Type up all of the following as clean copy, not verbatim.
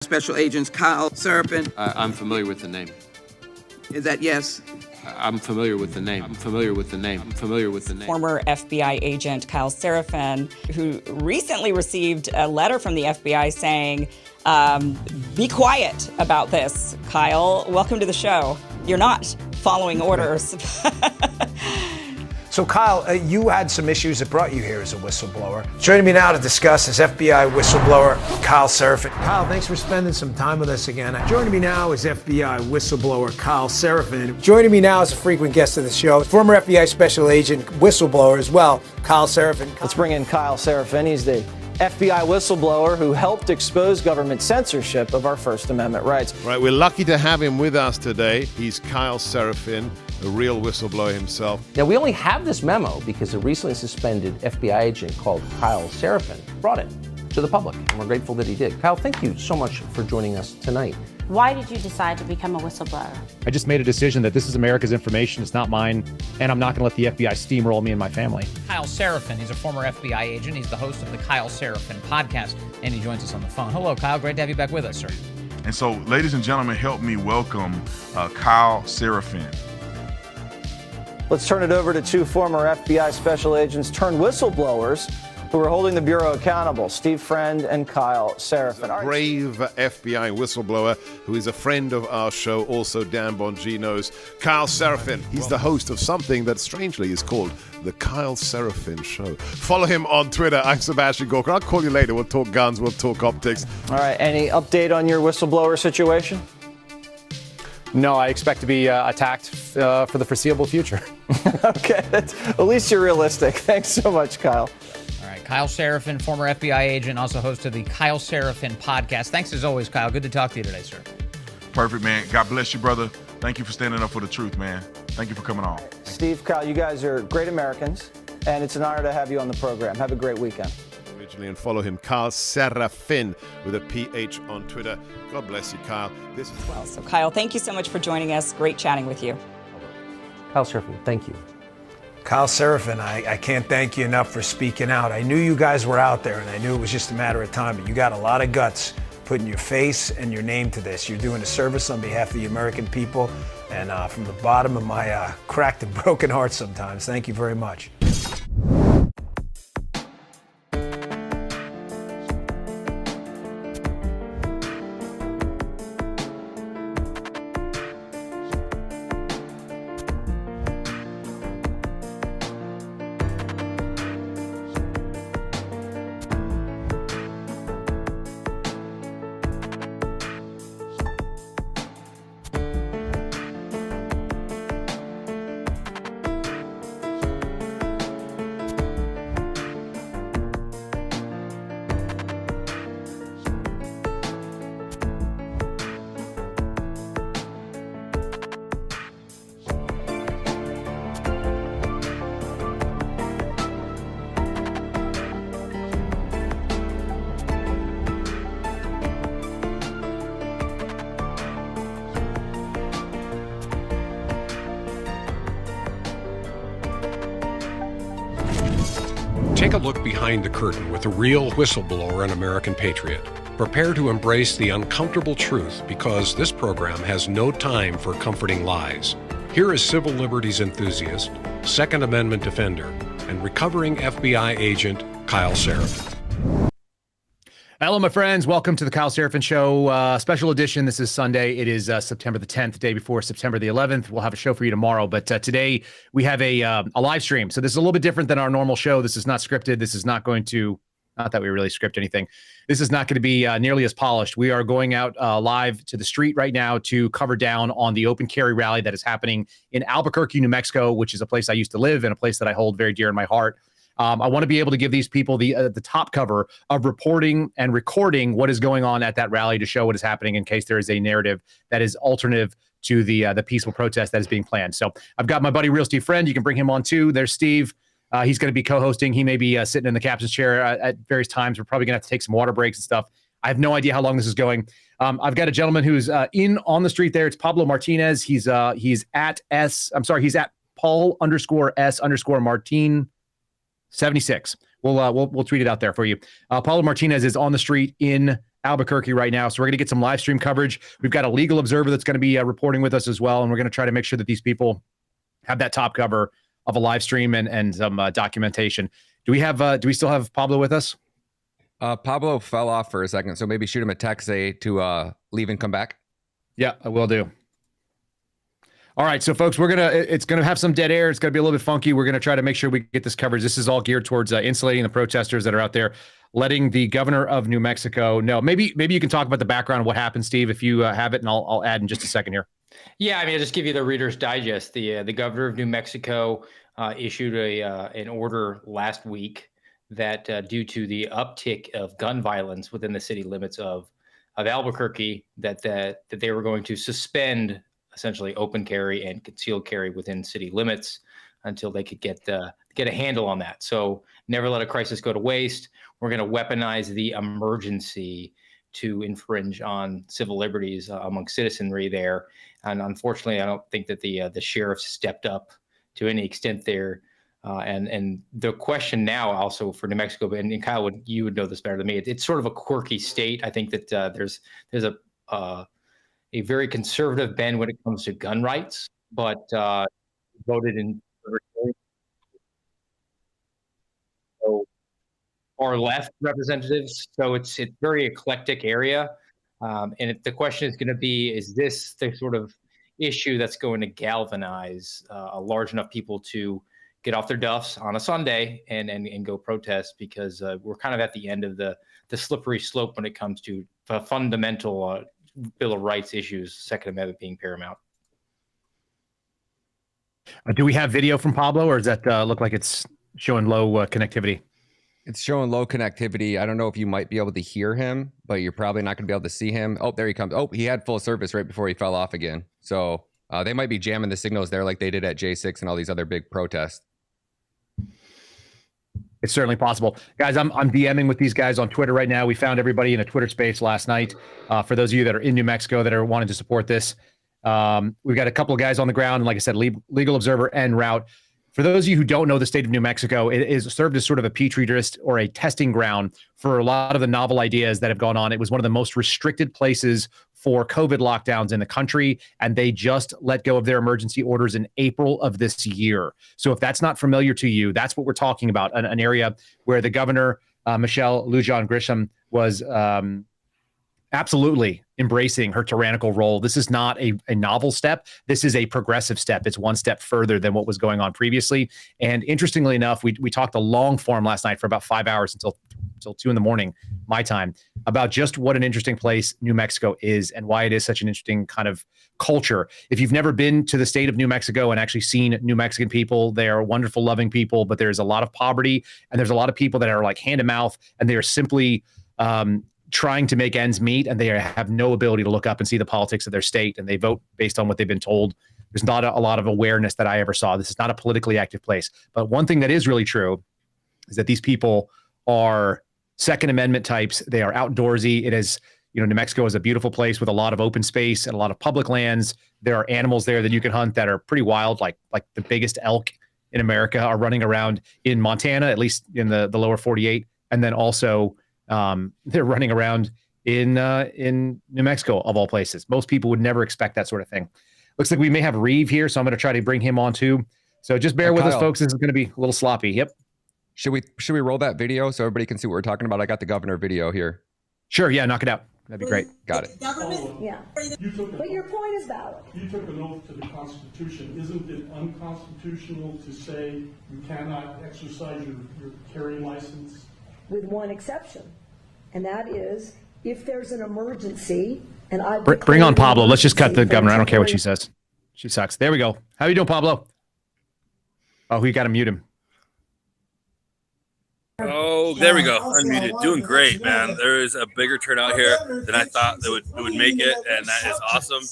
Special Agents Kyle Seraphin. I'm familiar with the name. Is that yes? I'm familiar with the name. I'm familiar with the name. I'm familiar with the name. Former FBI agent Kyle Seraphin, who recently received a letter from the FBI saying, be quiet about this. Kyle, welcome to the show. You're not following orders. So, Kyle, you had some issues that brought you here as a whistleblower. Joining me now to discuss is FBI whistleblower Kyle Seraphin. Kyle, thanks for spending some time with us again. Joining me now is FBI whistleblower Kyle Seraphin. Joining me now is a frequent guest of the show, former FBI special agent whistleblower as well, Kyle Seraphin. Let's bring in Kyle Seraphin. He's the FBI whistleblower who helped expose government censorship of our First Amendment rights. Right, we're lucky to have him with us today. He's Kyle Seraphin, a real whistleblower himself. Now, we only have this memo because a recently suspended FBI agent called Kyle Seraphin brought it to the public, and we're grateful that he did. Kyle, thank you so much for joining us tonight. Why did you decide to become a whistleblower? I just made a decision that this is America's information, it's not mine, and I'm not going to let the FBI steamroll me and my family. Kyle Seraphin, he's a former FBI agent. He's the host of the Kyle Seraphin podcast, and he joins us on the phone. Hello, Kyle. Great to have you back with us, sir. And so, ladies and gentlemen, help me welcome Kyle Seraphin. Let's turn it over to two former FBI special agents turned whistleblowers who are holding the Bureau accountable, Steve Friend and Kyle Seraphin. A brave FBI whistleblower who is a friend of our show, also Dan Bongino's. Kyle Seraphin. He's the host of something that strangely is called The Kyle Seraphin Show. Follow him on Twitter. I'm Sebastian Gorka. I'll call you later. We'll talk guns. We'll talk optics. All right. Any update on your whistleblower situation? No, I expect to be attacked for the foreseeable future. Okay. At least you're realistic. Thanks so much, Kyle. All right. Kyle Seraphin, former FBI agent, also host of the Kyle Seraphin podcast. Thanks as always, Kyle. Good to talk to you today, sir. Perfect, man. God bless you, brother. Thank you for standing up for the truth, man. Thank you for coming on. Steve, Kyle, you guys are great Americans, and it's an honor to have you on the program. Have a great weekend. And follow him, Kyle Seraphin, with a PH on Twitter. God bless you, Kyle. This is Well, so Kyle, thank you so much for joining us. Great chatting with you. Kyle Seraphin, thank you. Kyle Seraphin, I can't thank you enough for speaking out. I knew you guys were out there, and I knew it was just a matter of time, but you got a lot of guts putting your face and your name to this. You're doing a service on behalf of the American people, and from the bottom of my cracked and broken heart sometimes, thank you very much. Take a look behind the curtain with a real whistleblower and American patriot. Prepare to embrace the uncomfortable truth because this program has no time for comforting lies. Here is civil liberties enthusiast, Second Amendment defender, and recovering FBI agent Kyle Seraphin. Hello, my friends. Welcome to the Kyle Seraphin Show, special edition. This is Sunday. It is September the 10th, the day before September the 11th. We'll have a show for you tomorrow, but today we have a live stream. So this is a little bit different than our normal show. This is not scripted. This is not going to, not that we really script anything. This is not going to be nearly as polished. We are going out live to the street right now to cover down on the open carry rally that is happening in Albuquerque, New Mexico, which is a place I used to live and a place that I hold very dear in my heart. I want to be able to give these people the top cover of reporting and recording what is going on at that rally to show what is happening in case there is a narrative that is alternative to the peaceful protest that is being planned. So I've got my buddy Real Steve Friend. You can bring him on too. There's Steve. He's going to be co-hosting. He may be sitting in the captain's chair at various times. We're probably going to have to take some water breaks and stuff. I have no idea how long this is going. I've got a gentleman who's in on the street there. It's Pablo Martinez. He's at Paul_S_Martin 76. We'll tweet it out there for you. Paulo Martinez is on the street in Albuquerque right now. So we're going to get some live stream coverage. We've got a legal observer that's going to be reporting with us as well. And we're going to try to make sure that these people have that top cover of a live stream and some documentation. Do we still have Pablo with us? Pablo fell off for a second, so maybe shoot him a text to leave and come back. Yeah, I will do. All right, so folks, it's gonna have some dead air. It's gonna be a little bit funky. We're gonna try to make sure we get this coverage. This is all geared towards insulating the protesters that are out there, letting the governor of New Mexico know. Maybe you can talk about the background of what happened, Steve, if you have it, and I'll add in just a second here. Yeah, I mean, I'll just give you the Reader's Digest. The governor of New Mexico issued an order last week that due to the uptick of gun violence within the city limits of Albuquerque, that they were going to suspend essentially open carry and concealed carry within city limits until they could get a handle on that. So never let a crisis go to waste. We're going to weaponize the emergency to infringe on civil liberties among citizenry there. And unfortunately, I don't think that the sheriffs stepped up to any extent there. And the question now also for New Mexico, and Kyle, you would know this better than me. It's sort of a quirky state. I think that there's a very conservative bend when it comes to gun rights, but voted in so far left representatives. So it's very eclectic area. And the question is going to be, is this the sort of issue that's going to galvanize a large enough people to get off their duffs on a Sunday and go protest? Because we're kind of at the end of the slippery slope when it comes to fundamental Bill of Rights issues, Second Amendment being paramount. Do we have video from Pablo, or does that look like it's showing low connectivity? It's showing low connectivity. I don't know if you might be able to hear him, but you're probably not going to be able to see him. Oh, there he comes. Oh, he had full service right before he fell off again. So they might be jamming the signals there like they did at J6 and all these other big protests. It's certainly possible. Guys, I'm DMing with these guys on Twitter right now. We found everybody in a Twitter space last night. For those of you that are in New Mexico that are wanting to support this, we've got a couple of guys on the ground. And like I said, legal observer en route. For those of you who don't know the state of New Mexico, it is served as sort of a petri dish or a testing ground for a lot of the novel ideas that have gone on. It was one of the most restricted places for COVID lockdowns in the country, and they just let go of their emergency orders in April of this year. So if that's not familiar to you, that's what we're talking about, an area where the governor, Michelle Lujan Grisham, was absolutely embracing her tyrannical role. This is not a novel step. This is a progressive step. It's one step further than what was going on previously. And interestingly enough, we talked a long form last night for about 5 hours until 2 a.m. my time about just what an interesting place New Mexico is and why it is such an interesting kind of culture. If you've never been to the state of New Mexico and actually seen New Mexican people, they are wonderful, loving people, but there's a lot of poverty and there's a lot of people that are like hand to mouth, and they are simply trying to make ends meet, and they have no ability to look up and see the politics of their state, and they vote based on what they've been told. There's not a lot of awareness that I ever saw. This is not a politically active place. But one thing that is really true is that these people are Second Amendment types. They are outdoorsy. It is, New Mexico is a beautiful place with a lot of open space and a lot of public lands. There are animals there that you can hunt that are pretty wild, like the biggest elk in America are running around in Montana, at least in the lower 48. And then also they're running around in New Mexico, of all places. Most people would never expect that sort of thing. Looks like we may have Reeve here, so I'm going to try to bring him on too. So just bear with us, folks. This is going to be a little sloppy. Yep. Should we roll that video so everybody can see what we're talking about? I got the governor video here. Sure. Yeah. Knock it out. That'd be great. Got it. Yeah. But your point is valid. You took an oath to the Constitution. Isn't it unconstitutional to say you cannot exercise your carry license? With one exception, and that is if there's an emergency. And I bring on Pablo. Let's just cut the governor. I don't care what she says. She sucks. There we go. How you doing, Pablo? Oh, we got to mute him. Oh, there we go. Unmuted. Doing great, man. There is a bigger turnout here than I thought that would make it, and that is awesome.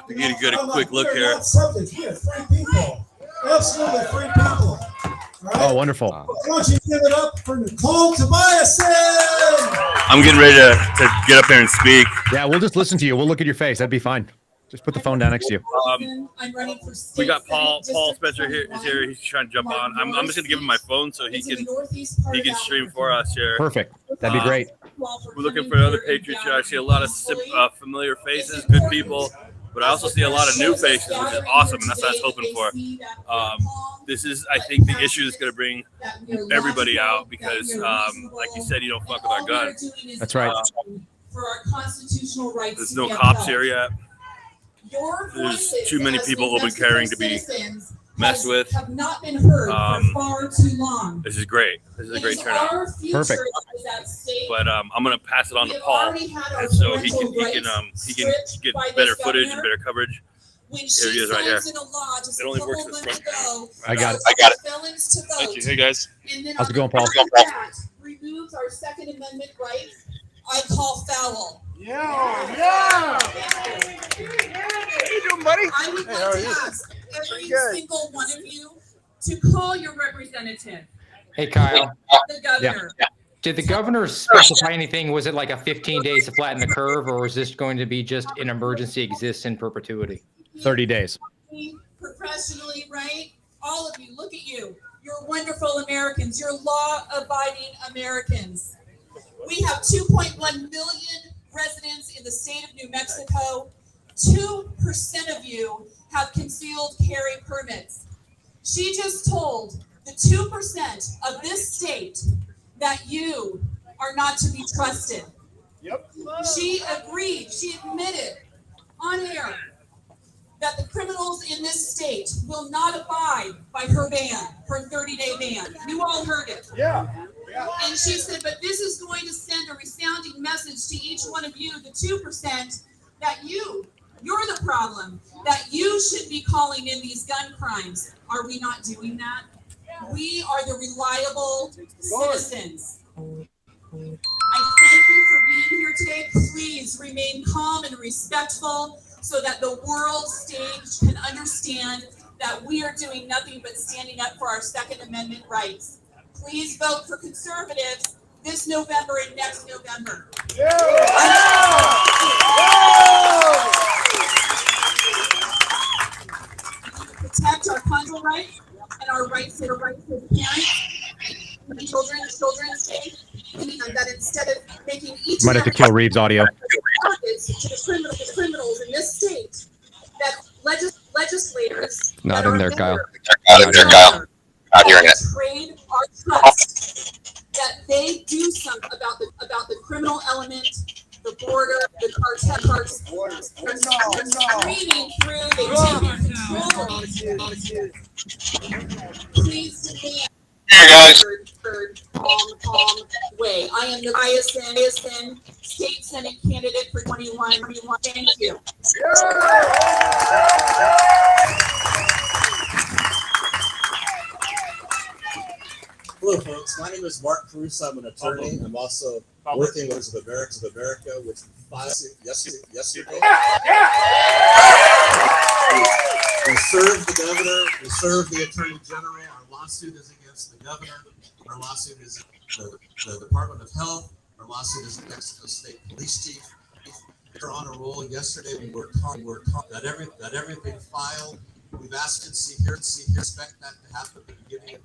If you get a quick look here. Free people. Absolutely free people. Right. Oh, wonderful. I want you to give it up for Nicole Tobiasen. I'm getting ready to get up there and speak. Yeah, we'll just listen to you. We'll look at your face. That'd be fine. Just put the phone down next to you. We got Paul Spencer here. Is here. He's trying to jump on. I'm just gonna give him my phone so he can stream for us here. Perfect. That'd be great. We're looking for other Patriots here. I see a lot of familiar faces, good people, but I also see a lot of new faces, which is awesome, and that's what I was hoping for. This is, I think, the issue that's going to bring everybody out because, like you said, you don't fuck with our guns. That's right. For our constitutional rights. There's no cops here yet. There's too many people open carrying to be messed with. Have not been heard for far too long. This is great. This is a great turnout. Perfect. But I'm gonna pass it on to Paul, and so he can get better footage and better coverage. Here he is right here. It only works this front. I got it. Thank you. Hey guys. How's it going, Paul? Removes our Second Amendment rights. I call foul. Yeah. How you doing, buddy? I would like to ask every single one of you to call your representative. Hey, Kyle. The governor. Yeah. Did the governor specify anything? Was it like a 15 days to flatten the curve, or is this going to be just an emergency exists in perpetuity? 30 days. Professionally, right? All of you, look at you. You're wonderful Americans. You're law-abiding Americans. We have 2.1 million residents in the state of New Mexico. 2% of you have concealed carry permits. She just told the 2% of this state that you are not to be trusted. Yep. She agreed, she admitted on air that the criminals in this state will not abide by her ban, her 30-day ban. You all heard it. Yeah. And she said, but this is going to send a resounding message to each one of you, the 2%, that you're the problem, that you should be calling in these gun crimes. Are we not doing that? We are the reliable citizens. I thank you for being here today. Please remain calm and respectful so that the world stage can understand that we are doing nothing but standing up for our Second Amendment rights. Please vote for conservatives this November and next November. Protect our conjugal rights and our rights to the parents, the children's state, and that instead of making each Might have to kill Reeves' audio. targets to the criminals in this state, that legislators Not in there, Kyle. Not in there, Kyle. Not hearing it. Trade our trust, that they do something about the criminal element, the border, the cartel, screaming through the please demand calm way. I am the ISN State Senate candidate for 21. Thank you. Hello, folks. My name is Mark Caruso. I'm an attorney. I'm also working with America, which filed yesterday. We served the governor. We served the attorney general. Our lawsuit is against the governor. Our lawsuit is the Department of Health. Our lawsuit is the Mexico State Police Chief. We're on a roll. Yesterday, we were taught that everything filed. We've asked and see here, expect that to happen at the beginning of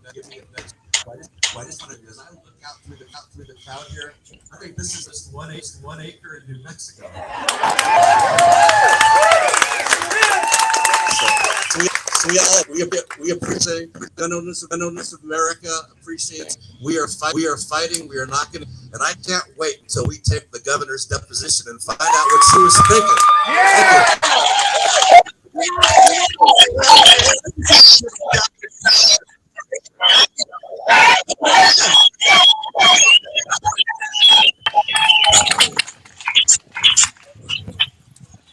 next. What I just want to do is I look out through the crowd here. I think this is just one acre in New Mexico. We appreciate gun owners of America. Appreciate. We are fighting. We are not going to. And I can't wait until we take the governor's deposition and find out what she was thinking. Yeah.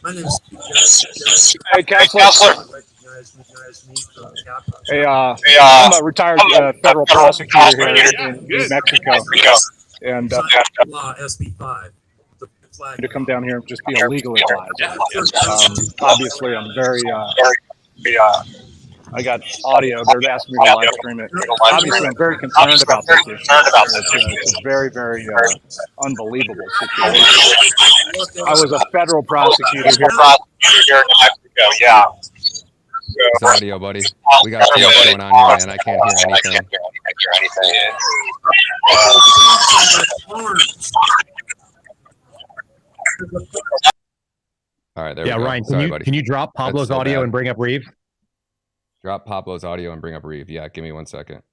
My name is Hey, Counselor. Hey, I'm a retired federal prosecutor here in New Mexico, and law SB 5 to come down here and just be a legal advisor. Obviously, I'm very. I got audio. They're asking me to live stream it. Obviously, I'm very concerned about this issue. It's a very, very unbelievable situation. I was a federal prosecutor here. Here in New Mexico, yeah. It's audio, buddy. We got too much going on here, man. I can't hear anything. All right, there we go. Ryan, Sorry, buddy. can you drop Pablo's so audio bad. and bring up Reeve? Drop Pablo's audio and bring up Reeve. Yeah, give me 1 second.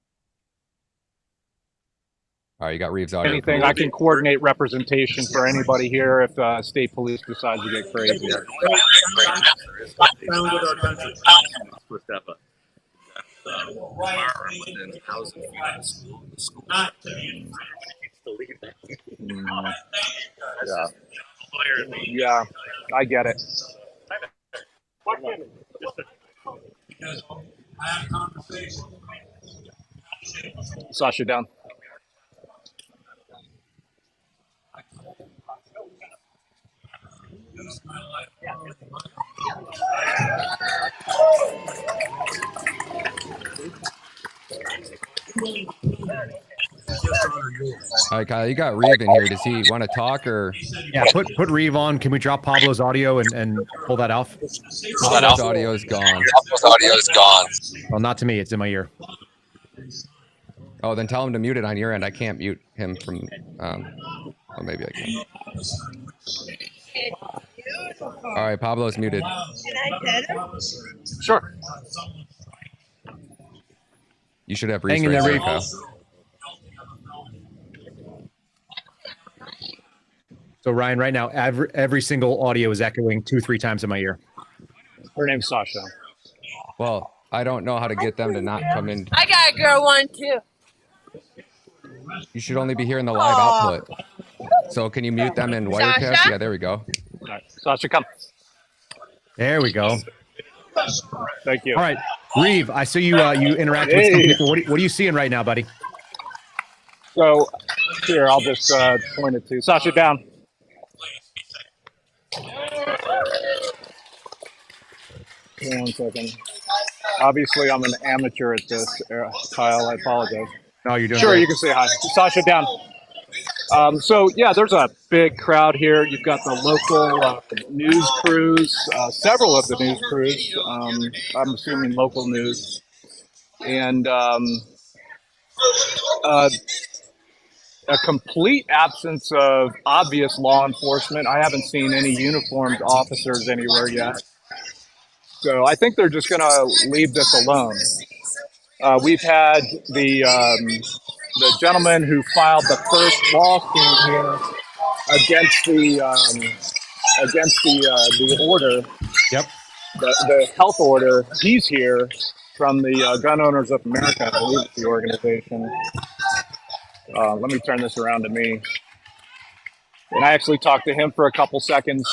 All right, you got Reeve's audio. Anything, I can coordinate representation for anybody here if state police decides to get crazy. Yeah, I get it. Sasha, down. All right, Kyle, you got Reeve in here. Does he want to talk or? Yeah, put Reeve on. Can we drop Pablo's audio and pull that off? Pablo's audio is gone. Pablo's audio is gone. Well, not to me. It's in my ear. Oh, then tell him to mute it on your end. I can't mute him from. Oh, maybe I can. All right, Pablo's muted. Can I pet her? Sure. You should have Hang in there, Reeve. So Ryan, right now, every single audio is echoing 2-3 times in my ear. Her name's Sasha. Well, I don't know how to get them to not come in. I got a girl one too. You should only be hearing the live output. So can you mute them in Wirecast? Sasha? Yeah, there we go. All right, Sasha, come. There we go. Thank you. All right, Reeve, I see you you interact with some people. What are you seeing right now, buddy? So here, I'll just point it to Sasha, down. Give me 1 second. Obviously, I'm an amateur at this, Kyle. I apologize. No, you're doing Sure, great. you can say hi. Sasha, down. So, yeah, there's a big crowd here. You've got the local news crews, several of the news crews. I'm assuming local news. And a complete absence of obvious law enforcement. I haven't seen any uniformed officers anywhere yet. So I think they're just going to leave this alone. We've had the gentleman who filed the first lawsuit here against the order. Yep. The health order. He's here from the Gun Owners of America, I believe it's the organization. Let me turn this around to me. And I actually talked to him for a couple seconds.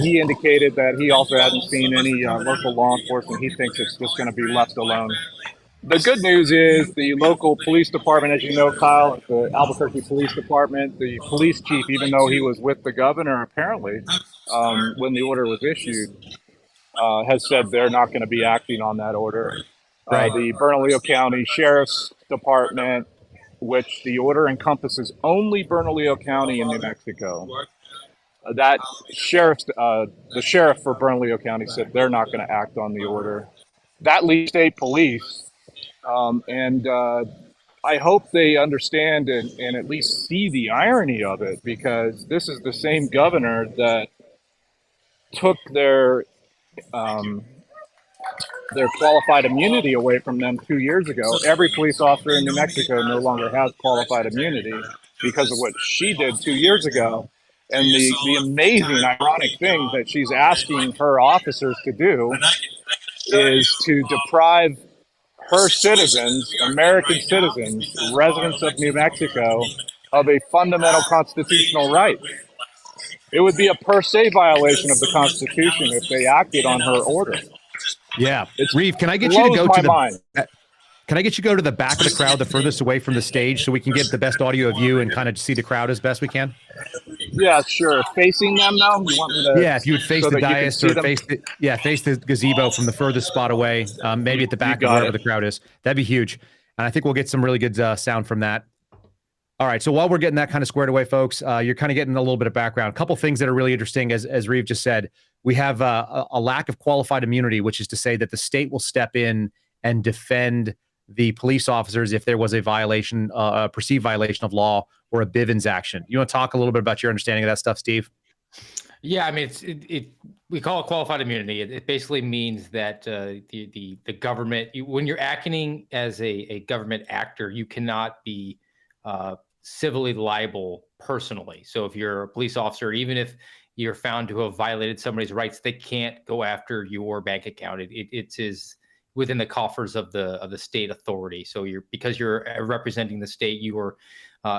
He indicated that he also hadn't seen any local law enforcement. He thinks it's just going to be left alone. The good news is the local police department, as you know, Kyle, the Albuquerque Police Department, the police chief, even though he was with the governor, apparently, when the order was issued, has said they're not going to be acting on that order. Right. The Bernalillo County Sheriff's Department, which the order encompasses only Bernalillo County in New Mexico. That sheriff's, the sheriff for Bernalillo County said they're not going to act on the order. That leaves state police. And I hope they understand and at least see the irony of it, because this is the same governor that took their qualified immunity away from them 2 years ago. Every police officer in New Mexico no longer has qualified immunity because of what she did 2 years ago. And the amazing, ironic thing that she's asking her officers to do is to deprive her citizens, American citizens, residents of New Mexico, of a fundamental constitutional right. It would be a per se violation of the Constitution if they acted on her order. Yeah, Reeve, can I get you to go to the mind. Can I get you to go to the back of the crowd, the furthest away from the stage, so we can get the best audio of you and kind of see the crowd as best we can? Yeah, sure. Facing them now? You want me to? Yeah, if you would face so the that you can dais see or them? face the gazebo from the furthest spot away, maybe at the back of got wherever it. the crowd is. That'd be huge. And I think we'll get some really good sound from that. All right, so while we're getting that kind of squared away, folks, you're kind of getting a little bit of background. A couple things that are really interesting, as Reeve just said. we have a lack of qualified immunity, which is to say that the state will step in and defend the police officers if there was a violation, a perceived violation of law or a Bivens action. You want to talk a little bit about your understanding of that stuff, Steve? Yeah, I mean, we call it qualified immunity. It basically means that the government, when you're acting as a government actor, you cannot be civilly liable personally. So if you're a police officer, even if you're found to have violated somebody's rights, they can't go after your bank account. It is within the coffers of the state authority. So because you're representing the state, you are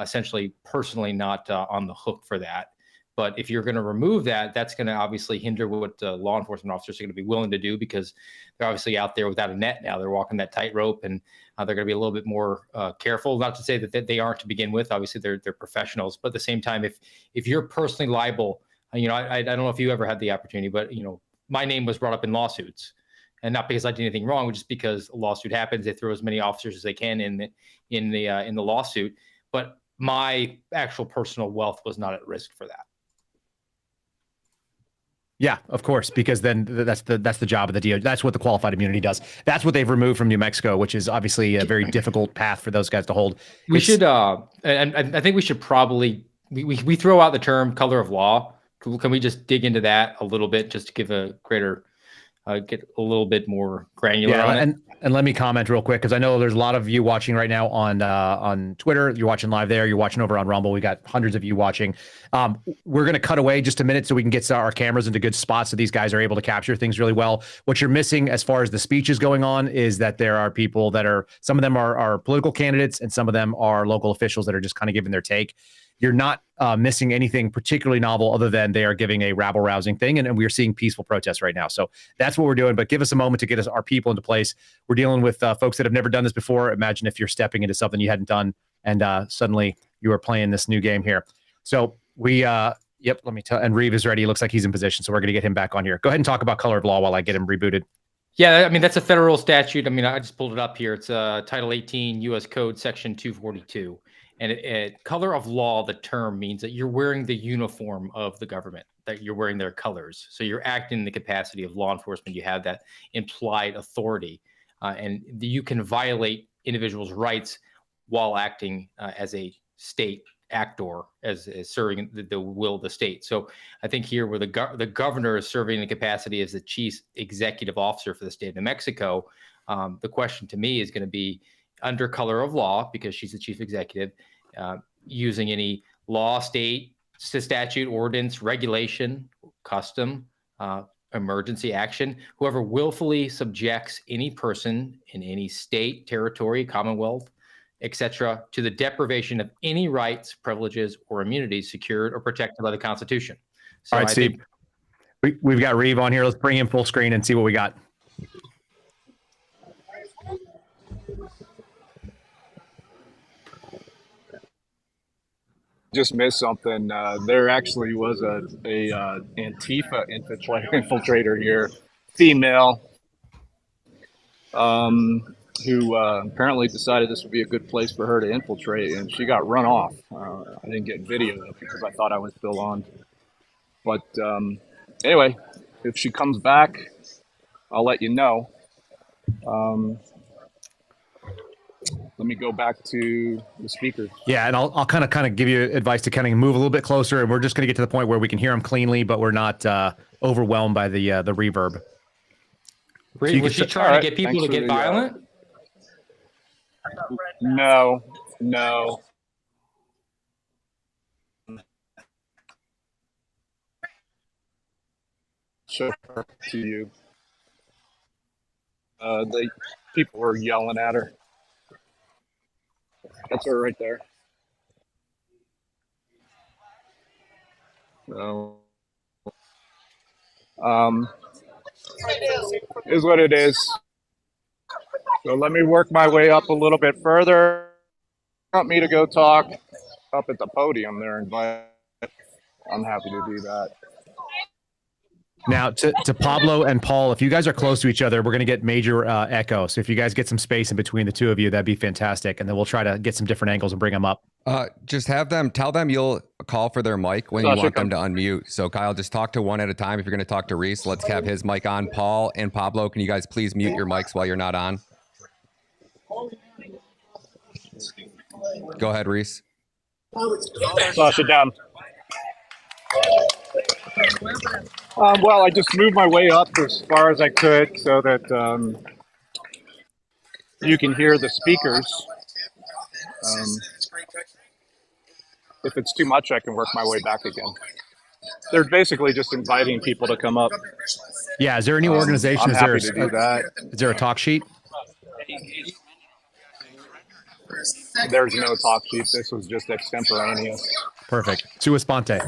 essentially personally not on the hook for that. But if you're going to remove that, that's going to obviously hinder what law enforcement officers are going to be willing to do, because they're obviously out there without a net now. They're walking that tightrope, and they're going to be a little bit more careful. Not to say that they aren't to begin with. Obviously, they're professionals. But at the same time, if you're personally liable, I don't know if you ever had the opportunity, but my name was brought up in lawsuits, and not because I did anything wrong, just because a lawsuit happens. They throw as many officers as they can in the lawsuit, but my actual personal wealth was not at risk for that. Yeah, of course, because then that's the job of the DOJ. That's what the qualified immunity does. That's what they've removed from New Mexico, which is obviously a very difficult path for those guys to hold. We should, and I think we should probably we throw out the term color of law. Can we just dig into that a little bit, just to give a greater, get a little bit more granular on it? And let me comment real quick, because I know there's a lot of you watching right now on Twitter. You're watching live there. You're watching over on Rumble. We got hundreds of you watching. We're going to cut away just a minute so we can get our cameras into good spots so these guys are able to capture things really well. What you're missing as far as the speech is going on is that there are people that are, some of them are political candidates, and some of them are local officials that are just kind of giving their take. You're not missing anything particularly novel, other than they are giving a rabble-rousing thing, and we're seeing peaceful protests right now. So that's what we're doing. But give us a moment to get our people into place. We're dealing with folks that have never done this before. Imagine if you're stepping into something you hadn't done, and suddenly you are playing this new game here. So we, let me tell. And Reeve is ready. He looks like he's in position, so we're going to get him back on here. Go ahead and talk about color of law while I get him rebooted. Yeah, I mean, that's a federal statute. I mean, I just pulled it up here. It's Title 18 U.S. Code Section 242. And color of law, the term means that you're wearing the uniform of the government, that you're wearing their colors. So you're acting in the capacity of law enforcement. You have that implied authority, and you can violate individuals' rights while acting as a state actor, as serving the will of the state. So I think here, where the governor is serving in the capacity as the chief executive officer for the state of New Mexico, the question to me is going to be, under color of law, because she's the chief executive, using any law, state, statute, ordinance, regulation, custom, emergency action, whoever willfully subjects any person in any state, territory, commonwealth, etc., to the deprivation of any rights, privileges, or immunities secured or protected by the Constitution. So all right, Steve, we've got Reeve on here. Let's bring him full screen and see what we got. Just missed something. There actually was a Antifa infiltrator here, female, who apparently decided this would be a good place for her to infiltrate, and she got run off. I didn't get video of it because I thought I was still on. But anyway, if she comes back, I'll let you know. Let me go back to the speaker. Yeah, and I'll kind of give you advice to kind of move a little bit closer, and we're just going to get to the point where we can hear him cleanly, but we're not overwhelmed by the reverb. So was she trying to get people to get violent? No. Show her to you. The people were yelling at her. That's her right there. So, is what it is. So let me work my way up a little bit further. Want me to go talk up at the podium there, but I'm happy to do that. Now, to Pablo and Paul, if you guys are close to each other, we're going to get major echo. So if you guys get some space in between the two of you, that'd be fantastic. And then we'll try to get some different angles and bring them up. Just have them tell them you'll call for their mic when you want them to unmute. So Kyle, just talk to one at a time. If you're going to talk to Reese, let's have his mic on. Paul and Pablo, can you guys please mute your mics while you're not on? Go ahead, Reese. Flush it down. Well, I just moved my way up as far as I could so that you can hear the speakers. If it's too much, I can work my way back again. They're basically just inviting people to come up. Yeah. Is there any organization? I'm happy to do that. Is there a talk sheet? There's no talk sheet. This was just extemporaneous. Perfect. Sua sponte.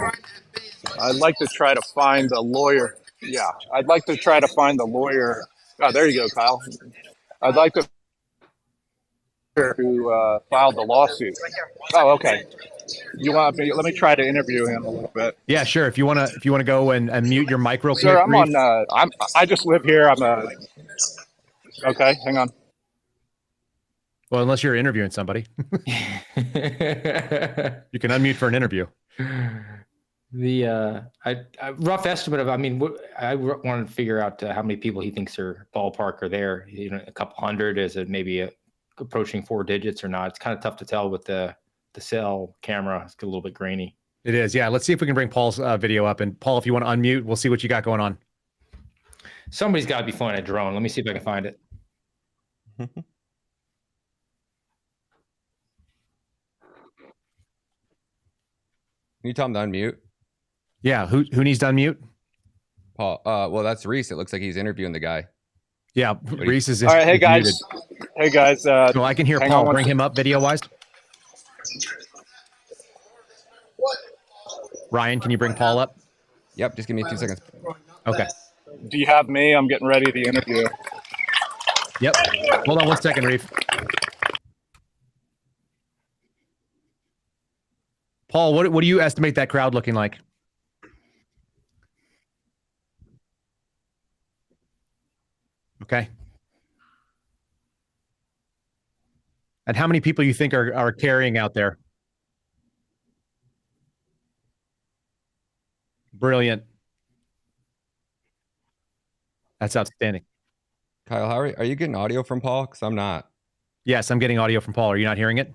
I'd like to try to find the lawyer. Yeah, I'd like to try to find the lawyer. Oh, there you go, Kyle. I'd like to who filed the lawsuit. Oh, okay. You want me? Let me try to interview him a little bit. Yeah, sure. If you wanna go and mute your mic real quick. Sir, I'm on. I just live here. Okay, hang on. Well, unless you're interviewing somebody, you can unmute for an interview. The rough estimate of, I wanted to figure out how many people he thinks are ballpark are there. You know, a couple hundred. Is it maybe approaching 4 digits or not? It's kind of tough to tell with the cell camera. It's a little bit grainy. It is. Yeah. Let's see if we can bring Paul's video up. And Paul, if you want to unmute, we'll see what you got going on. Somebody's got to be flying a drone. Let me see if I can find it. Can you tell him to unmute? Yeah. Who needs to unmute? Paul. Well, that's Reese. It looks like he's interviewing the guy. Yeah. Reese is. All right. Hey guys. Muted. Hey guys. No, I can hear Paul. Bring him up video wise. Ryan, can you bring Paul up? Yep. Just give me 2 seconds. Okay. Do you have me? I'm getting ready to interview. Yep. Hold on 1 second, Reef. Paul, what do you estimate that crowd looking like? Okay. And how many people you think are carrying out there? Brilliant. That's outstanding. Kyle, how are you getting audio from Paul? Because I'm not. Yes, I'm getting audio from Paul. Are you not hearing it?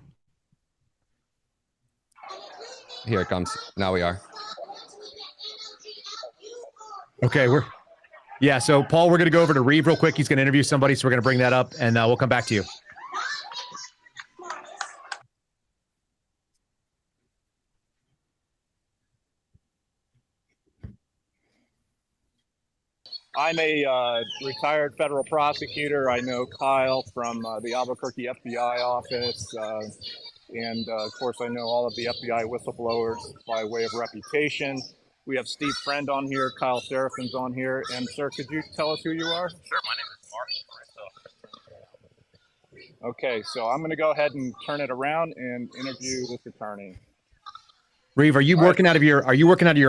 Here it comes. Now we are. Okay, so Paul, we're going to go over to Reeve real quick. He's going to interview somebody, so we're going to bring that up, and we'll come back to you. I'm a retired federal prosecutor. I know Kyle from the Albuquerque FBI office. And of course, I know all of the FBI whistleblowers by way of reputation. We have Steve Friend on here, Kyle Serafin's on here. And sir, could you tell us who you are? Sure, my name is Mark. Okay, so I'm going to go ahead and turn it around and interview this attorney. Reeve, are you working out of your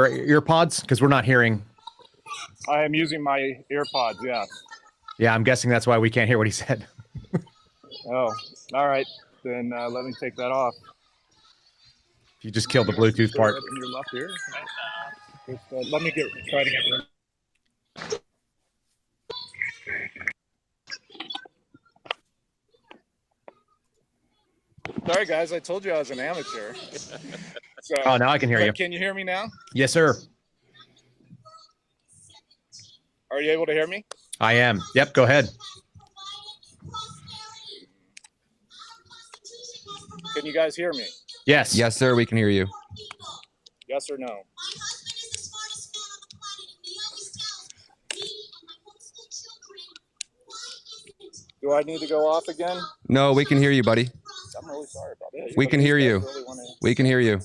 ear pods? Because we're not hearing. I am using my earpods, yes. Yeah, I'm guessing that's why we can't hear what he said. Oh, all right. Then let me take that off. You just killed the Bluetooth part. In your left ear. Just, let me try to get rid. Sorry, guys. I told you I was an amateur. So, oh, now I can hear you. Can you hear me now? Yes, sir. Are you able to hear me? I am. Yep, go ahead. Can you guys hear me? Yes. Yes, sir. We can hear you. Yes or no? Do I need to go off again? No, we can hear you, buddy. I'm really sorry about that. We can hear you. We can hear you.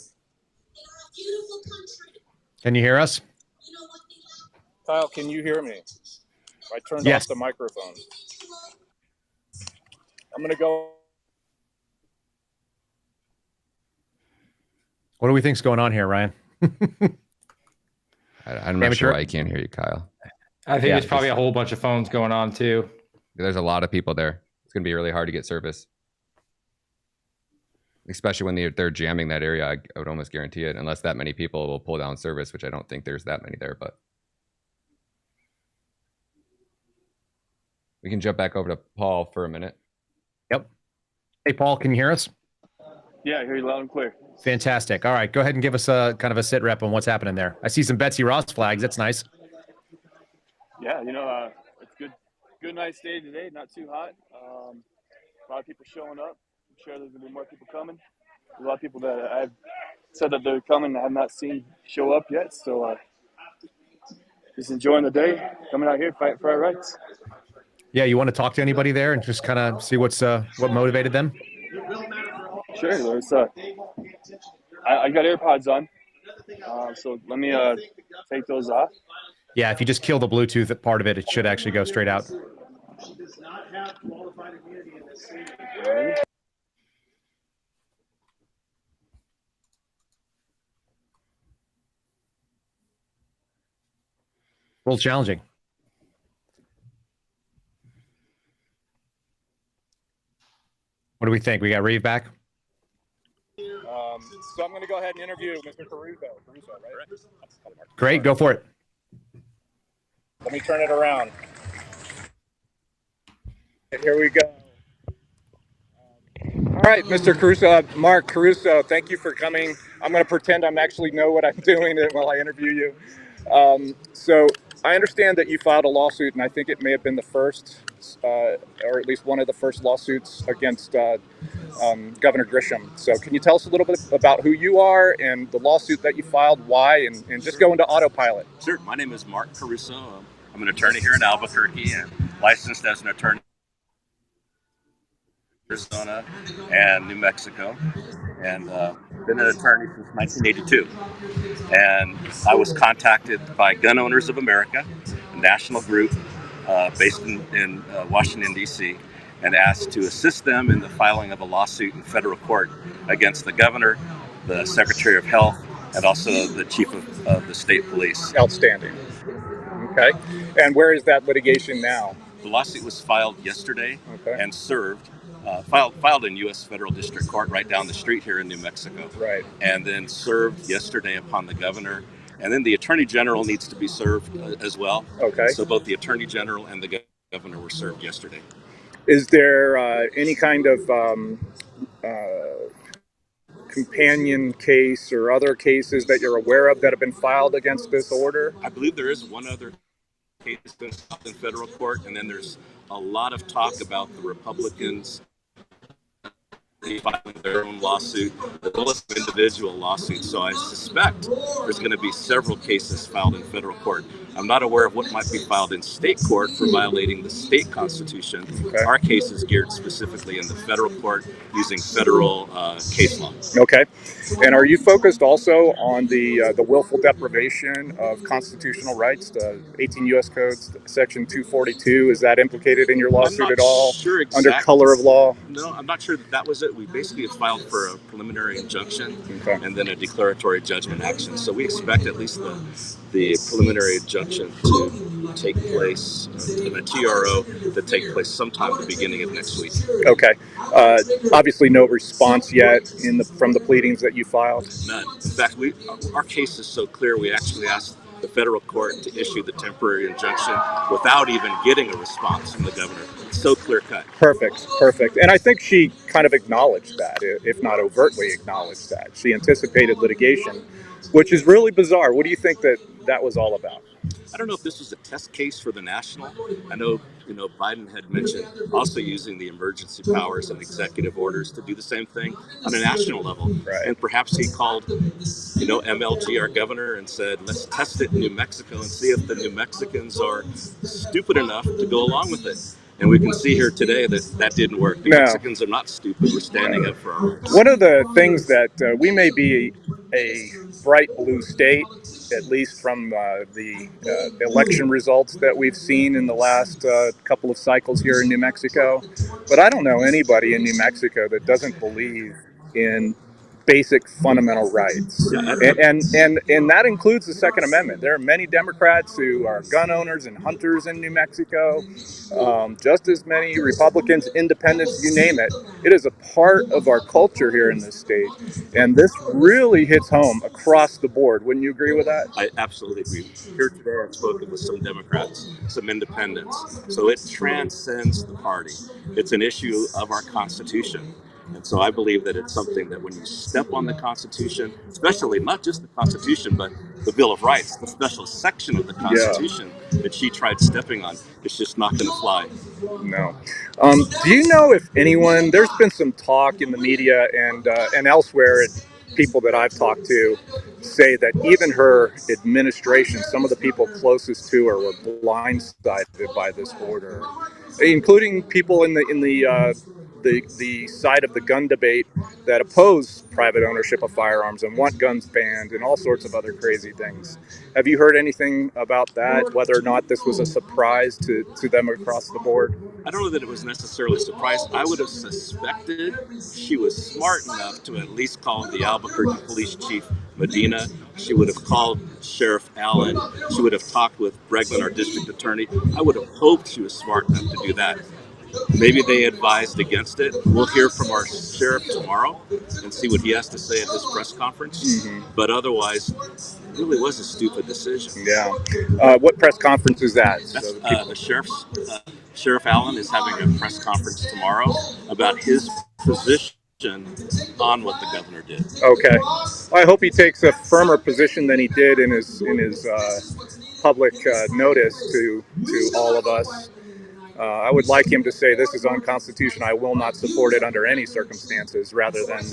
Can you hear us? Kyle, can you hear me? I turned Yes. off the microphone. I'm going to go. What do we think's going on here, Ryan? I'm not sure why I can't hear you, Kyle. I think it's probably a whole bunch of phones going on too. There's a lot of people there. It's going to be really hard to get service. especially when they're jamming that area. I would almost guarantee it, unless that many people will pull down service, which I don't think there's that many there. But we can jump back over to Paul for a minute. Yep. Hey, Paul, can you hear us? Yeah, I hear you loud and clear. Fantastic. All right, go ahead and give us a kind of a sit rep on what's happening there. I see some Betsy Ross flags. That's nice. Yeah, it's good nice day today. Not too hot. A lot of people showing up. I'm sure there's gonna be more people coming. There's a lot of people that I've said that they're coming and I have not seen show up yet. So just enjoying the day, coming out here, fighting for our rights. Yeah, you want to talk to anybody there and just kind of see what motivated them? Sure. There's I got AirPods on, so let me take those off. Yeah, if you just kill the Bluetooth part of it, it should actually go straight out. Right. A little challenging. What do we think? We got Reeve back? So I'm going to go ahead and interview Mr. Caruso, right? Great, go for it. Let me turn it around. Here we go. All right, Mr. Caruso, Mark Caruso, thank you for coming. I'm going to pretend I actually know what I'm doing while I interview you. So I understand that you filed a lawsuit, and I think it may have been the first, or at least one of the first lawsuits against Governor Grisham. So can you tell us a little bit about who you are and the lawsuit that you filed, why, and just go into autopilot? Sure. My name is Mark Caruso. I'm an attorney here in Albuquerque and licensed as an attorney in Arizona and New Mexico, and been an attorney since 1982. And I was contacted by Gun Owners of America, a national group based in Washington, D.C., and asked to assist them in the filing of a lawsuit in federal court against the governor, the Secretary of Health, and also the chief of the state police. Outstanding. Okay. And where is that litigation now? The lawsuit was filed yesterday and served, filed in U.S. Federal District Court right down the street here in New Mexico. Right. And then served yesterday upon the governor. And then the Attorney General needs to be served as well. Okay. So both the Attorney General and the governor were served yesterday. Is there any kind of companion case or other cases that you're aware of that have been filed against this order? I believe there is one other case that's been filed in federal court, and then there's a lot of talk about the Republicans filing their own lawsuit, as well as individual lawsuits. So I suspect there's going to be several cases filed in federal court. I'm not aware of what might be filed in state court for violating the state constitution. Okay. Our case is geared specifically in the federal court using federal case law. Okay. And are you focused also on the willful deprivation of constitutional rights, the 18 U.S. Code, Section 242? Is that implicated in your lawsuit at all? Sure exactly. Under color of law? No, I'm not sure that was it. We basically have filed for a preliminary injunction and then a declaratory judgment action. So we expect at least the preliminary injunction to take place, and a TRO to take place sometime at the beginning of next week. Okay. Obviously no response yet from the pleadings that you filed? None. In fact, our case is so clear, we actually asked the federal court to issue the temporary injunction without even getting a response from the governor. It's so clear cut. Perfect. And I think she kind of acknowledged that, if not overtly acknowledged that. She anticipated litigation, which is really bizarre. What do you think that was all about? I don't know if this was a test case for the national. I know, Biden had mentioned also using the emergency powers and executive orders to do the same thing on a national level. Right. And perhaps he called, MLG, our governor, and said, let's test it in New Mexico and see if the New Mexicans are stupid enough to go along with it. And we can see here today that didn't work. The Mexicans are not stupid. We're standing up for our rights. One of the things that we may be a bright blue state, at least from the election results that we've seen in the last couple of cycles here in New Mexico. But I don't know anybody in New Mexico that doesn't believe in basic fundamental rights. And that includes the Second Amendment. There are many Democrats who are gun owners and hunters in New Mexico, just as many Republicans, independents, you name it. It is a part of our culture here in this state. And this really hits home across the board. Wouldn't you agree with that? I absolutely agree. Here today, I've spoken with some Democrats, some independents. So it transcends the party. It's an issue of our Constitution. And so I believe that it's something that when you step on the Constitution, especially not just the Constitution, but the Bill of Rights, the special section of the Constitution that she tried stepping on, it's just not going to fly. No. Do you know if anyone, there's been some talk in the media and elsewhere, people that I've talked to say that even her administration, some of the people closest to her were blindsided by this order, including people in the side of the gun debate that oppose private ownership of firearms and want guns banned and all sorts of other crazy things. Have you heard anything about that, whether or not this was a surprise to them across the board? I don't know that it was necessarily a surprise. I would have suspected she was smart enough to at least call the Albuquerque Police Chief Medina. She would have called Sheriff Allen. She would have talked with Bregman, our district attorney. I would have hoped she was smart enough to do that. Maybe they advised against it. We'll hear from our sheriff tomorrow and see what he has to say at his press conference. But otherwise, it really was a stupid decision. Yeah. What press conference is that? That's, the Sheriff Allen is having a press conference tomorrow about his position on what the governor did. Okay. Well, I hope he takes a firmer position than he did in his public notice to all of us. I would like him to say this is unconstitutional. I will not support it under any circumstances, rather than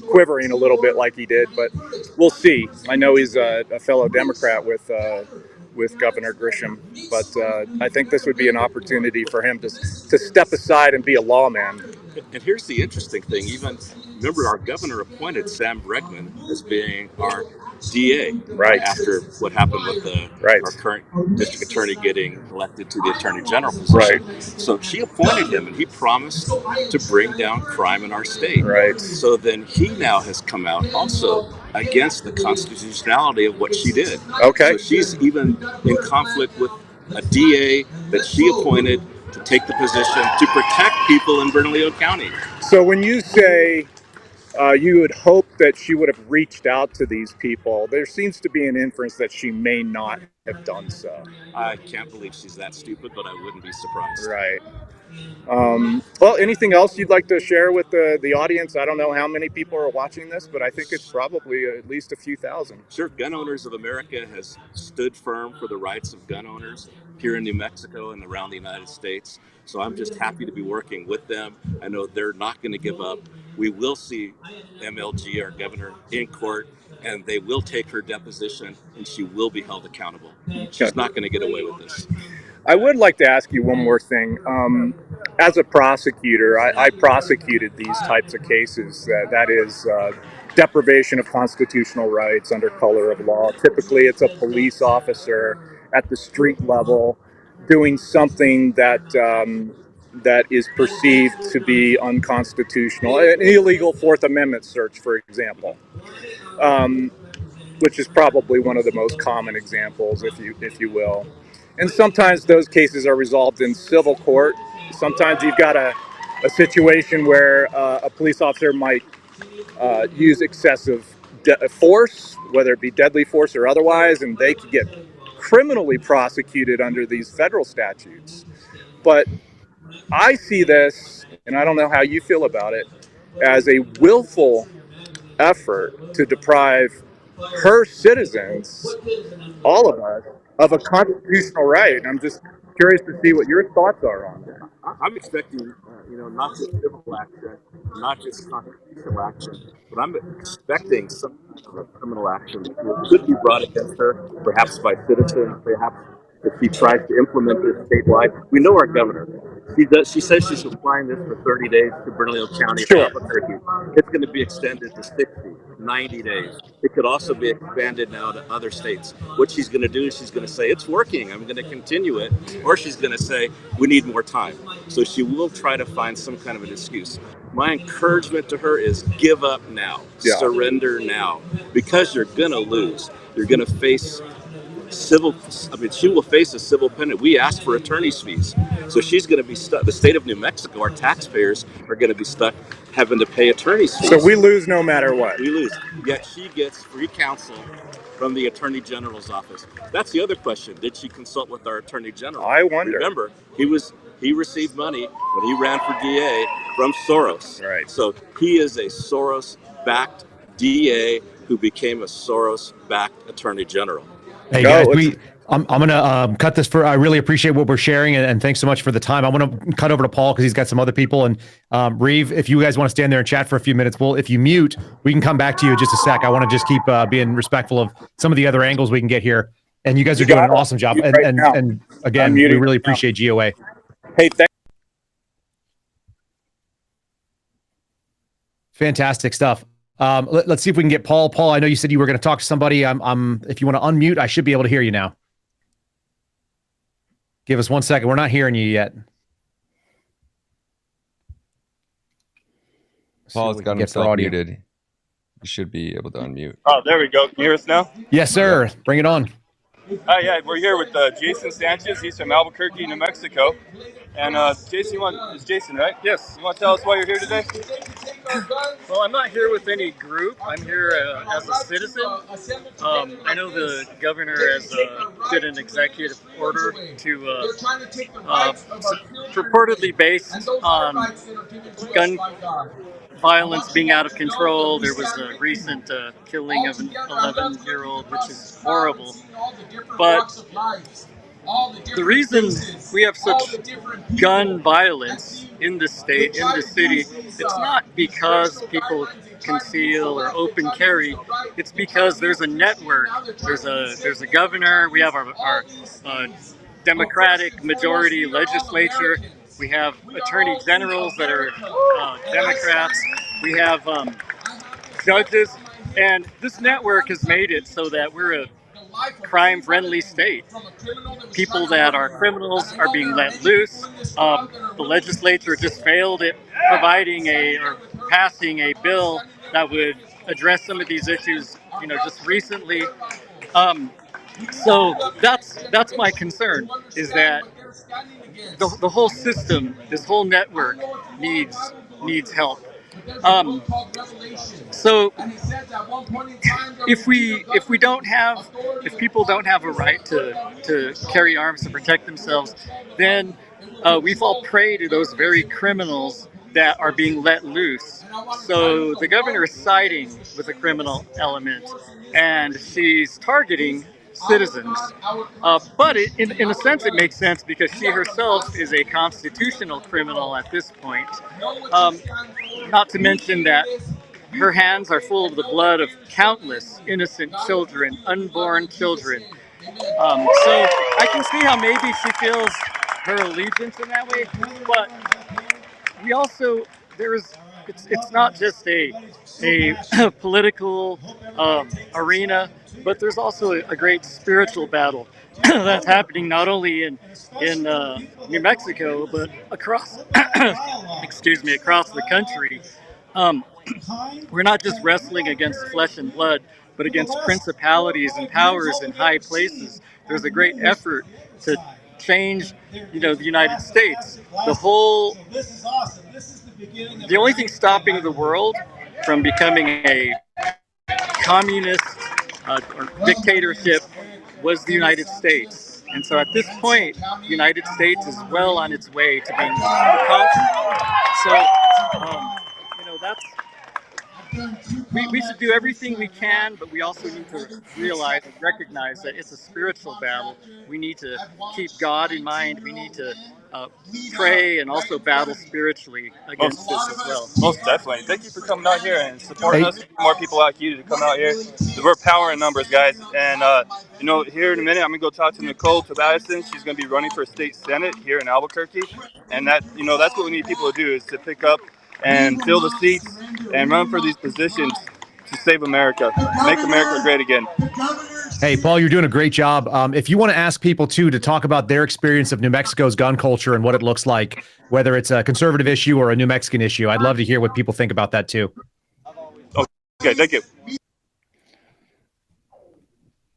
quivering a little bit like he did. But we'll see. I know he's a fellow Democrat with Governor Grisham, but I think this would be an opportunity for him to step aside and be a lawman. And here's the interesting thing. Even remember, our governor appointed Sam Bregman as being our DA after what happened with our current district attorney getting elected to the attorney general position. So she appointed him, and he promised to bring down crime in our state. So then he now has come out also against the constitutionality of what she did. So she's even in conflict with a DA that she appointed to take the position to protect people in Bernalillo County. So when you say you would hope that she would have reached out to these people, there seems to be an inference that she may not have done so. I can't believe she's that stupid, but I wouldn't be surprised. Right. Well, anything else you'd like to share with the audience? I don't know how many people are watching this, but I think it's probably at least a few thousand. Sure. Gun Owners of America has stood firm for the rights of gun owners here in New Mexico and around the United States. So I'm just happy to be working with them. I know they're not going to give up. We will see MLG, our governor, in court, and they will take her deposition, and she will be held accountable. She's not going to get away with this. I would like to ask you one more thing. As a prosecutor, I prosecuted these types of cases. That is deprivation of constitutional rights under color of law. Typically, it's a police officer at the street level doing something that is perceived to be unconstitutional, an illegal Fourth Amendment search, for example, which is probably one of the most common examples, if you will. And sometimes those cases are resolved in civil court. Sometimes you've got a situation where a police officer might use excessive force, whether it be deadly force or otherwise, and they could get criminally prosecuted under these federal statutes. But I see this, and I don't know how you feel about it, as a willful effort to deprive her citizens, all of us, of a constitutional right. And I'm just curious to see what your thoughts are on that. I'm expecting, not just civil action, not just constitutional action, but I'm expecting some kind of criminal action that could be brought against her, perhaps by citizens, perhaps if she tries to implement this statewide. We know our governor. She says she's applying this for 30 days to Bernalillo County. Albuquerque. It's going to be extended to 60, 90 days. It could also be expanded now to other states. What she's going to do is she's going to say, it's working, I'm going to continue it. Or she's going to say, we need more time. So she will try to find some kind of an excuse. My encouragement to her is give up now, surrender now, because you're gonna lose. You're gonna face she will face a civil penalty. We asked for attorney's fees. So she's going to be stuck. The state of New Mexico, our taxpayers, are going to be stuck having to pay attorney's fees. So we lose no matter what. We lose. Yet she gets free counsel from the Attorney General's office. That's the other question. Did she consult with our Attorney General? I wonder. Remember, he received money when he ran for DA from Soros. Right. So he is a Soros-backed DA who became a Soros-backed Attorney General. Hey guys, I'm going to cut this I really appreciate what we're sharing, and thanks so much for the time. I want to cut over to Paul because he's got some other people. And Reeve, if you guys want to stand there and chat for a few minutes, if you mute, we can come back to you in just a sec. I want to just keep being respectful of some of the other angles we can get here. And you guys are doing an awesome job. And again, we really appreciate GOA. Hey, fantastic stuff. Let's see if we can get Paul. Paul, I know you said you were going to talk to somebody. If you want to unmute, I should be able to hear you now. Give us 1 second. We're not hearing you yet. Paul's got himself muted. You should be able to unmute. Oh, there we go. Can you hear us now? Yes, sir. Bring it on. Yeah, we're here with Jason Sanchez. He's from Albuquerque, New Mexico. And Jason, it's Jason, right? Yes. You want to tell us why you're here today? Well, I'm not here with any group. I'm here as a citizen. I know the governor has did an executive order to purportedly based on gun violence being out of control. There was a recent killing of an 11-year-old, which is horrible. But the reason we have such gun violence in the state, in the city, it's not because people conceal or open carry. It's because there's a network. There's a governor. We have our Democratic majority legislature. We have attorney generals that are Democrats. We have judges, and this network has made it so that we're a crime-friendly state. People that are criminals are being let loose. The legislature just failed at passing a bill that would address some of these issues, just recently. So that's my concern, is that the whole system, this whole network needs help. So if people don't have a right to carry arms to protect themselves, then we fall prey to those very criminals that are being let loose. So the governor is siding with a criminal element, and she's targeting citizens. But in a sense, it makes sense because she herself is a constitutional criminal at this point. Not to mention that her hands are full of the blood of countless innocent children, unborn children. So I can see how maybe she feels her allegiance in that way, but we also, it's not just a political arena, but there's also a great spiritual battle that's happening not only in New Mexico, but across across the country. We're not just wrestling against flesh and blood, but against principalities and powers in high places. There's a great effort to change, the United States. The only thing stopping the world from becoming a communist or dictatorship was the United States. And so at this point, the United States is well on its way to being conquered. So, we should do everything we can, but we also need to realize and recognize that it's a spiritual battle. We need to keep God in mind. We need to pray and also battle spiritually against this as well. Most definitely. Thank you for coming out here and supporting us. More people like you to come out here. We're power in numbers, guys. And here in a minute, I'm gonna go talk to Nicole Tabasson. She's gonna be running for state senate here in Albuquerque. And that's what we need people to do, is to pick up and fill the seats and run for these positions to save America, make America great again. The governor's Hey, Paul, you're doing a great job. If you want to ask people too to talk about their experience of New Mexico's gun culture and what it looks like, whether it's a conservative issue or a New Mexican issue, I'd love to hear what people think about that too. Okay, thank you.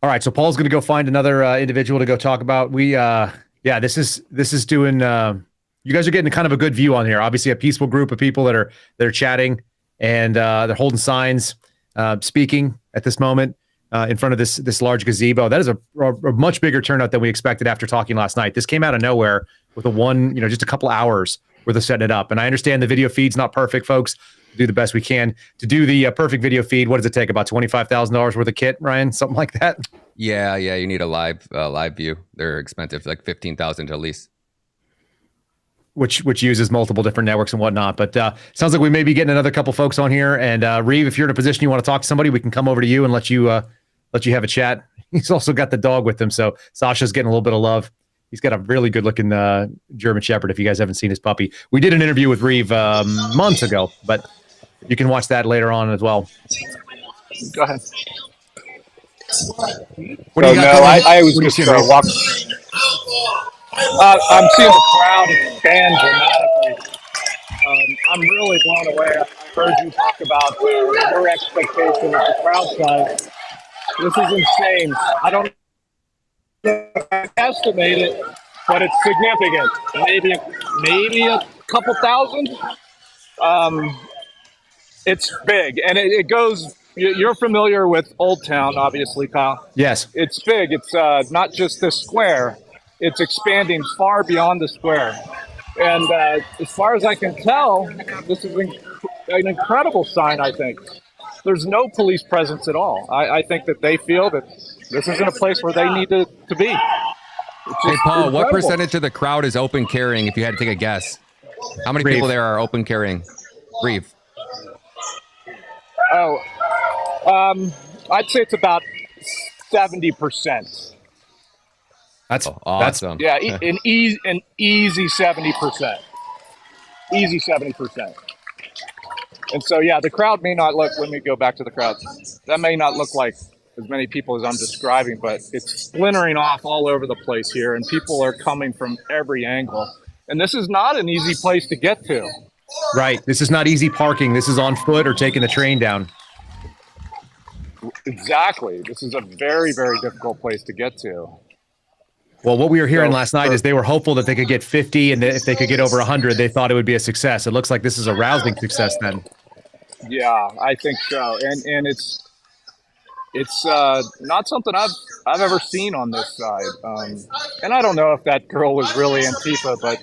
All right, so Paul's going to go find another individual to go talk about. This is doing. You guys are getting kind of a good view on here. Obviously, a peaceful group of people that are chatting and they're holding signs, speaking at this moment in front of this large gazebo. That is a much bigger turnout than we expected after talking last night. This came out of nowhere with just a couple hours worth of setting it up. And I understand the video feed's not perfect, folks. Do the best we can to do the perfect video feed. What does it take? About $25,000 worth of kit, Ryan? Something like that. Yeah. You need a live view. They're expensive, like $15,000 at least. Which uses multiple different networks and whatnot. But sounds like we may be getting another couple folks on here. And Reeve, if you're in a position you want to talk to somebody, we can come over to you and let you have a chat. He's also got the dog with him, so Sasha's getting a little bit of love. He's got a really good-looking German Shepherd, if you guys haven't seen his puppy. We did an interview with Reeve months ago, but you can watch that later on as well. Go ahead. I was just walking. I'm seeing the crowd expand dramatically. I'm really blown away. I heard you talk about your expectation of the crowd size. This is insane. I don't estimate it, but it's significant. Maybe a couple thousand. It's big, and it goes. You're familiar with Old Town, obviously, Kyle. Yes. It's big. It's not just this square. It's expanding far beyond the square. And as far as I can tell, this is an incredible sign, I think. There's no police presence at all. I think that they feel that this isn't a place where they need to be. Hey, Paul, what percentage of the crowd is open carrying, if you had to take a guess? How many people there are open carrying? Reeve. I'd say it's about 70%. That's awesome. Yeah, an easy 70%. Easy 70%. And so, yeah, the crowd may not look, let me go back to the crowd. That may not look like as many people as I'm describing, but it's splintering off all over the place here, and people are coming from every angle. And this is not an easy place to get to. Right. This is not easy parking. This is on foot or taking the train down. Exactly. This is a very, very difficult place to get to. Well, what we were hearing last night is they were hopeful that they could get 50, and that if they could get over 100, they thought it would be a success. It looks like this is a rousing success then. Yeah, I think so. And it's not something I've ever seen on this side. And I don't know if that girl was really Antifa, but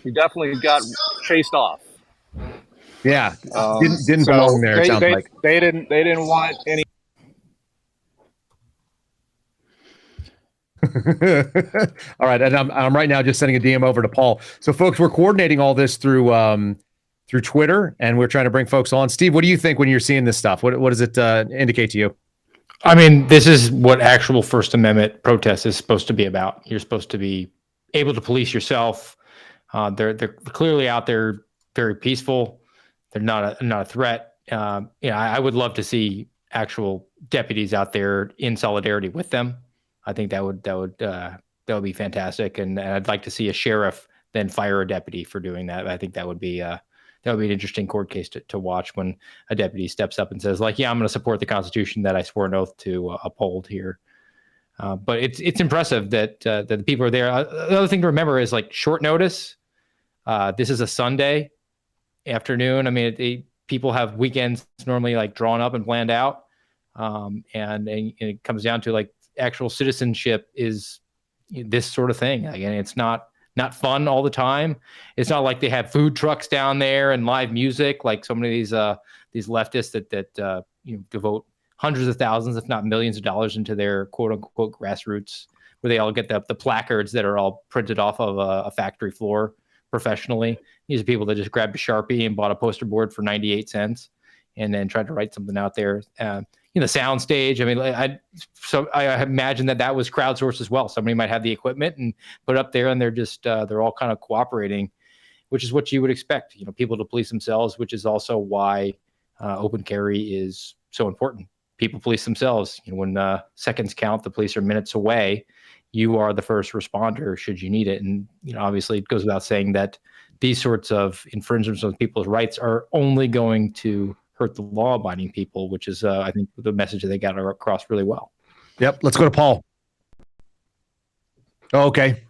she definitely got chased off. Yeah, didn't belong there. It sounds like they didn't want any. All right, and I'm right now just sending a DM over to Paul. So, folks, we're coordinating all this through Twitter, and we're trying to bring folks on. Steve, what do you think when you're seeing this stuff? What does it indicate to you? I mean, this is what actual First Amendment protest is supposed to be about. You're supposed to be able to police yourself. They're clearly out there, very peaceful. They're not a threat. I would love to see actual deputies out there in solidarity with them. I think that would be fantastic, and I'd like to see a sheriff then fire a deputy for doing that. I think that would be an interesting court case to watch when a deputy steps up and says, like, yeah, I'm going to support the Constitution that I swore an oath to uphold here. But it's impressive that the people are there. Another thing to remember is, like, short notice. This is a Sunday afternoon. I mean, people have weekends normally like drawn up and planned out, and it comes down to, like, actual citizenship is this sort of thing. Again, it's not fun all the time. It's not like they have food trucks down there and live music like so many of these leftists that devote hundreds of thousands, if not millions of dollars into their quote unquote grassroots, where they all get the placards that are all printed off of a factory floor professionally. These are people that just grabbed a Sharpie and bought a poster board for 98 cents and then tried to write something out there. The sound stage. I mean, I imagine that was crowdsourced as well. Somebody might have the equipment and put it up there, and they're all kind of cooperating, which is what you would expect. People to police themselves, which is also why open carry is so important. people police themselves. When seconds count, the police are minutes away. You are the first responder should you need it. And obviously, it goes without saying that these sorts of infringements of people's rights are only going to hurt the law-abiding people, which is, I think, the message that they got across really well. Yep. Let's go to Paul. Oh, okay.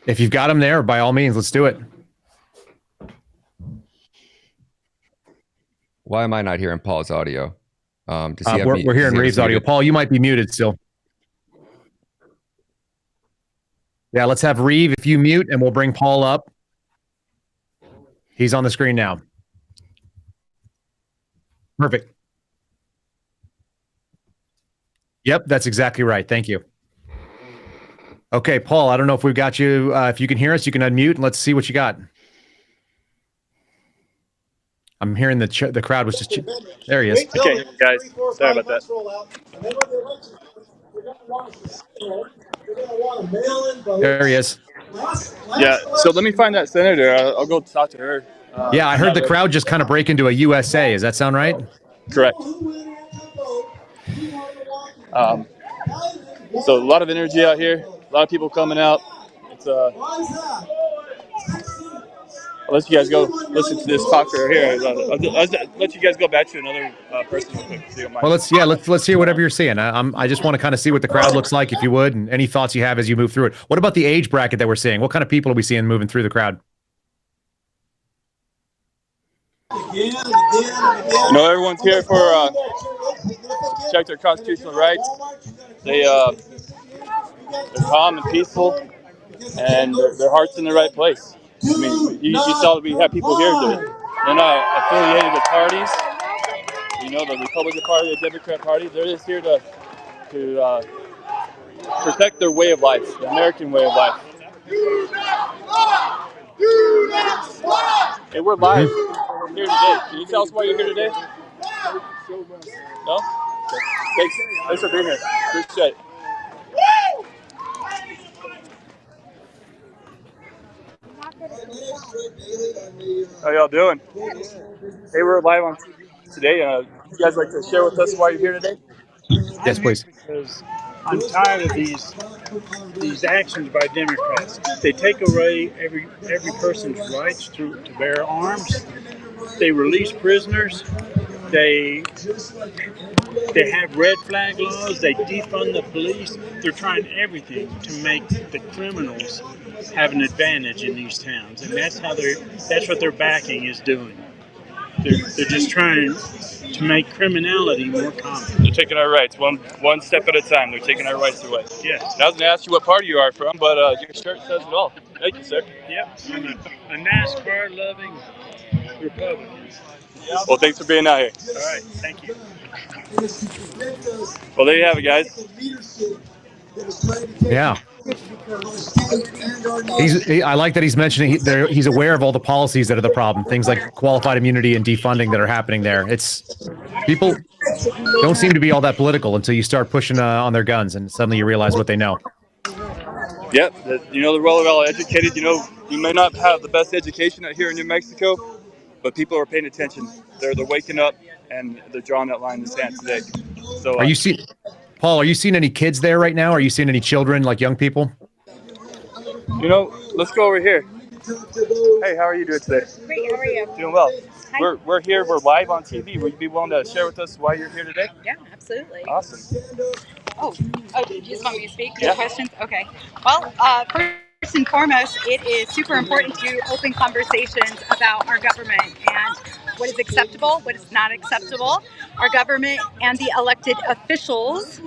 If you've got him there, by all means, let's do it. Why am I not hearing Paul's audio? We're hearing Reeves' audio. Paul, you might be muted still. Yeah, let's have Reeve if you mute, and we'll bring Paul up. He's on the screen now. Perfect. Yep, that's exactly right. Thank you. Okay, Paul, I don't know if we've got you. If you can hear us, you can unmute, and let's see what you got. I'm hearing the crowd was just... There he is. Okay, guys. Sorry about that. There he is. Yeah, so let me find that senator. I'll go talk to her. Yeah, I heard the crowd just kind of break into a USA. Does that sound right? Correct. So a lot of energy out here. A lot of people coming out. It's I'll let you guys go listen to this talker here. I'll let you guys go back to another person real quick. So you don't mind. Well, let's hear whatever you're seeing. I just want to kind of see what the crowd looks like, if you would, and any thoughts you have as you move through it. What about the age bracket that we're seeing? What kind of people are we seeing moving through the crowd? Everyone's here for protect their constitutional rights. They're calm and peaceful, and their heart's in the right place. I mean, you saw that we have people here they're not affiliated with parties. The Republican Party, the Democrat Party, they're just here to protect their way of life, the American way of life. Hey, we're live. We're here today. Can you tell us why you're here today? No? Okay. Thanks for being here. Appreciate it. How y'all doing? Hey, we're live on TV today. Would you guys like to share with us why you're here today? Yes, please. Because I'm tired of these actions by Democrats. They take away every person's rights to bear arms. They release prisoners. They have red flag laws. They defund the police. They're trying everything to make the criminals have an advantage in these towns, and that's what their backing is doing. They're just trying to make criminality more common. They're taking our rights one step at a time. They're taking our rights away. Yes. I was going to ask you what party you are from, but your shirt says it all. Thank you, sir. Yep. I'm a NASCAR-loving Republican. Well, thanks for being out here. All right. Thank you. Well, there you have it, guys. Yeah. I like that he's mentioning he's aware of all the policies that are the problem. Things like qualified immunity and defunding that are happening there. People don't seem to be all that political until you start pushing on their guns, and suddenly you realize what they know. Yep. They're well educated. You may not have the best education out here in New Mexico, but people are paying attention. They're waking up, and they're drawing that line in the sand today. So, Paul, are you seeing any kids there right now? Are you seeing any children, like young people? Let's go over here. Hey, how are you doing today? Great, how are you? Doing well. Hi. We're here. We're live on TV. Would you be willing to share with us why you're here today? Yeah, absolutely. Awesome. Oh, do you just want me to speak? Yeah. Questions? Okay. Well, first and foremost, it is super important to open conversations about our government and what is acceptable, what is not acceptable. Our government and the elected officials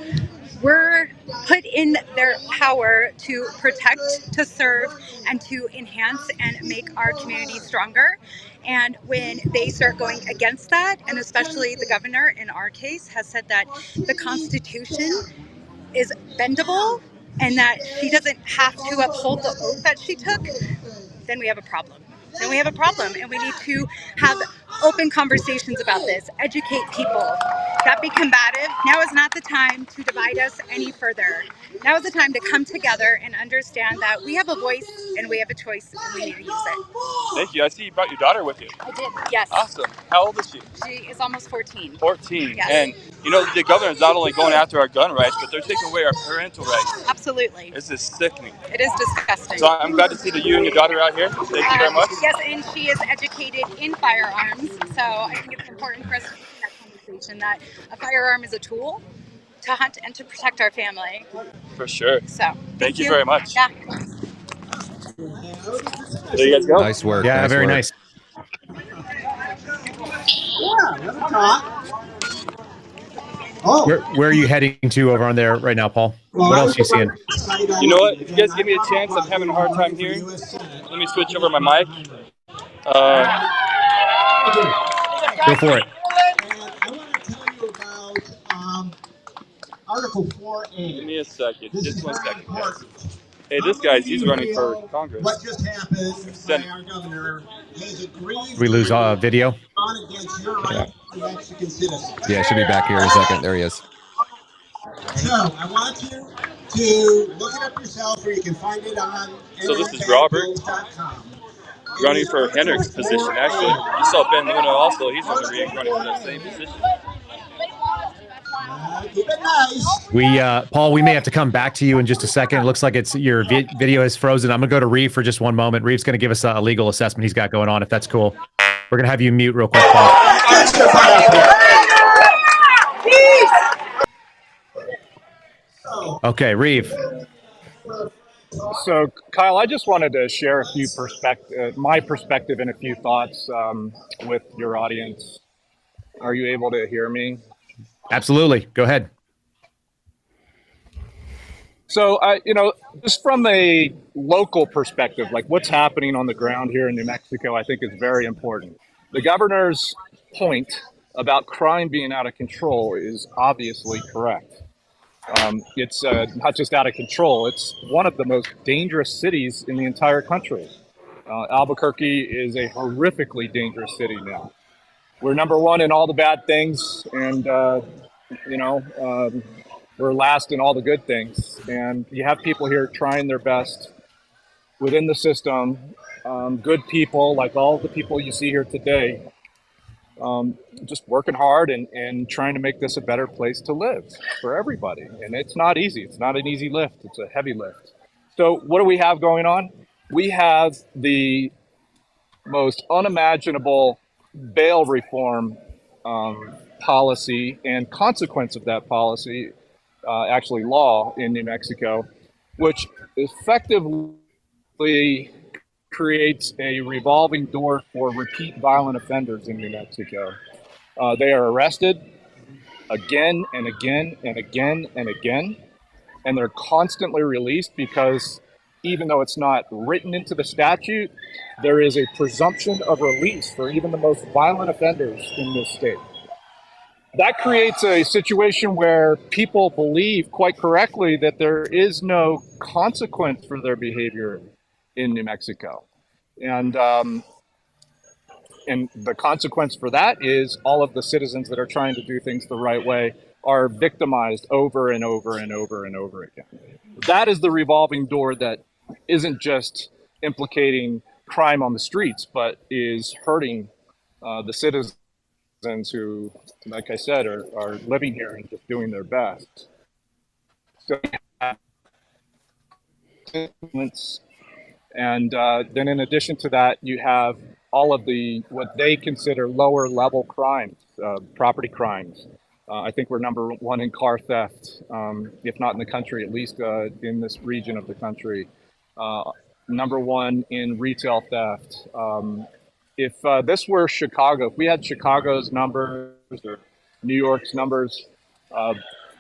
were put in their power to protect, to serve, and to enhance and make our community stronger. And when they start going against that, and especially the governor in our case has said that the Constitution is bendable and that she doesn't have to uphold the oath that she took, then we have a problem. And we need to have open conversations about this, educate people, not be combative. Now is not the time to divide us any further. Now is the time to come together and understand that we have a voice and we have a choice and we need to use it. Thank you. I see you brought your daughter with you. I did, yes. Awesome. How old is she? She is almost 14. 14. Yes. And you know, the governor's not only going after our gun rights, but they're taking away our parental rights. Absolutely. This is sickening. It is disgusting. So I'm glad to see that you and your daughter are out here. Thank you very much. Yes, and she is educated in firearms, so I think it's important for us to have that conversation that a firearm is a tool to hunt and to protect our family. For sure. So thank you very much. Yeah. There you guys go. Nice work. Yeah, very work. nice. Oh. Where are you heading to over on there right now, Paul? What else are you seeing? You know what? If you guys give me a chance, I'm having a hard time hearing. Let me switch over my mic. Go for it. I want to tell you about Article 4A. Give me a second. This Just is one very second, guys. important. Hey, this guy's, he's running for Congress. What just happened by our governor has agreed We lose video. on against your right to Mexican citizens. Yeah, should be back here in a second. There he is. So I want you to look it up yourself, or you can find it on So this is Robert running for Hendrick's position. Actually, you saw Ben Luna also. He's running for that same position. Keep it nice. Paul, we may have to come back to you in just a second. It looks like it's your video is frozen. I'm gonna go to Reeve for just one moment. Reeve's gonna give us a legal assessment he's got going on, if that's cool. We're gonna have you mute real quick, Paul. Okay, Reeve. So, Kyle, I just wanted to share a few my perspective and a few thoughts with your audience. Are you able to hear me? Absolutely. Go ahead. So, just from a local perspective, like what's happening on the ground here in New Mexico, I think is very important. The governor's point about crime being out of control is obviously correct. It's not just out of control, it's one of the most dangerous cities in the entire country. Albuquerque is a horrifically dangerous city now. We're number one in all the bad things, and we're last in all the good things. And you have people here trying their best within the system, good people like all the people you see here today, just working hard and trying to make this a better place to live for everybody. And it's not easy. It's not an easy lift. It's a heavy lift. So what do we have going on? We have the most unimaginable bail reform policy and consequence of that policy, actually law in New Mexico, which effectively creates a revolving door for repeat violent offenders in New Mexico. They are arrested again and again and again and again, and they're constantly released because even though it's not written into the statute, there is a presumption of release for even the most violent offenders in this state. That creates a situation where people believe quite correctly that there is no consequence for their behavior in New Mexico. And the consequence for that is all of the citizens that are trying to do things the right way are victimized over and over and over and over again. That is the revolving door that isn't just implicating crime on the streets, but is hurting the citizens who, like I said, are living here and just doing their best. So, and then in addition to that, you have all of the what they consider lower level crimes, property crimes. I think we're number one in car theft, if not in the country, at least in this region of the country. Number one in retail theft. If this were Chicago, if we had Chicago's numbers or New York's numbers,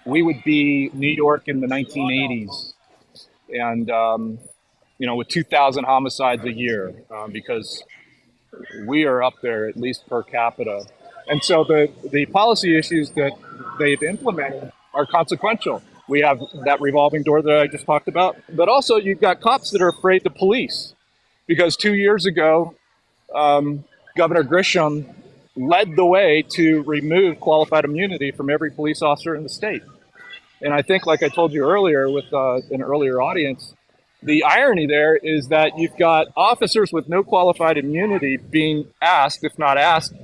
we would be New York in the 1980s. And, with 2,000 homicides a year, because we are up there at least per capita. And so the policy issues that they've implemented are consequential. We have that revolving door that I just talked about, but also you've got cops that are afraid to police because 2 years ago, Governor Grisham led the way to remove qualified immunity from every police officer in the state. And I think, like I told you earlier with an earlier audience, the irony there is that you've got officers with no qualified immunity being asked, if not asked,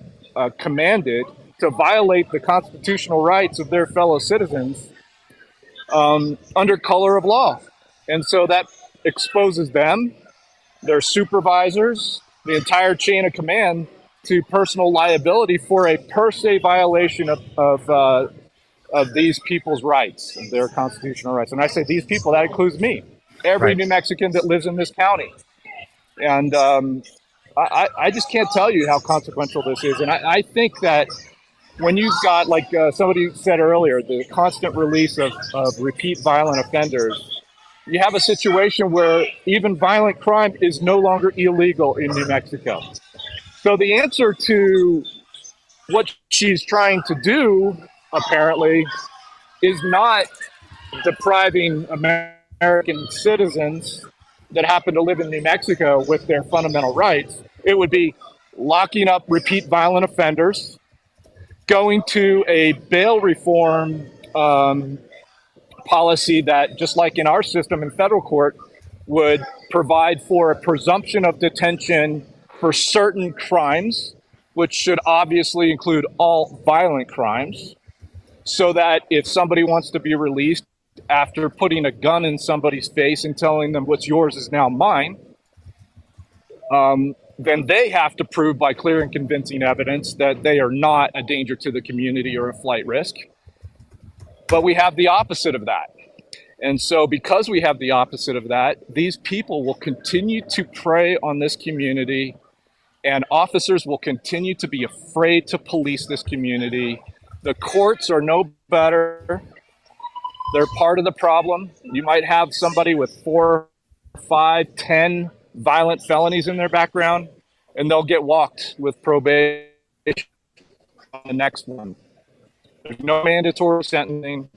commanded to violate the constitutional rights of their fellow citizens under color of law. And so that exposes them, their supervisors, the entire chain of command to personal liability for a per se violation of these people's rights, of their constitutional rights. And I say these people, that includes me, every New Mexican that lives in this county. And I just can't tell you how consequential this is. And I think that when you've got, like somebody said earlier, the constant release of repeat violent offenders, you have a situation where even violent crime is no longer illegal in New Mexico. So the answer to what she's trying to do, apparently, is not depriving American citizens that happen to live in New Mexico with their fundamental rights. It would be locking up repeat violent offenders, going to a bail reform policy that, just like in our system in federal court, would provide for a presumption of detention for certain crimes, which should obviously include all violent crimes, so that if somebody wants to be released after putting a gun in somebody's face and telling them what's yours is now mine, then they have to prove by clear and convincing evidence that they are not a danger to the community or a flight risk. But we have the opposite of that. And so because we have the opposite of that, these people will continue to prey on this community, and officers will continue to be afraid to police this community. The courts are no better. They're part of the problem. You might have somebody with 4, 5, 10 violent felonies in their background, and they'll get walked with probation on the next one. There's no mandatory sentencing.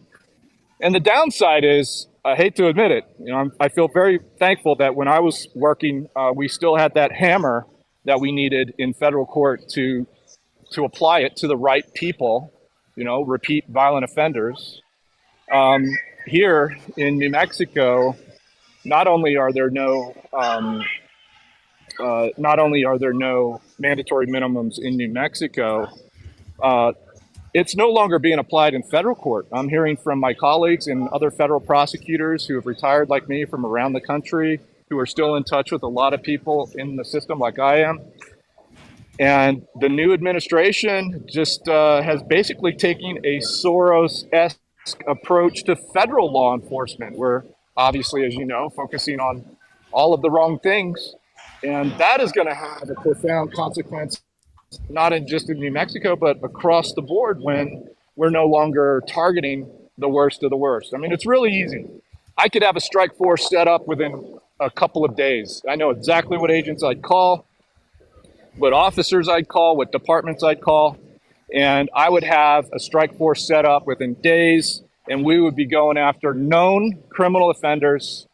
And the downside is, I hate to admit it, I feel very thankful that when I was working, we still had that hammer that we needed in federal court to apply it to the right people, repeat violent offenders. Here in New Mexico, not only are there no mandatory minimums in New Mexico, it's no longer being applied in federal court. I'm hearing from my colleagues and other federal prosecutors who have retired like me from around the country, who are still in touch with a lot of people in the system like I am. And the new administration just has basically taken a Soros-esque approach to federal law enforcement. We're obviously, as you know, focusing on all of the wrong things. And that is going to have a profound consequence, not just in New Mexico, but across the board when we're no longer targeting the worst of the worst. I mean, it's really easy. I could have a strike force set up within a couple of days. I know exactly what agents I'd call, what officers I'd call, what departments I'd call, and I would have a strike force set up within days, and we would be going after known criminal offenders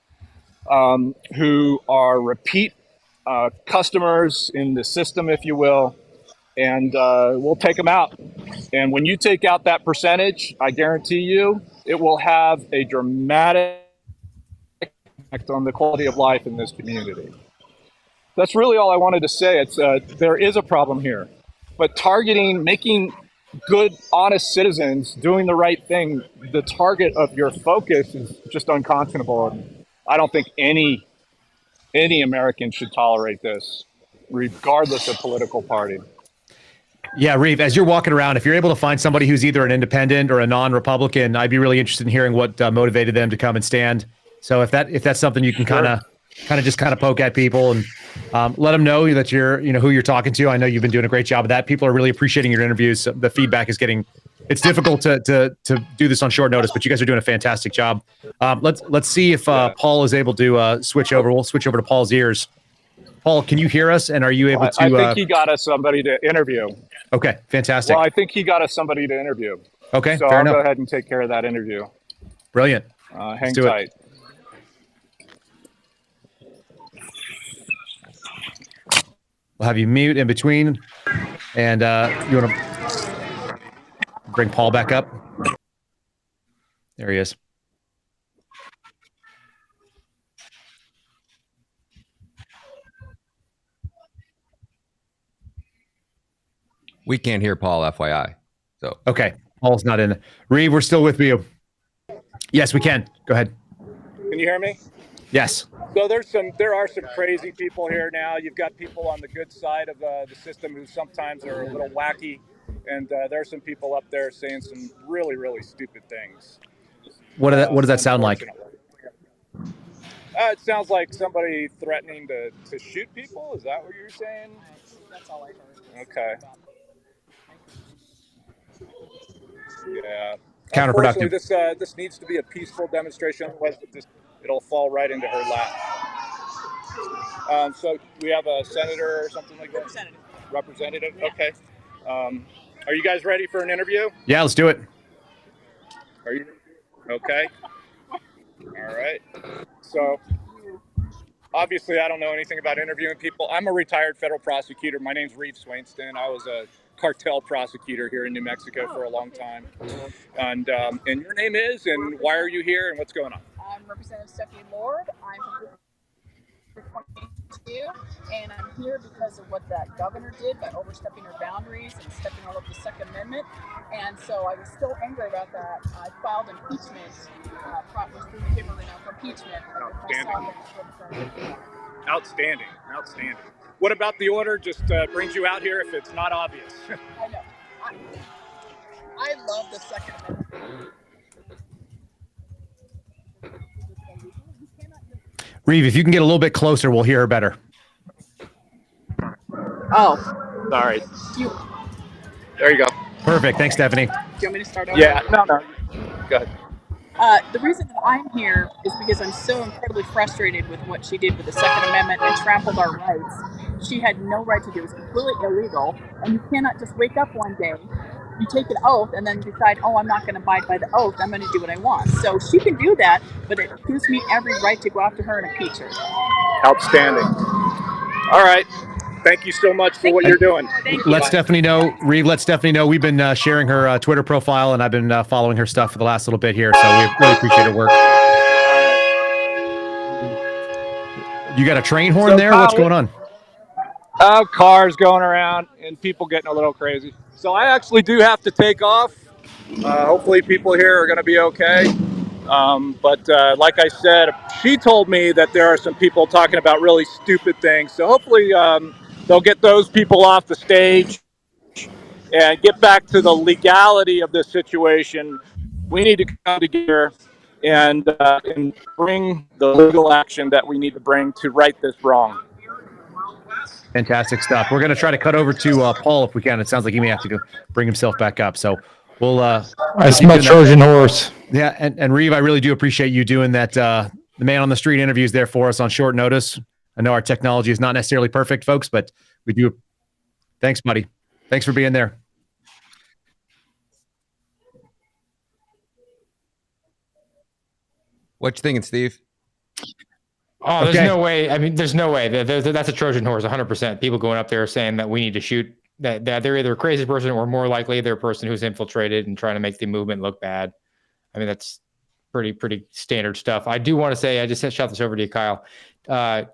who are repeat customers in the system, if you will, and we'll take them out. And when you take out that percentage, I guarantee you, it will have a dramatic impact on the quality of life in this community. That's really all I wanted to say. It's there is a problem here, but targeting, making good, honest citizens doing the right thing the target of your focus is just unconscionable. And I don't think any American should tolerate this, regardless of political party. Yeah, Reeve, as you're walking around, if you're able to find somebody who's either an independent or a non-Republican, I'd be really interested in hearing what motivated them to come and stand. So if that's something you can kind of poke at people and let them know that you're, who you're talking to. I know you've been doing a great job of that. People are really appreciating your interviews. The feedback is it's difficult to do this on short notice, but you guys are doing a fantastic job. Let's see if Paul is able to switch over. We'll switch over to Paul's ears. Paul, can you hear us? And are you able to? I think he got us somebody to interview. Okay, fantastic. Well, I think he got us somebody to interview. Okay, so fair I'll enough. go ahead and take care of that interview. Brilliant. Hang tight. We'll have you mute in between. And you want to bring Paul back up? There he is. We can't hear Paul, FYI. So okay, Paul's not in. Reeve, we're still with you. Yes, we can. Go ahead. Can you hear me? Yes. So there are some crazy people here now. You've got people on the good side of the system who sometimes are a little wacky, and there are some people up there saying some really, really stupid things. What does that sound like? It sounds like somebody threatening to shoot people. Is that what you're saying? That's all I heard. Okay. Yeah. Counterproductive. Unfortunately, this needs to be a peaceful demonstration. Otherwise, it'll fall right into her lap. So we have a senator or something like that? Representative. Yeah. Okay. Are you guys ready for an interview? Yeah, let's do it. Are you? Okay. All right. So obviously, I don't know anything about interviewing people. I'm a retired federal prosecutor. My name's Reeve Swainston. I was a cartel prosecutor here in New Mexico for a long time. And your name is, and why are you here, and what's going on? I'm Representative Stephanie Lord. I'm from 22, and I'm here because of what that governor did by overstepping her boundaries and stepping all over the Second Amendment. And so I was still angry about that. I filed impeachment, was through the paper right now for impeachment. Outstanding. Outstanding. What about the order? Just brings you out here if it's not obvious. I know. I love the Second Amendment. Reeve, if you can get a little bit closer, we'll hear her better. Oh. Sorry. There you go. Perfect. Thanks, Stephanie. Do you want me to start over? Yeah. No. Go ahead. The reason that I'm here is because I'm so incredibly frustrated with what she did with the Second Amendment and trampled our rights. She had no right to do it. It's completely illegal, and you cannot just wake up one day, you take an oath, and then decide, oh, I'm not going to abide by the oath, I'm going to do what I want. So she can do that, but it gives me every right to go after her and impeach her. Outstanding. All right. Thank you so much for what you're doing. Let Stephanie know, Reeve, let Stephanie know. We've been sharing her Twitter profile, and I've been following her stuff for the last little bit here, so we really appreciate her work. You got a train horn there? What's going on? Cars going around and people getting a little crazy. So I actually do have to take off. Hopefully people here are going to be okay. But like I said, she told me that there are some people talking about really stupid things. So hopefully they'll get those people off the stage and get back to the legality of this situation. We need to come together and bring the legal action that we need to bring to right this wrong. Fantastic stuff. We're going to try to cut over to Paul if we can. It sounds like he may have to go bring himself back up. So we'll... I smell Trojan horse. Yeah, and Reeve, I really do appreciate you doing that. The man on the street interviews there for us on short notice. I know our technology is not necessarily perfect, folks, but we do. Thanks, buddy. Thanks for being there. What you thinking, Steve? Oh, there's no way. I mean, there's no way. That's a Trojan horse, 100%. People going up there saying that we need to shoot, that they're either a crazy person or more likely they're a person who's infiltrated and trying to make the movement look bad. I mean, that's pretty standard stuff. I do want to say, I just shot this over to you, Kyle.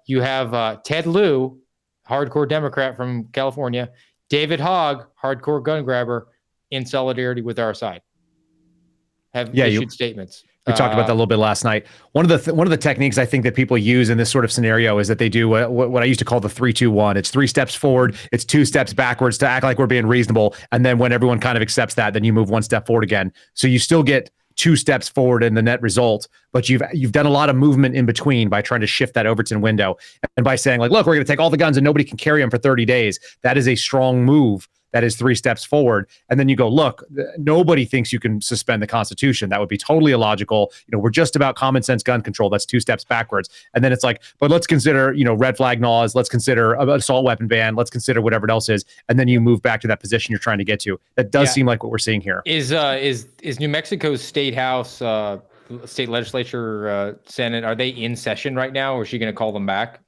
You have Ted Lieu, hardcore Democrat from California, David Hogg, hardcore gun grabber, in solidarity with our side. Have issued statements. We talked about that a little bit last night. One of the techniques I think that people use in this sort of scenario is that they do what I used to call the 3-2-1. It's 3 steps forward, it's 2 steps backwards to act like we're being reasonable, and then when everyone kind of accepts that, then you move 1 step forward again. So you still get 2 steps forward in the net result, but you've done a lot of movement in between by trying to shift that Overton window and by saying like, look, we're going to take all the guns and nobody can carry them for 30 days. That is a strong move. That is 3 steps forward. And then you go, look, nobody thinks you can suspend the Constitution. That would be totally illogical. We're just about common sense gun control. That's 2 steps backwards. And then it's like, but let's consider, red flag laws. Let's consider an assault weapon ban. Let's consider whatever else is. And then you move back to that position you're trying to get to. That does seem like what we're seeing here. Is New Mexico's state house, state legislature, Senate, are they in session right now? Or is she going to call them back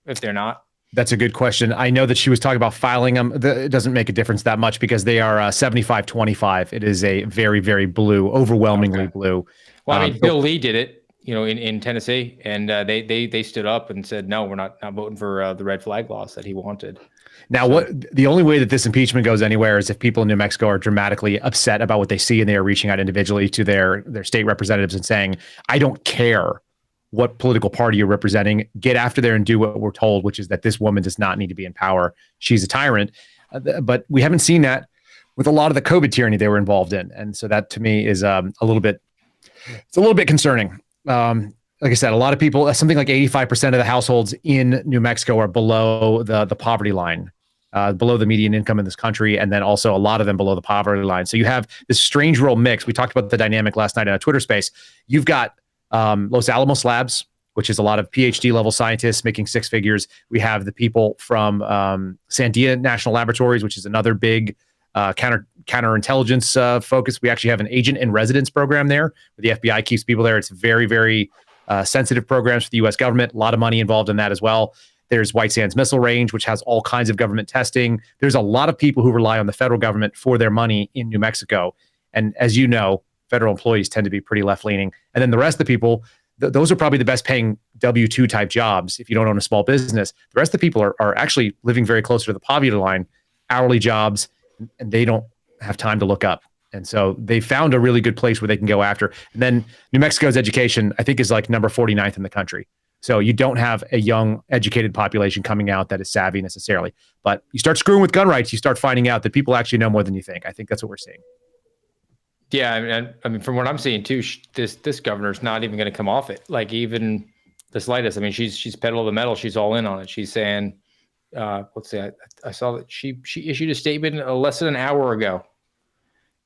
if they're not? That's a good question. I know that she was talking about filing them. It doesn't make a difference that much because they are 75-25. It is a very, very blue, overwhelmingly blue. Well, I mean, Bill Lee did it, in Tennessee, and they stood up and said, no, we're not voting for the red flag laws that he wanted. Now, the only way that this impeachment goes anywhere is if people in New Mexico are dramatically upset about what they see and they are reaching out individually to their state representatives and saying, I don't care what political party you're representing, get after there and do what we're told, which is that this woman does not need to be in power. She's a tyrant. But we haven't seen that with a lot of the COVID tyranny they were involved in. And so that to me is a little bit concerning. Like I said, a lot of people, something like 85% of the households in New Mexico are below the poverty line, below the median income in this country. And then also a lot of them below the poverty line. So you have this strange rural mix. We talked about the dynamic last night in a Twitter space. You've got Los Alamos Labs, which is a lot of PhD level scientists making six figures. We have the people from Sandia National Laboratories, which is another big counterintelligence focus. We actually have an agent in residence program there where the FBI keeps people there. It's very, very sensitive programs for the U.S. government. A lot of money involved in that as well. There's White Sands Missile Range, which has all kinds of government testing. There's a lot of people who rely on the federal government for their money in New Mexico. And as you know, federal employees tend to be pretty left-leaning. And then the rest of the people, those are probably the best paying W-2 type jobs if you don't own a small business. The rest of the people are actually living very close to the poverty line, hourly jobs, and they don't have time to look up. And so they found a really good place where they can go after. And then New Mexico's education, I think, is like number 49th in the country. So you don't have a young, educated population coming out that is savvy necessarily. But you start screwing with gun rights, you start finding out that people actually know more than you think. I think that's what we're seeing. Yeah, I mean, from what I'm seeing too, this governor's not even going to come off it. Like even the slightest. I mean, she's pedal to the metal. She's all in on it. She's saying, let's see, I saw that she issued a statement less than an hour ago.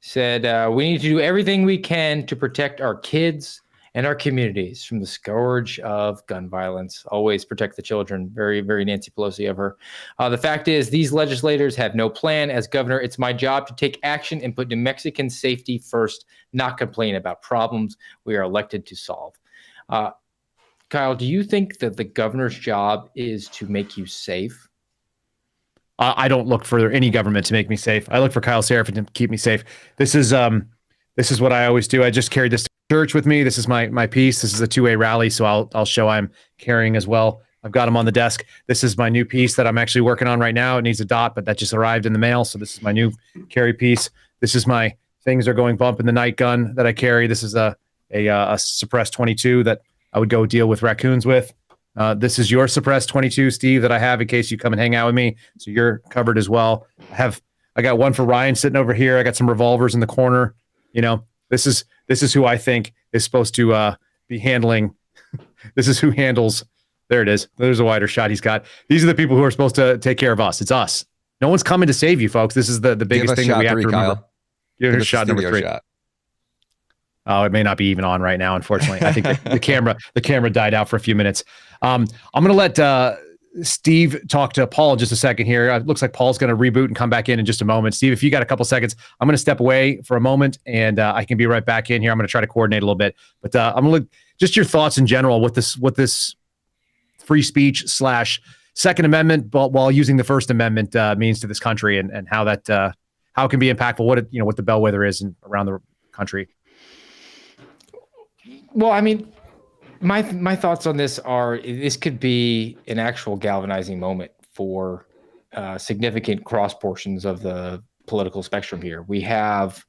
Said we need to do everything we can to protect our kids and our communities from the scourge of gun violence. Always protect the children. Very, very Nancy Pelosi of her. The fact is, these legislators have no plan. As governor, it's my job to take action and put New Mexican safety first, not complain about problems we are elected to solve. Kyle, do you think that the governor's job is to make you safe? I don't look for any government to make me safe. I look for Kyle Seraphin to keep me safe. This is what I always do. I just carried this to church with me. This is my piece. This is a two-way rally, so I'll show I'm carrying as well. I've got them on the desk. This is my new piece that I'm actually working on right now. It needs a dot, but that just arrived in the mail. So this is my new carry piece. This is my things are going bump in the night gun that I carry. This is a suppressed 22 that I would go deal with raccoons with. This is your suppressed 22, Steve, that I have in case you come and hang out with me. So you're covered as well. I got one for Ryan sitting over here. I got some revolvers in the corner. You know, this is who I think is supposed to be handling. This is who handles. There it is. There's a wider shot he's got. These are the people who are supposed to take care of us. It's us. No one's coming to save you, folks. This is the biggest thing that we have to remember. Kyle. Give us shot number 3. Shot. Oh, it may not be even on right now, unfortunately. I think the camera died out for a few minutes. I'm going to let Steve talk to Paul in just a second here. It looks like Paul's going to reboot and come back in just a moment. Steve, if you got a couple seconds, I'm going to step away for a moment, and I can be right back in here. I'm going to try to coordinate a little bit. But I'm going to just your thoughts in general what this free speech / Second Amendment, but while using the First Amendment means to this country and how that how it can be impactful, what the bellwether is around the country. Well, I mean, my thoughts on this are this could be an actual galvanizing moment for significant cross portions of the political spectrum here. We have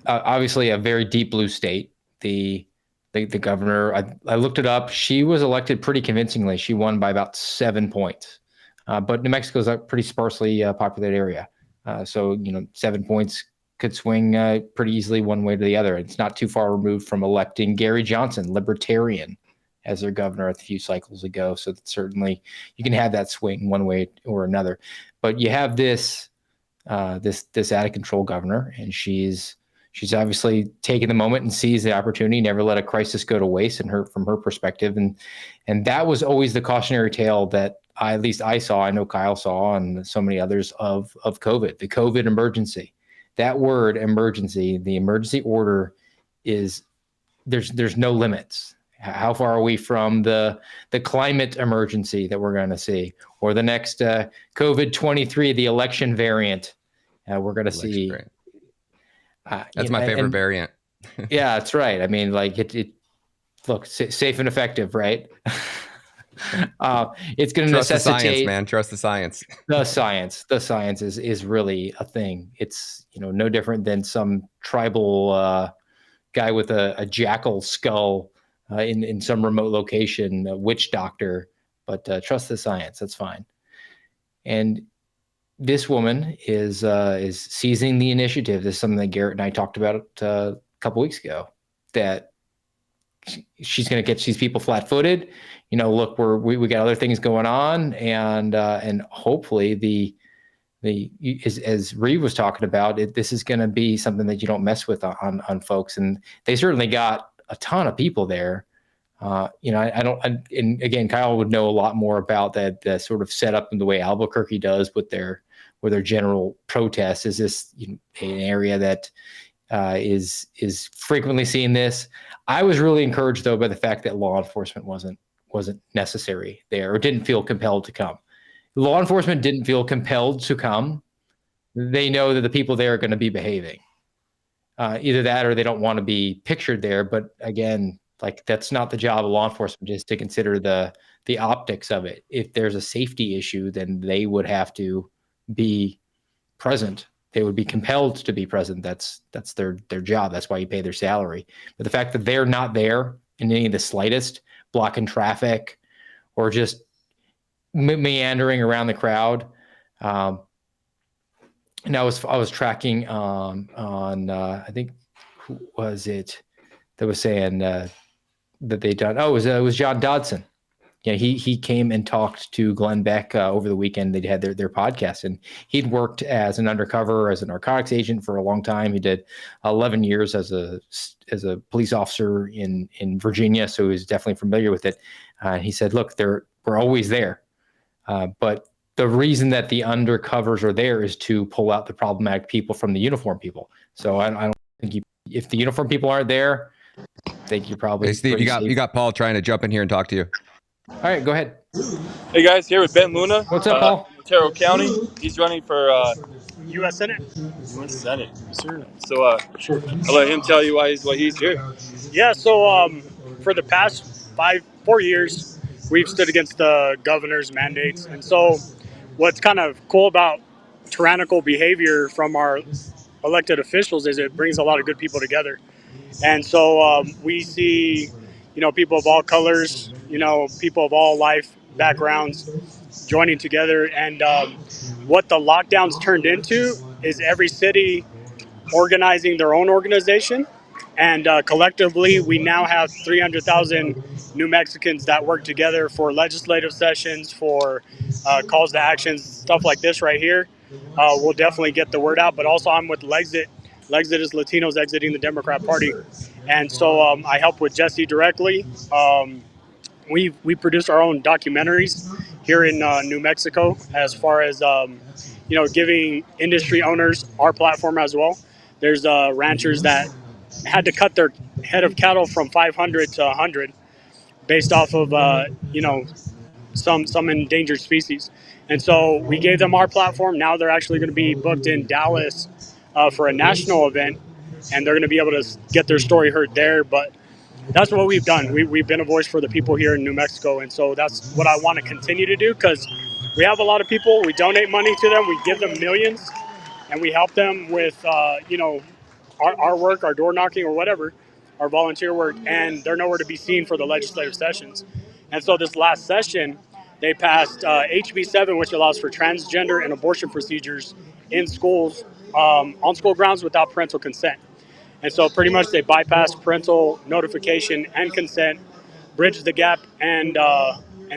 obviously a very deep blue state. The governor, I looked it up. She was elected pretty convincingly. She won by about 7 points. But New Mexico is a pretty sparsely populated area. So 7 points could swing pretty easily one way to the other. It's not too far removed from electing Gary Johnson, libertarian, as their governor a few cycles ago. So that certainly you can have that swing one way or another. But you have this out of control governor, and she's obviously taken the moment and seized the opportunity, never let a crisis go to waste from her perspective. And that was always the cautionary tale that at least I saw, I know Kyle saw, and so many others of COVID, the COVID emergency. That word emergency, the emergency order is there's no limits. How far are we from the climate emergency that we're going to see, or the next COVID-23, the election variant? We're going to see. That's my favorite variant. Yeah, that's right. I mean, like it look safe and effective, right? It's going to Trust the science, necessitate, man. Trust the science. The science is really a thing. It's, no different than some tribal guy with a jackal skull in some remote location, a witch doctor. But trust the science. That's fine. And this woman is seizing the initiative. This is something that Garrett and I talked about a couple weeks ago, that she's going to catch these people flat-footed. Look, we got other things going on, and hopefully as Reeve was talking about it, this is going to be something that you don't mess with on folks, and they certainly got a ton of people there. I don't, and again, Kyle would know a lot more about the sort of setup and the way Albuquerque does with their general protests. Is this an area that is frequently seeing this? I was really encouraged though by the fact that law enforcement wasn't necessary there, or didn't feel compelled to come. Law enforcement didn't feel compelled to come. They know that the people there are going to be behaving. Either that or they don't want to be pictured there. But again, like, that's not the job of law enforcement, just to consider the optics of it. If there's a safety issue, then they would have to be present. They would be compelled to be present. That's their job. That's why you pay their salary. But the fact that they're not there in any of the slightest, blocking traffic or just meandering around the crowd. And I was tracking on I think, who was it that was saying that they done? Oh, it was John Dodson. Yeah, he came and talked to Glenn Beck over the weekend. They had their podcast, and he'd worked as an undercover, as a narcotics agent for a long time. He did 11 years as a police officer in Virginia, so he was definitely familiar with it. He said, "Look, we're always there, but the reason that the undercovers are there is to pull out the problematic people from the uniform people. So I don't think if the uniform people aren't there, I think you're probably." Hey, Steve, you got Paul trying to jump in here and talk to you. All right, go ahead. Hey guys, here with Ben Luna. What's up, Paul? Otero County. He's running for U.S. Senate. U.S. Senate. Sure. So sure. I'll let him tell you why he's here. Yeah. So for the past 4 years, we've stood against the governor's mandates, and so what's kind of cool about tyrannical behavior from our elected officials is it brings a lot of good people together. And so we see, people of all colors, people of all life backgrounds joining together. And what the lockdowns turned into is every city organizing their own organization. And collectively, we now have 300,000 New Mexicans that work together for legislative sessions, for calls to actions, stuff like this right here. We'll definitely get the word out. But also, I'm with Lexit. Lexit is Latinos exiting the Democrat Party. And so I help with Jesse directly. We produce our own documentaries here in New Mexico, as far as giving industry owners our platform as well. There's ranchers that had to cut their head of cattle from 500 to 100 based off of some endangered species. And so we gave them our platform. Now they're actually going to be booked in Dallas for a national event, and they're going to be able to get their story heard there. But that's what we've done. We've been a voice for the people here in New Mexico, and so that's what I want to continue to do, because we have a lot of people. We donate money to them. We give them millions, and we help them with our work, our door knocking or whatever, our volunteer work, and they're nowhere to be seen for the legislative sessions. And so this last session, they passed HB 7, which allows for transgender and abortion procedures in schools, on school grounds without parental consent. And so pretty much they bypassed parental notification and consent, bridged the gap, and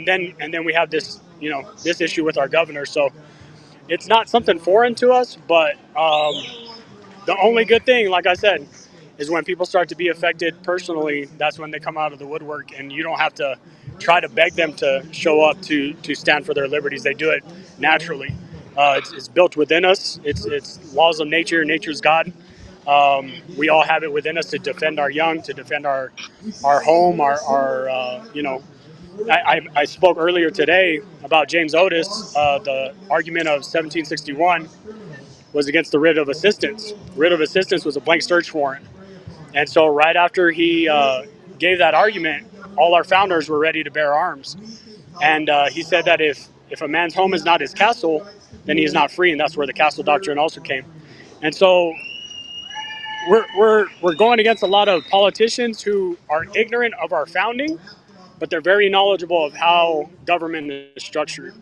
then we have this this issue with our governor. So it's not something foreign to us, but the only good thing, like I said, is when people start to be affected personally, that's when they come out of the woodwork, and you don't have to try to beg them to show up to stand for their liberties. They do it naturally. It's built within us. It's laws of nature. Nature's God. We all have it within us to defend our young, to defend our home, our you know. I spoke earlier today about James Otis. The argument of 1761 was against the writ of assistance. Writ of assistance was a blank search warrant. And so right after he gave that argument, all our founders were ready to bear arms. And he said that if a man's home is not his castle, then he is not free. And that's where the castle doctrine also came. And so we're going against a lot of politicians who are ignorant of our founding, but they're very knowledgeable of how government is structured.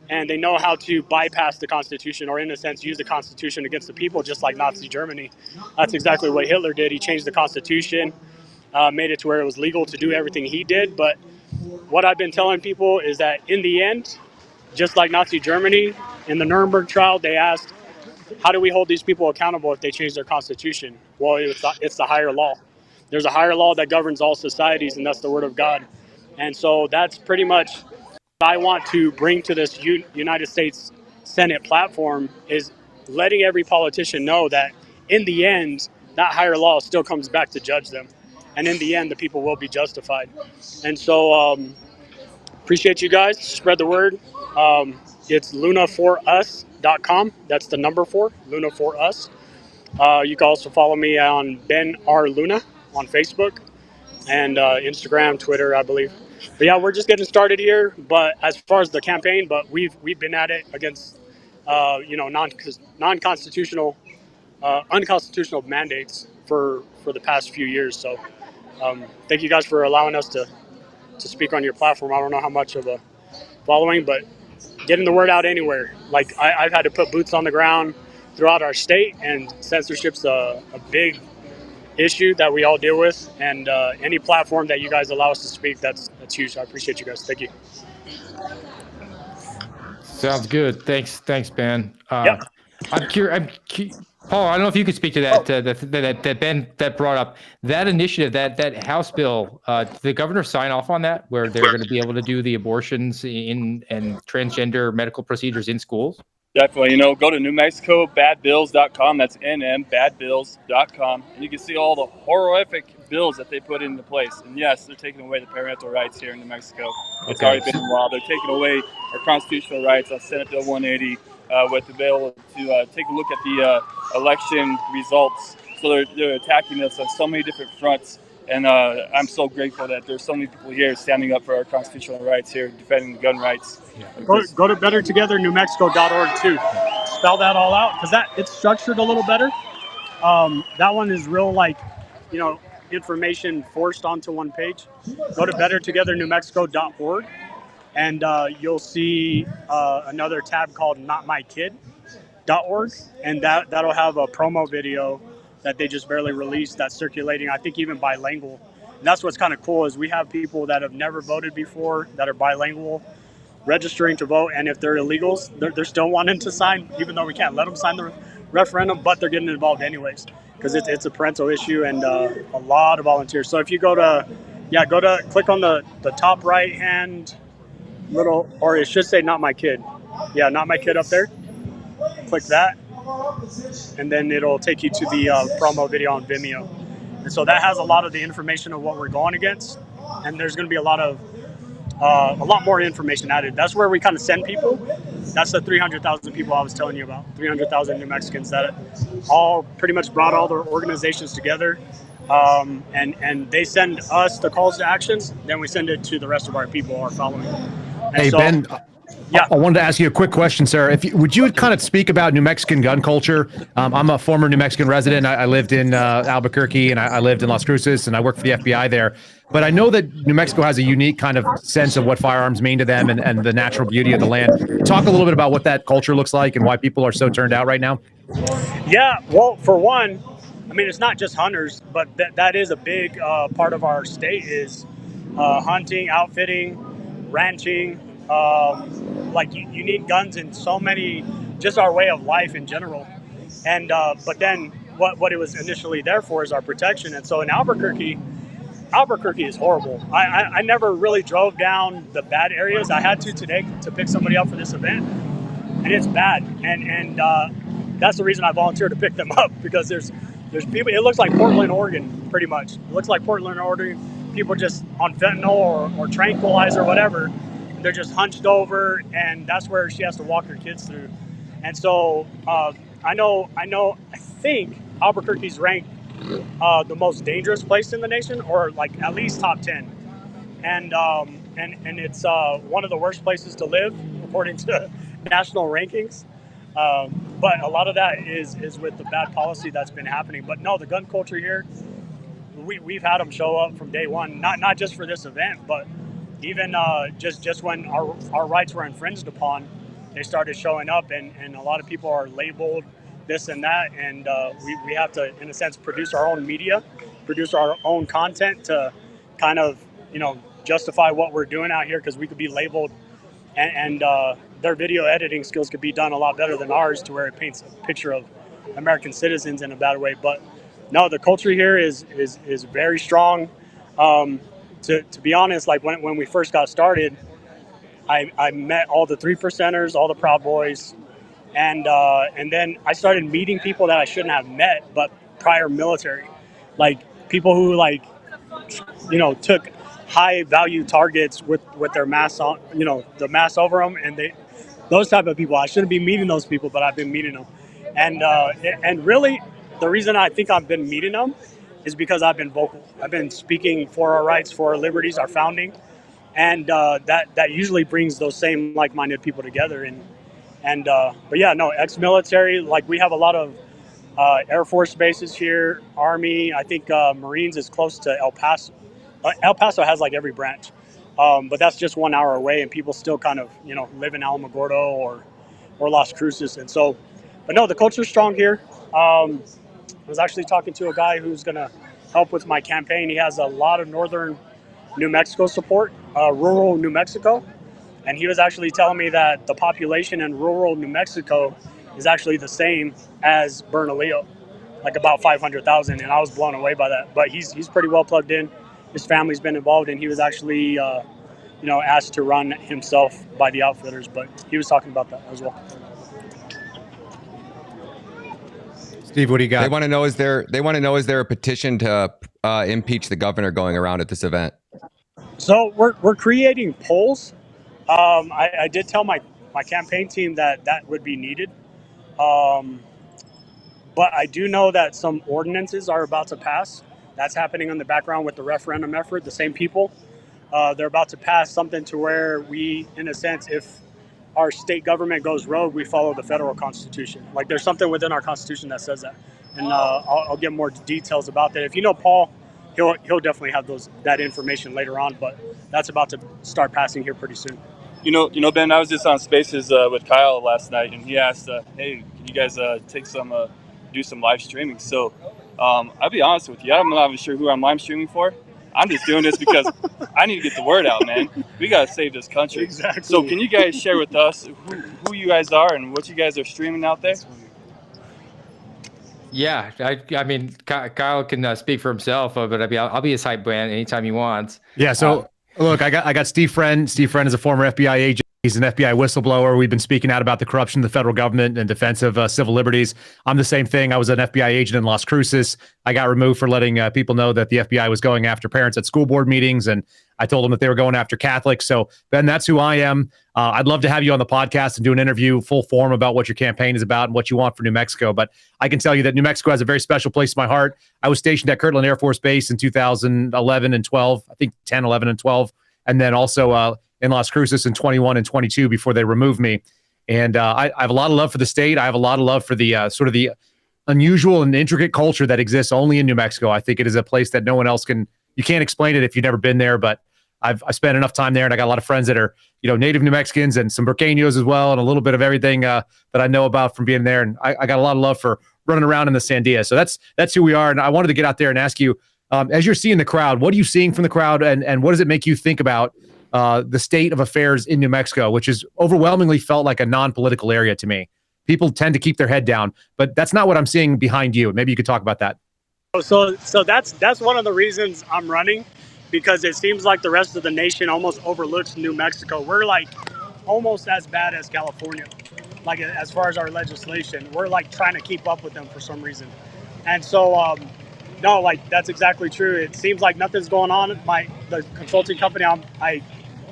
And they know how to bypass the Constitution, or in a sense, use the Constitution against the people, just like Nazi Germany. That's exactly what Hitler did. He changed the Constitution, made it to where it was legal to do everything he did. But what I've been telling people is that in the end, just like Nazi Germany, in the Nuremberg trial, they asked, how do we hold these people accountable if they change their Constitution? Well, it's the higher law. There's a higher law that governs all societies, and that's the Word of God. And so that's pretty much what I want to bring to this United States Senate platform, is letting every politician know that in the end, that higher law still comes back to judge them. And in the end, the people will be justified. And so appreciate you guys. Spread the word. It's lunaforus.com. That's the number 4, Luna for Us. You can also follow me on Ben R. Luna on Facebook and Instagram, Twitter, I believe. But yeah, we're just getting started here. But as far as the campaign, but we've been at it against non-constitutional, unconstitutional mandates for the past few years. So thank you guys for allowing us to speak on your platform. I don't know how much of a following, but getting the word out anywhere. Like I've had to put boots on the ground throughout our state, and censorship's a big issue that we all deal with. And any platform that you guys allow us to speak, that's huge. I appreciate you guys. Thank you. Sounds good. Thanks, Ben. I'm curious. Paul, I don't know if you could speak to that. That Ben that brought up that initiative, that House bill. Did the governor sign off on that, where they're going to be able to do the abortions and transgender medical procedures in schools? Definitely. Go to NewMexicoBadBills.com. That's NMBadBills.com. And you can see all the horrific bills that they put into place. And yes, they're taking away the parental rights here in New Mexico. It's already been a while. They're taking away our constitutional rights on Senate Bill 180 with the bill to take a look at the election results. So they're attacking us on so many different fronts. And I'm so grateful that there's so many people here standing up for our constitutional rights here, defending the gun rights. Go to bettertogethernewmexico.org too. Spell that all out, because it's structured a little better. That one is real, information forced onto one page. Go to bettertogethernewmexico.org, and you'll see another tab called notmykid.org, and that'll have a promo video that they just barely released that's circulating, I think even bilingual. And that's what's kind of cool, is we have people that have never voted before that are bilingual registering to vote, and if they're illegals, they're still wanting to sign, even though we can't let them sign the referendum, but they're getting involved anyways, because it's a parental issue, and a lot of volunteers. So if you click on the top right hand little, or it should say Not My Kid. Yeah, Not My Kid up there. Click that, and then it'll take you to the promo video on Vimeo. And so that has a lot of the information of what we're going against, and there's going to be a lot more information added. That's where we kind of send people. That's the 300,000 people I was telling you about. 300,000 New Mexicans that all pretty much brought all their organizations together, and they send us the calls to actions. Then we send it to the rest of our people, our following. And hey, so, Ben. Yeah, I wanted to ask you a quick question, sir. Would you kind of speak about New Mexican gun culture? I'm a former New Mexican resident. I lived in Albuquerque, and I lived in Las Cruces, and I worked for the FBI there. But I know that New Mexico has a unique kind of sense of what firearms mean to them, and the natural beauty of the land. Talk a little bit about what that culture looks like and why people are so turned out right now. Yeah, well, for one, I mean, it's not just hunters, but that is a big part of our state is hunting, outfitting, ranching. You need guns in so many, just our way of life in general. And but then what it was initially there for is our protection. And so in Albuquerque is horrible. I never really drove down the bad areas. I had to today to pick somebody up for this event, and it's bad. And that's the reason I volunteered to pick them up, because there's There's people. It looks like Portland, Oregon, pretty much. It looks like Portland, Oregon. People just on fentanyl or tranquilizer or whatever. They're just hunched over, and that's where she has to walk her kids through. And so I think Albuquerque's ranked the most dangerous place in the nation, or like at least top 10. And it's one of the worst places to live according to national rankings. But a lot of that is with the bad policy that's been happening. But no, the gun culture here, we've had them show up from day one, not just for this event, but even just when our rights were infringed upon, they started showing up, and a lot of people are labeled this and that, and we have to, in a sense, produce our own media, produce our own content to kind of, justify what we're doing out here, because we could be labeled, and their video editing skills could be done a lot better than ours, to where it paints a picture of American citizens in a bad way. But no, the culture here is very strong. To be honest, like when we first got started, I met all the 3%ers, all the Proud Boys, and then I started meeting people that I shouldn't have met, but prior military, like people who took high value targets with their masks on, the mask over them, and those type of people. I shouldn't be meeting those people, but I've been meeting them, and really, the reason I think I've been meeting them is because I've been vocal. I've been speaking for our rights, for our liberties, our founding, and that usually brings those same like-minded people together. But yeah, no, ex-military, like we have a lot of Air Force bases here, Army. I think Marines is close to El Paso. El Paso has like every branch, but that's just 1 hour away, and people still kind of live in Alamogordo or Las Cruces. And so, but no, the culture's strong here. I was actually talking to a guy who's gonna help with my campaign. He has a lot of northern New Mexico support, rural New Mexico, and he was actually telling me that the population in rural New Mexico is actually the same as Bernalillo, like about 500,000, and I was blown away by that. But he's pretty well plugged in. His family's been involved, and he was actually asked to run himself by the outfitters, but he was talking about that as well. Steve, what do you got? They want to know is there a petition to impeach the governor going around at this event? So we're creating polls. I did tell my campaign team that would be needed. But I do know that some ordinances are about to pass. That's happening in the background with the referendum effort. The same people, they're about to pass something to where we, in a sense, if our state government goes rogue, we follow the federal constitution. Like there's something within our constitution that says that. And I'll get more details about that. If you know Paul, he'll definitely have that information later on, but that's about to start passing here pretty soon. Ben, I was just on Spaces with Kyle last night, and he asked, "Hey, can you guys do some live streaming?" So, I'll be honest with you, I'm not even sure who I'm live streaming for. I'm just doing this because I need to get the word out, man. We gotta save this country. Exactly. So, can you guys share with us who you guys are and what you guys are streaming out there? Yeah, I mean, Kyle can speak for himself, but I'll be his hype man anytime he wants. Yeah. So look, I got Steve Friend. Steve Friend is a former FBI agent. He's an FBI whistleblower. We've been speaking out about the corruption of the federal government and defense of civil liberties. I'm the same thing. I was an FBI agent in Las Cruces. I got removed for letting people know that the FBI was going after parents at school board meetings, and I told them that they were going after Catholics. So, Ben, that's who I am. I'd love to have you on the podcast and do an interview full form about what your campaign is about and what you want for New Mexico. But I can tell you that New Mexico has a very special place in my heart. I was stationed at Kirtland Air Force Base in 2011 and 12, I think 10, 11, and 12. And then also in Las Cruces in 21 and 22 before they removed me. And I have a lot of love for the state. I have a lot of love for the sort of the unusual and intricate culture that exists only in New Mexico. I think it is a place that no one else you can't explain it if you've never been there, but I spent enough time there, and I got a lot of friends that are, native New Mexicans and some Burqueños as well, and a little bit of everything that I know about from being there. And I got a lot of love for running around in the Sandia. So that's who we are. And I wanted to get out there and ask you, as you're seeing the crowd, what are you seeing from the crowd, and what does it make you think about the state of affairs in New Mexico, which is overwhelmingly felt like a non-political area to me? People tend to keep their head down, but that's not what I'm seeing behind you. Maybe you could talk about that. So that's one of the reasons I'm running, because it seems like the rest of the nation almost overlooks New Mexico. We're like almost as bad as California, like as far as our legislation. We're like trying to keep up with them for some reason. And so, no, like that's exactly true. It seems like nothing's going on. The consulting company I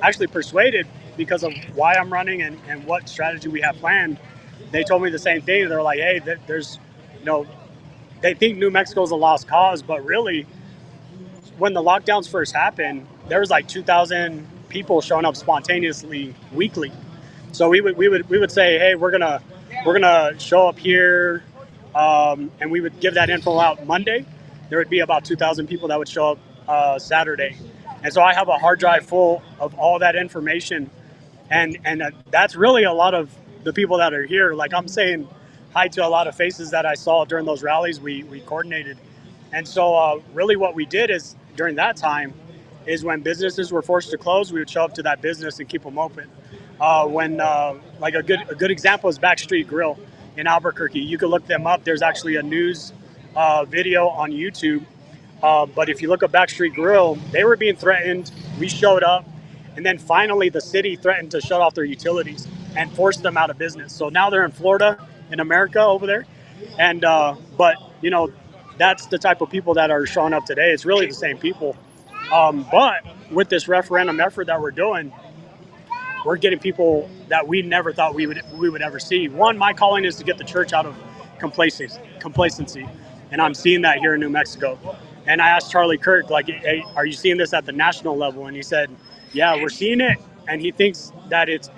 actually persuaded because of why I'm running and what strategy we have planned. They told me the same thing. They're like, hey, there's, they think New Mexico is a lost cause, but really, when the lockdowns first happened, there was like 2,000 people showing up spontaneously weekly. So we would say, hey, we're gonna show up here, and we would give that info out Monday. There would be about 2,000 people that would show up Saturday, and so I have a hard drive full of all that information, and that's really a lot of the people that are here. Like I'm saying hi to a lot of faces that I saw during those rallies we coordinated, and so really what we did is during that time is when businesses were forced to close, we would show up to that business and keep them open. When like a good example is Backstreet Grill in Albuquerque. You can look them up. There's actually a news video on YouTube. But if you look at Backstreet Grill, they were being threatened. We showed up, and then finally the city threatened to shut off their utilities and force them out of business. So now they're in Florida, in America over there. And but that's the type of people that are showing up today. It's really the same people. But with this referendum effort that we're doing, we're getting people that we never thought we would ever see. One, my calling is to get the church out of complacency, and I'm seeing that here in New Mexico. And I asked Charlie Kirk, like, hey, are you seeing this at the national level? And he said, yeah, we're seeing it, and he thinks that it's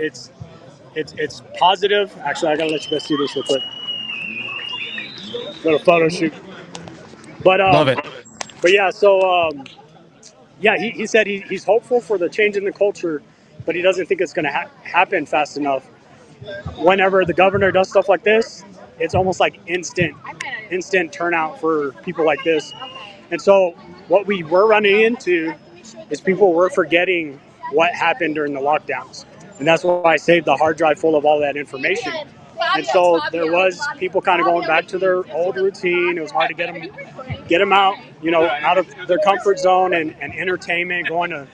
positive. Actually, I gotta let you guys see this real quick. Little photo shoot. But Love it. But yeah, so yeah, he said he's hopeful for the change in the culture, but he doesn't think it's going to happen fast enough. Whenever the governor does stuff like this, it's almost like instant turnout for people like this. And so what we were running into is people were forgetting what happened during the lockdowns. And that's why I saved the hard drive full of all that information. And so there was people kind of going back to their old routine. It was hard to get them out, out of their comfort zone and entertainment, going to,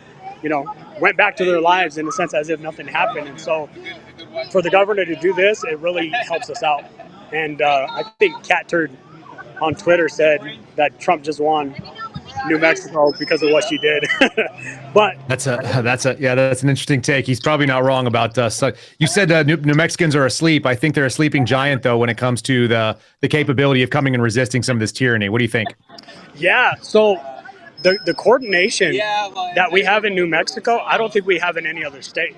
went back to their lives in a sense as if nothing happened. And so for the governor to do this, it really helps us out. And I think Cat Turd on Twitter said that Trump just won New Mexico because of what she did. But that's an interesting take. He's probably not wrong about you said New Mexicans are asleep. I think they're a sleeping giant though when it comes to the capability of coming and resisting some of this tyranny. What do you think? Yeah, so the coordination that we have in New Mexico, I don't think we have in any other state.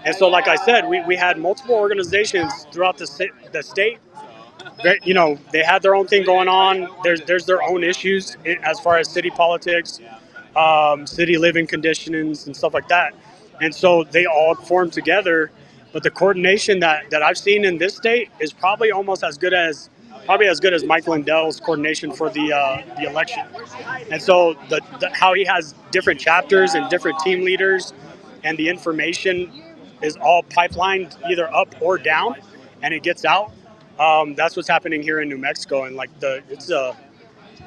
And so like I said, we had multiple organizations throughout the state. They had their own thing going on. There's their own issues as far as city politics, city living conditions and stuff like that. And so they all formed together. But the coordination that I've seen in this state is probably almost as good as Mike Lindell's coordination for the election. And so how he has different chapters and different team leaders, and the information is all pipelined either up or down, and it gets out. That's what's happening here in New Mexico, and like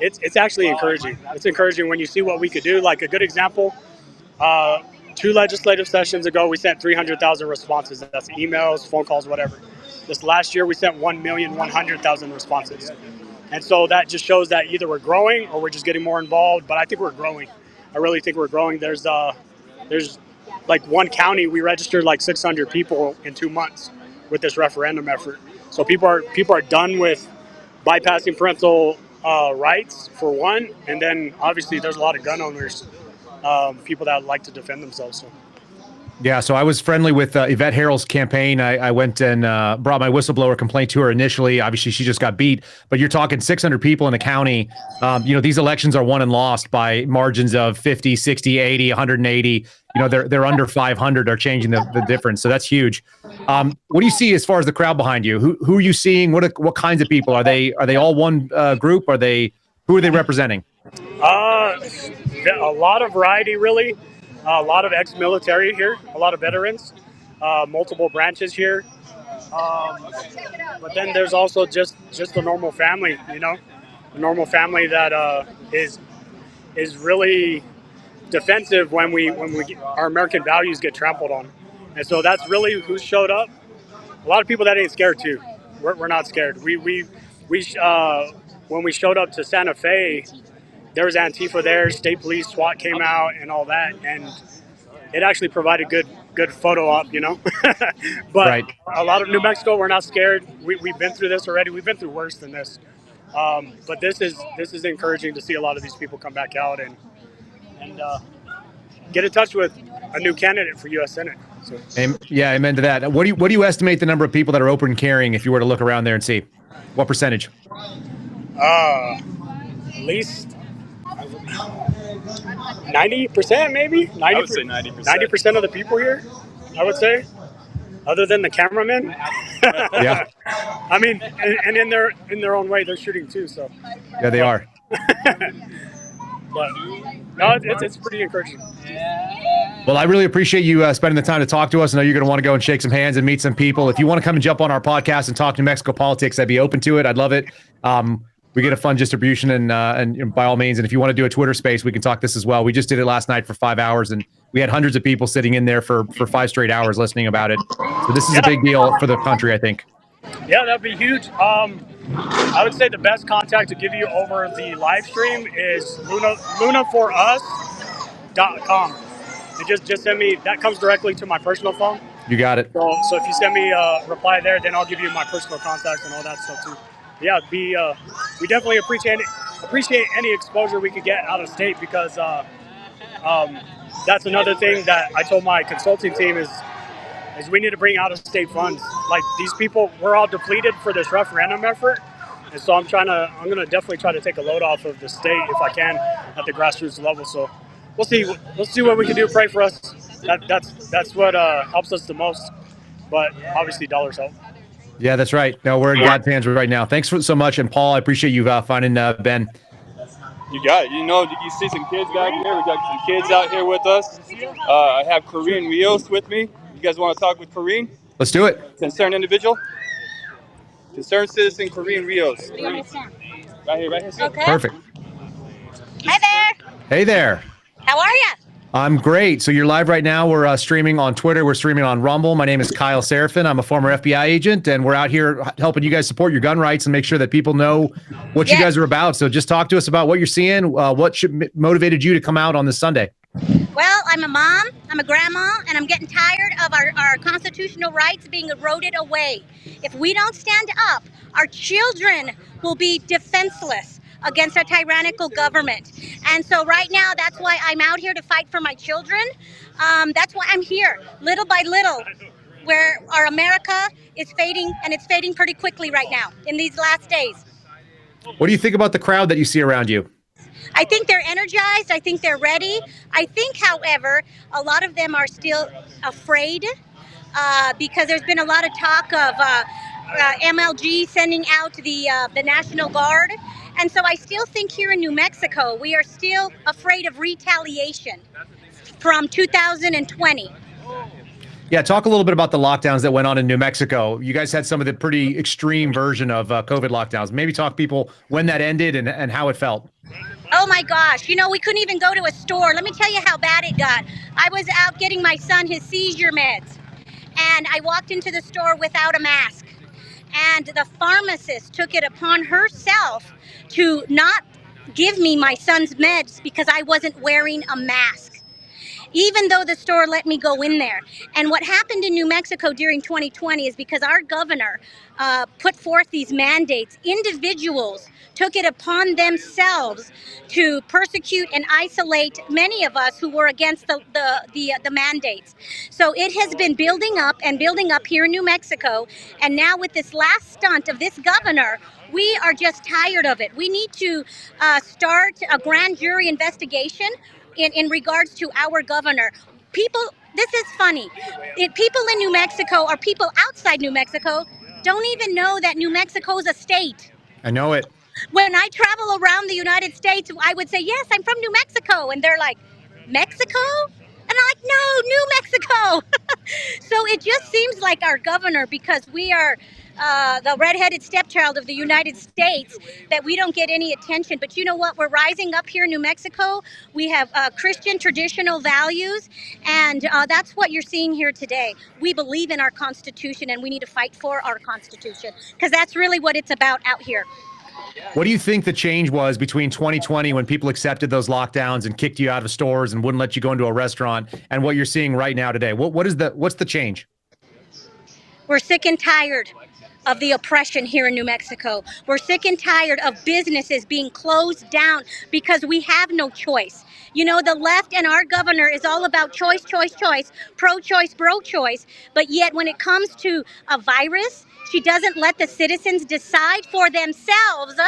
it's actually encouraging. It's encouraging when you see what we could do. Like a good example, 2 legislative sessions ago, we sent 300,000 responses. That's emails, phone calls, whatever. This last year, we sent 1,100,000 responses. And so that just shows that either we're growing or we're just getting more involved. But I think we're growing. I really think we're growing. There's like one county, we registered like 600 people in 2 months with this referendum effort. So people are done with bypassing parental rights for one, and then obviously there's a lot of gun owners, people that like to defend themselves. So. Yeah, so I was friendly with Yvette Harrell's campaign. I went and brought my whistleblower complaint to her initially. Obviously, she just got beat. But you're talking 600 people in the county. These elections are won and lost by margins of 50, 60, 80, 180. They're under 500 are changing the difference. So that's huge. What do you see as far as the crowd behind you? Who are you seeing? What kinds of people? Are they all one group? Who are they representing? A lot of variety, really. A lot of ex-military here, a lot of veterans, multiple branches here. But then there's also just a normal family, a normal family that is really defensive when our American values get trampled on. And so that's really who showed up. A lot of people that ain't scared too. We're not scared. We when we showed up to Santa Fe, there was Antifa there, state police, SWAT came out, and all that, and it actually provided good photo op, you know. But Right. a lot of New Mexico, we're not scared. We've been through this already. We've been through worse than this. But this is encouraging to see a lot of these people come back out and get in touch with a new candidate for U.S. Senate. So. Yeah, amen to that. What do you estimate the number of people that are open carrying if you were to look around there and see? What percentage? At least 90%, maybe. 90%, I would say 90%. 90% of the people here, I would say, other than the cameramen. Yeah. I mean, and in their own way, they're shooting too. So. Yeah, they are. But no, it's pretty encouraging. Well, I really appreciate you spending the time to talk to us. I know you're going to want to go and shake some hands and meet some people. If you want to come and jump on our podcast and talk New Mexico politics, I'd be open to it. I'd love it. We get a fun distribution and by all means, and if you want to do a Twitter space, we can talk this as well. We just did it last night for 5 hours and we had hundreds of people sitting in there for 5 straight hours listening about it. So this is a big deal for the country, I think. Yeah, that'd be huge. I would say the best contact to give you over the live stream is lunaforus.com. And just send me, that comes directly to my personal phone. You got it. So if you send me a reply there, then I'll give you my personal contacts and all that stuff too. Yeah, we definitely appreciate any exposure we could get out of state because that's another thing that I told my consulting team is we need to bring out of state funds. Like these people, we're all depleted for this referendum effort. And so I'm gonna definitely try to take a load off of the state if I can at the grassroots level. So we'll see what we can do. Pray for us. That's what helps us the most. But obviously dollars help. Yeah, that's right. No, we're in God's hands right now. Thanks so much. And Paul, I appreciate you finding Ben. You got it. You know, you see some kids back here. We got some kids out here with us. I have Corinne Rios with me. You guys want to talk with Corinne? Let's do it. Concerned individual? Concerned citizen Corinne Rios. Right here. Okay. Perfect. Hi there. Hey there. How are you? I'm great. So you're live right now. We're streaming on Twitter. We're streaming on Rumble. My name is Kyle Seraphin. I'm a former FBI agent, and we're out here helping you guys support your gun rights and make sure that people know what you guys are about. So just talk to us about what you're seeing. What motivated you to come out on this Sunday? Well, I'm a mom, I'm a grandma, and I'm getting tired of our constitutional rights being eroded away. If we don't stand up, our children will be defenseless against a tyrannical government. And so right now, that's why I'm out here to fight for my children. That's why I'm here, little by little, where our America is fading, and it's fading pretty quickly right now in these last days. What do you think about the crowd that you see around you? I think they're energized. I think they're ready. I think, however, a lot of them are still afraid because there's been a lot of talk of MLG sending out the National Guard. And so I still think here in New Mexico, we are still afraid of retaliation from 2020. Yeah, talk a little bit about the lockdowns that went on in New Mexico. You guys had some of the pretty extreme version of COVID lockdowns. Maybe talk people when that ended and how it felt. Oh my gosh, you know, we couldn't even go to a store. Let me tell you how bad it got. I was out getting my son his seizure meds, and I walked into the store without a mask. And the pharmacist took it upon herself to not give me my son's meds because I wasn't wearing a mask, even though the store let me go in there. And what happened in New Mexico during 2020 is because our governor put forth these mandates, individuals took it upon themselves to persecute and isolate many of us who were against the mandates. So it has been building up here in New Mexico. And now with this last stunt of this governor, we are just tired of it. We need to start a grand jury investigation in regards to our governor. People, this is funny. People in New Mexico or people outside New Mexico don't even know that New Mexico is a state. I know it. When I travel around the United States, I would say, yes, I'm from New Mexico. And they're like, Mexico? And I'm like, no, New Mexico. So it just seems like our governor, because we are the redheaded stepchild of the United States, that we don't get any attention. But you know what? We're rising up here in New Mexico. We have Christian traditional values, and that's what you're seeing here today. We believe in our Constitution, and we need to fight for our Constitution, because that's really what it's about out here. What do you think the change was between 2020 when people accepted those lockdowns and kicked you out of stores and wouldn't let you go into a restaurant, and what you're seeing right now today? What's the change? We're sick and tired of the oppression here in New Mexico. We're sick and tired of businesses being closed down because we have no choice. You know, the left and our governor is all about choice, choice, choice, pro-choice, bro-choice. But yet when it comes to a virus, she doesn't let the citizens decide for themselves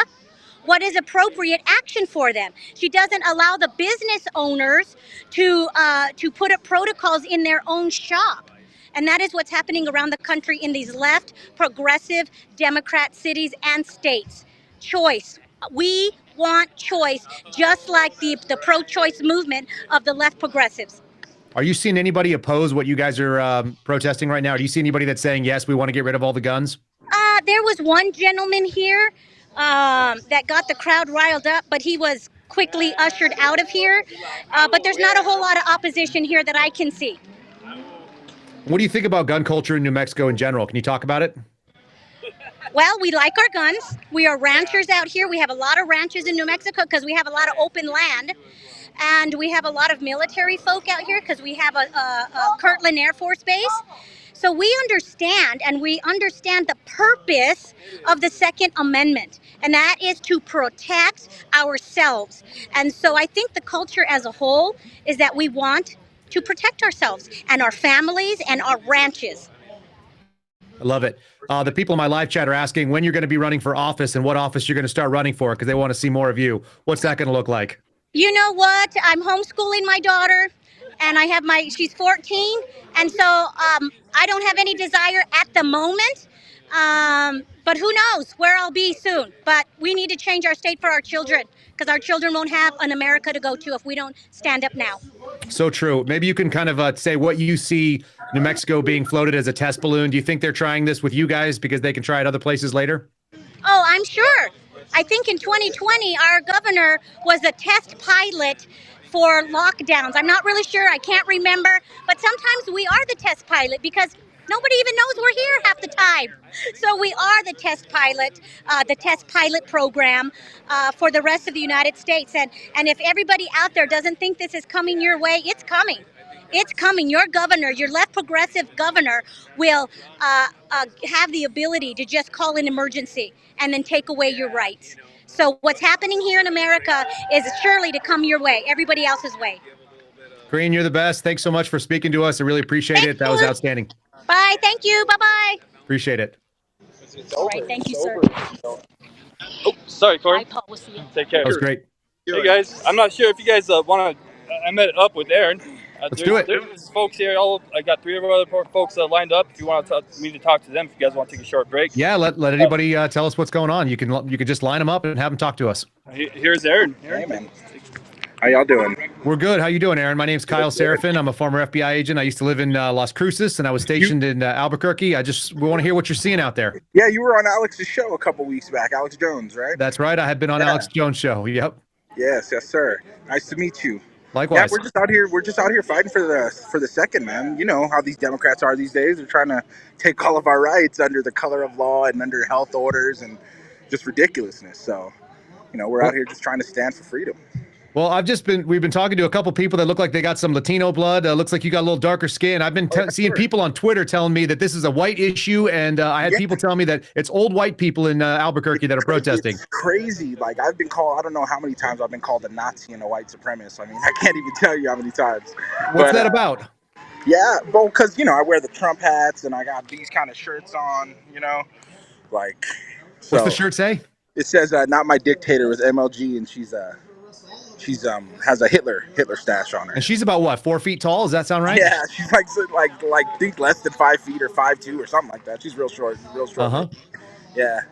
what is appropriate action for them. She doesn't allow the business owners to put up protocols in their own shop. And that is what's happening around the country in these left, progressive, Democrat cities and states. Choice. We want choice, just like the pro-choice movement of the left progressives. Are you seeing anybody oppose what you guys are protesting right now? Do you see anybody that's saying, yes, we want to get rid of all the guns? There was one gentleman here that got the crowd riled up, but he was quickly ushered out of here. But there's not a whole lot of opposition here that I can see. What do you think about gun culture in New Mexico in general? Can you talk about it? Well, we like our guns. We are ranchers out here. We have a lot of ranches in New Mexico because we have a lot of open land. And we have a lot of military folk out here because we have a Kirtland Air Force Base. So we understand the purpose of the Second Amendment, and that is to protect ourselves. And so I think the culture as a whole is that we want to protect ourselves and our families and our ranches. I love it. The people in my live chat are asking when you're going to be running for office and what office you're going to start running for because they want to see more of you. What's that going to look like? You know what? I'm homeschooling my daughter, and she's 14, and so I don't have any desire at the moment. But who knows where I'll be soon. But we need to change our state for our children because our children won't have an America to go to if we don't stand up now. So true. Maybe you can kind of say what you see New Mexico being floated as a test balloon. Do you think they're trying this with you guys because they can try it other places later? Oh, I'm sure. I think in 2020, our governor was a test pilot for lockdowns. I'm not really sure. I can't remember. But sometimes we are the test pilot because nobody even knows we're here half the time. So we are the test pilot program for the rest of the United States. And if everybody out there doesn't think this is coming your way, it's coming. It's coming. Your governor, your left progressive governor, will have the ability to just call an emergency and then take away your rights. So what's happening here in America is surely to come your way, everybody else's way. Green, you're the best. Thanks so much for speaking to us. I really appreciate it. That was outstanding. Bye. Thank you. Bye-bye. Appreciate it. All right. Thank you, sir. Oh, sorry, Corey. Take care. That was great. Hey, guys. I'm not sure if you guys want to... I met up with Aaron. Let's do it. There's folks here. I got 3 of our other folks lined up. If you want me to talk to them, if you guys want to take a short break. Yeah, let anybody tell us what's going on. You can just line them up and have them talk to us. Here's Aaron. Hey, man. How y'all doing? We're good. How you doing, Aaron? My name's Kyle Seraphin. I'm a former FBI agent. I used to live in Las Cruces, and I was stationed in Albuquerque. We want to hear what you're seeing out there. Yeah, you were on Alex's show a couple weeks back. Alex Jones, right? That's right. I had been on Alex Jones' show. Yep. Yes, sir. Nice to meet you. Likewise. Yeah, we're just out here fighting for the second, man. You know how these Democrats are these days. They're trying to take all of our rights under the color of law and under health orders and just ridiculousness. So, we're out here just trying to stand for freedom. Well, we've been talking to a couple people that look like they got some Latino blood. Looks like you got a little darker skin. I've been seeing people on Twitter telling me that this is a white issue, and I had people telling me that it's old white people in Albuquerque that are protesting. It's crazy. Like, I've been called, I don't know how many times I've been called a Nazi and a white supremacist. I mean, I can't even tell you how many times. What's that about? Yeah, well, because, I wear the Trump hats, and I got these kind of shirts on, like. So, what's the shirt say? It says, not my dictator with MLG, and she's has a Hitler stash on her. And she's about what, 4 feet tall? Does that sound right? Yeah, she's like think less than 5 feet or 5'2" or something like that. She's real short. Uh-huh. Yeah.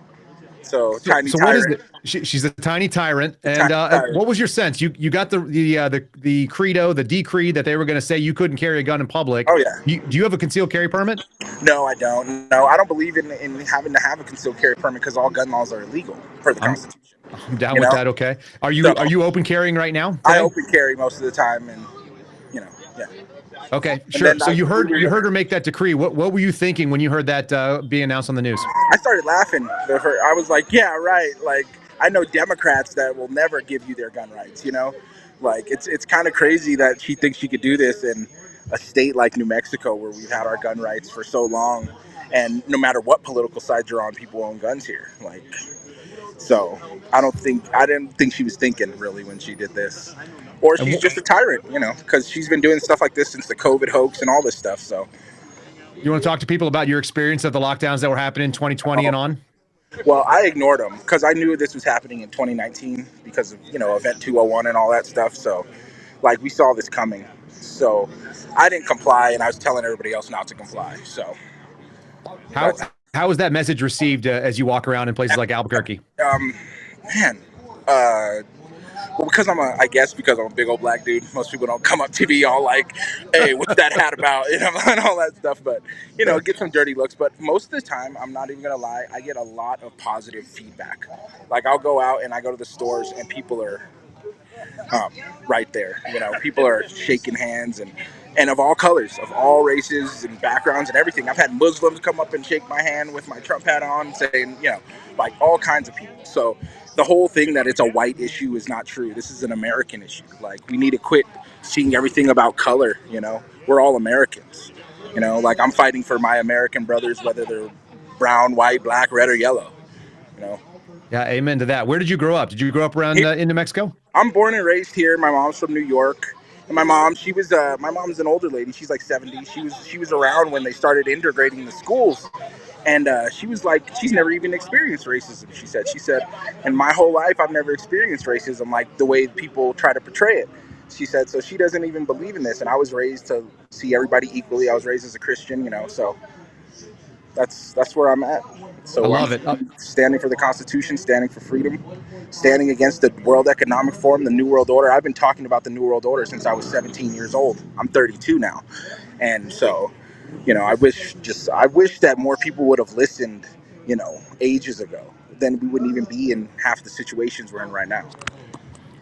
So tiny so tyrant. What is it? She's a tiny tyrant. And what was your sense? You got the credo, the decree that they were going to say you couldn't carry a gun in public. Oh yeah. Do you have a concealed carry permit? No, I don't. No, I don't believe in having to have a concealed carry permit because all gun laws are illegal per the Constitution. I'm down with that. Okay. Are you open carrying right now? I open carry most of the time, and yeah. Okay, sure. So you heard her make that decree. What were you thinking when you heard that being announced on the news? I started laughing. I was like, yeah, right. Like, I know Democrats that will never give you their gun rights. You know, like it's kind of crazy that she thinks she could do this in a state like New Mexico where we've had our gun rights for so long, and no matter what political side you're on, people own guns here. Like, so I didn't think she was thinking really when she did this, or she's just a tyrant. You know, because she's been doing stuff like this since the COVID hoax and all this stuff. So. You want to talk to people about your experience of the lockdowns that were happening in 2020 and on? Well, I ignored them because I knew this was happening in 2019 because of, Event 201 and all that stuff. So, like, we saw this coming. So, I didn't comply, and I was telling everybody else not to comply. So, how is that message received as you walk around in places like Albuquerque? Man, well, because I guess because I'm a big old black dude, most people don't come up to me all like, hey, what's that hat about? And all that stuff. But, get some dirty looks. But most of the time, I'm not even going to lie, I get a lot of positive feedback. Like, I'll go out and I go to the stores and people are right there. People are shaking hands and of all colors, of all races and backgrounds and everything. I've had Muslims come up and shake my hand with my Trump hat on, saying, like all kinds of people. So the whole thing that it's a white issue is not true. This is an American issue. Like, we need to quit seeing everything about color. We're all Americans. Like, I'm fighting for my American brothers, whether they're brown, white, black, red, or yellow. Yeah, amen to that. Where did you grow up? Did you grow up around in New Mexico? I'm born and raised here. My mom's from New York. And my mom's an older lady. She's like 70. She was around when they started integrating the schools. And she was like, she's never even experienced racism, she said, in my whole life, I've never experienced racism like the way people try to portray it. She said, so she doesn't even believe in this. And I was raised to see everybody equally. I was raised as a Christian, so that's where I'm at. So I love it. Standing for the Constitution, standing for freedom, standing against the World Economic Forum, the New World Order. I've been talking about the New World Order since I was 17 years old. I'm 32 now. And so, I wish that more people would have listened, ages ago. Then we wouldn't even be in half the situations we're in right now.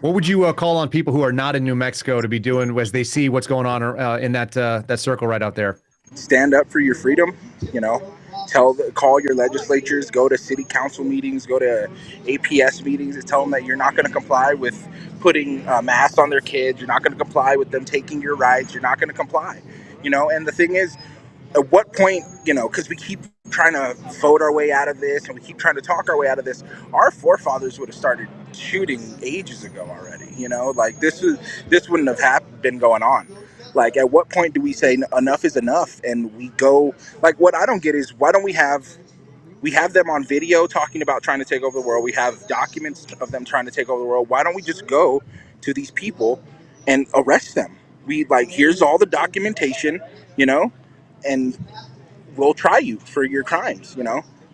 What would you call on people who are not in New Mexico to be doing as they see what's going on in that circle right out there? Stand up for your freedom, call your legislatures, go to city council meetings, go to APS meetings and tell them that you're not going to comply with putting masks on their kids. You're not going to comply with them taking your rights. You're not going to comply, and the thing is, at what point, because we keep trying to vote our way out of this and we keep trying to talk our way out of this, our forefathers would have started shooting ages ago already, like this wouldn't have been going on. Like, at what point do we say enough is enough and we go, like, what I don't get is why don't we have them on video talking about trying to take over the world. We have documents of them trying to take over the world. Why don't we just go to these people and arrest them? Here's all the documentation, and we'll try you for your crimes,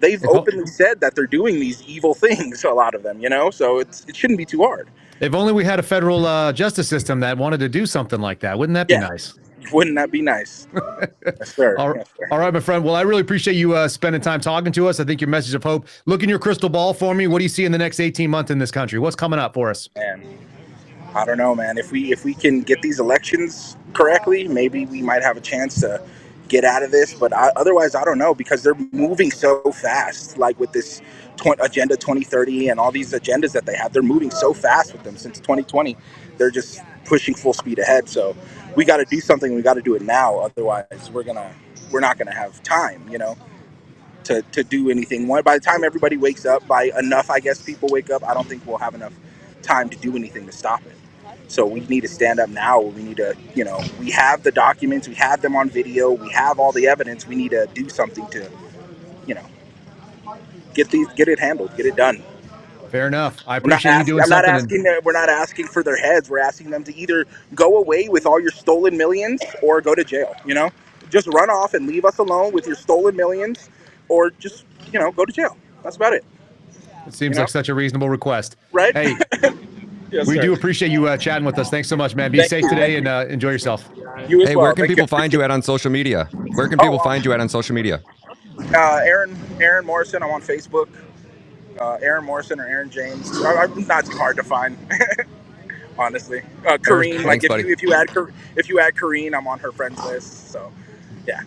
They've openly said that they're doing these evil things, a lot of them, so it shouldn't be too hard. If only we had a federal justice system that wanted to do something like that. Wouldn't that be nice? Wouldn't that be nice? Yes, sir. All right, my friend. Well, I really appreciate you spending time talking to us. I think your message of hope. Look in your crystal ball for me. What do you see in the next 18 months in this country? What's coming up for us? Man, I don't know, man. If we can get these elections correctly, maybe we might have a chance to get out of this. But otherwise, I don't know, because they're moving so fast. Like with this Agenda 2030 and all these agendas that they have, they're moving so fast with them since 2020. They're just pushing full speed ahead. So we got to do something. We got to do it now. Otherwise, we're not gonna have time, to do anything. By the time everybody wakes up, by enough, I guess, people wake up, I don't think we'll have enough time to do anything to stop it. So we need to stand up now. We need to, we have the documents, we have them on video, we have all the evidence. We need to do something to, get it handled, get it done. Fair enough. I appreciate you doing something. We're not asking for their heads. We're asking them to either go away with all your stolen millions or go to jail. Just run off and leave us alone with your stolen millions, or just, go to jail. That's about it. It seems like such a reasonable request. Right? Hey, yes, we sir. do appreciate you chatting with us. Thanks so much, man. Be safe today and enjoy yourself. You as hey, well. where can people find you at on social media? Where can people find you at on social media? Aaron Morrison. I'm on Facebook. Aaron Morrison or Aaron James. I'm not too hard to find, honestly. Kareen, Thanks, if you add Kareen, I'm on her friends list. So, yeah.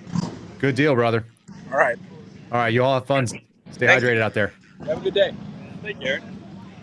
Good deal, brother. All right. You all have fun. Stay hydrated out there. Have a good day. Thank you, Aaron.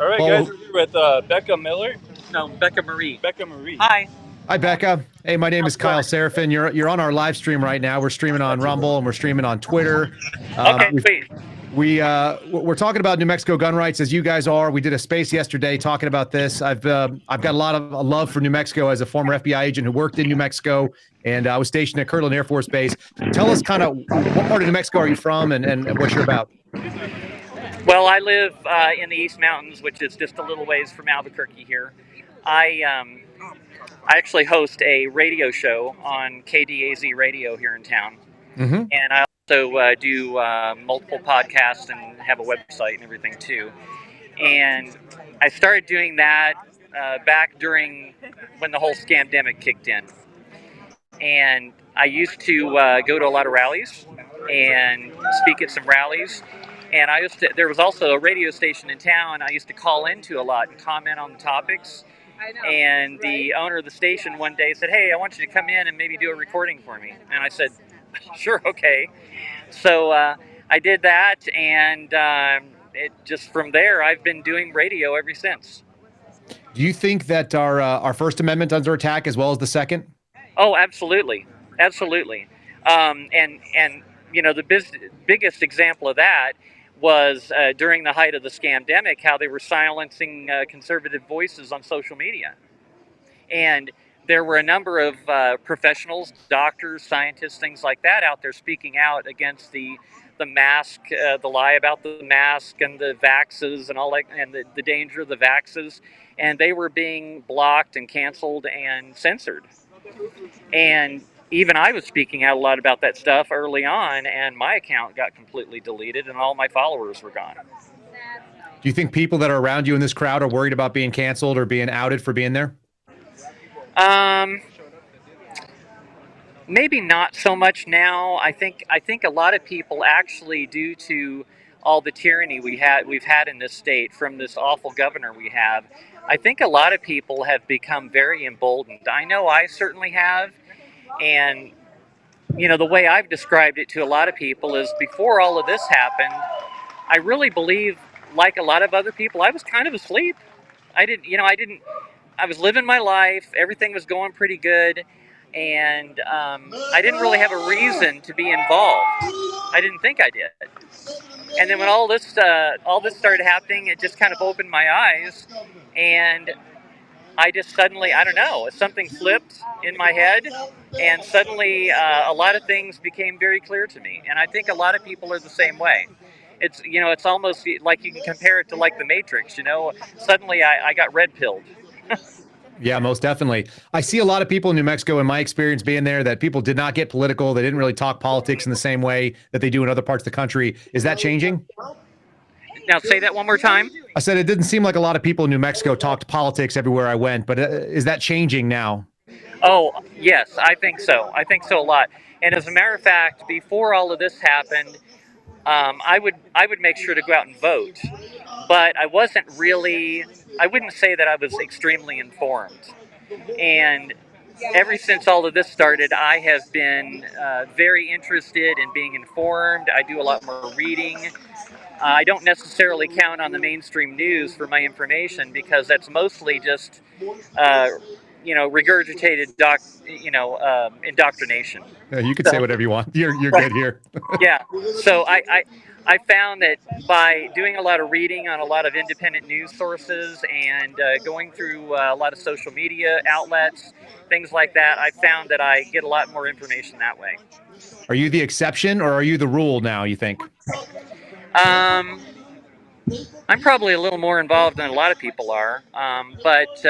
All right, Well, guys, we're here with Becca Miller. No, Becca Marie. Becca Marie. Hi. hi, Becca. Hey, my name is How's it Kyle going? Seraphin. You're on our live stream right now. We're streaming on Rumble and we're streaming on Twitter. Okay, sweet. We're talking about New Mexico gun rights, as you guys are. We did a space yesterday talking about this. I've got a lot of love for New Mexico as a former FBI agent who worked in New Mexico, and I was stationed at Kirtland Air Force Base. Tell us kind of what part of New Mexico are you from and what you're about. Well, I live in the East Mountains, which is just a little ways from Albuquerque here. I actually host a radio show on KDAZ Radio here in town. Mm-hmm. And I also do multiple podcasts and have a website and everything too. And I started doing that back during when the whole scamdemic kicked in. And I used to go to a lot of rallies and speak at some rallies. And there was also a radio station in town I used to call into a lot and comment on the topics. And the owner of the station one day said, "Hey, I want you to come in and maybe do a recording for me." And I said, "Sure, okay." So I did that, and it just from there I've been doing radio ever since. Do you think that our First Amendment under attack as well as the Second? Oh, absolutely, absolutely. And you know, the biggest example of that was during the height of the scamdemic, how they were silencing conservative voices on social media. And there were a number of professionals, doctors, scientists, things like that out there speaking out against the mask, the lie about the mask and the vaxes and all that, and the danger of the vaxes. And they were being blocked and canceled and censored. And even I was speaking out a lot about that stuff early on, and my account got completely deleted and all my followers were gone. Do you think people that are around you in this crowd are worried about being canceled or being outed for being there? Maybe not so much now. I think a lot of people actually, due to all the tyranny we've had in this state from this awful governor we have, I think a lot of people have become very emboldened. I know I certainly have. And, you know, the way I've described it to a lot of people is before all of this happened, I really believe, like a lot of other people, I was kind of asleep. I was living my life. Everything was going pretty good. And I didn't really have a reason to be involved. I didn't think I did. And then when all this started happening, it just kind of opened my eyes. And I just suddenly, I don't know, something flipped in my head, and suddenly a lot of things became very clear to me. And I think a lot of people are the same way. It's, you know, it's almost like you can compare it to like the Matrix, you know. Suddenly I got red pilled. Yeah, most definitely. I see a lot of people in New Mexico, in my experience being there, that people did not get political. They didn't really talk politics in the same way that they do in other parts of the country. Is that changing? Now, say that one more time. I said it didn't seem like a lot of people in New Mexico talked politics everywhere I went, but is that changing now? Oh, yes, I think so. I think so a lot. And as a matter of fact, before all of this happened, I would make sure to go out and vote. But I wouldn't say that I was extremely informed. And ever since all of this started, I have been very interested in being informed. I do a lot more reading. I don't necessarily count on the mainstream news for my information because that's mostly just, regurgitated indoctrination. Yeah, you can say whatever you want. You're good here. Yeah. So I found that by doing a lot of reading on a lot of independent news sources and going through a lot of social media outlets, things like that, I found that I get a lot more information that way. Are you the exception or are you the rule now, you think? I'm probably a little more involved than a lot of people are, but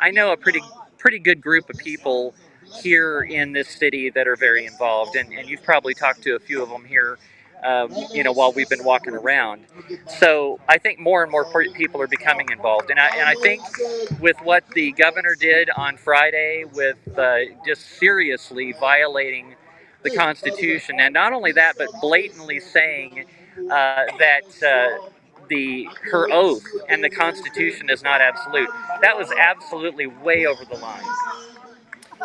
I know a pretty good group of people here in this city that are very involved, and you've probably talked to a few of them here, while we've been walking around. So I think more and more people are becoming involved, and I think with what the governor did on Friday with just seriously violating the Constitution, and not only that, but blatantly saying that her oath and the Constitution is not absolute. That was absolutely way over the line.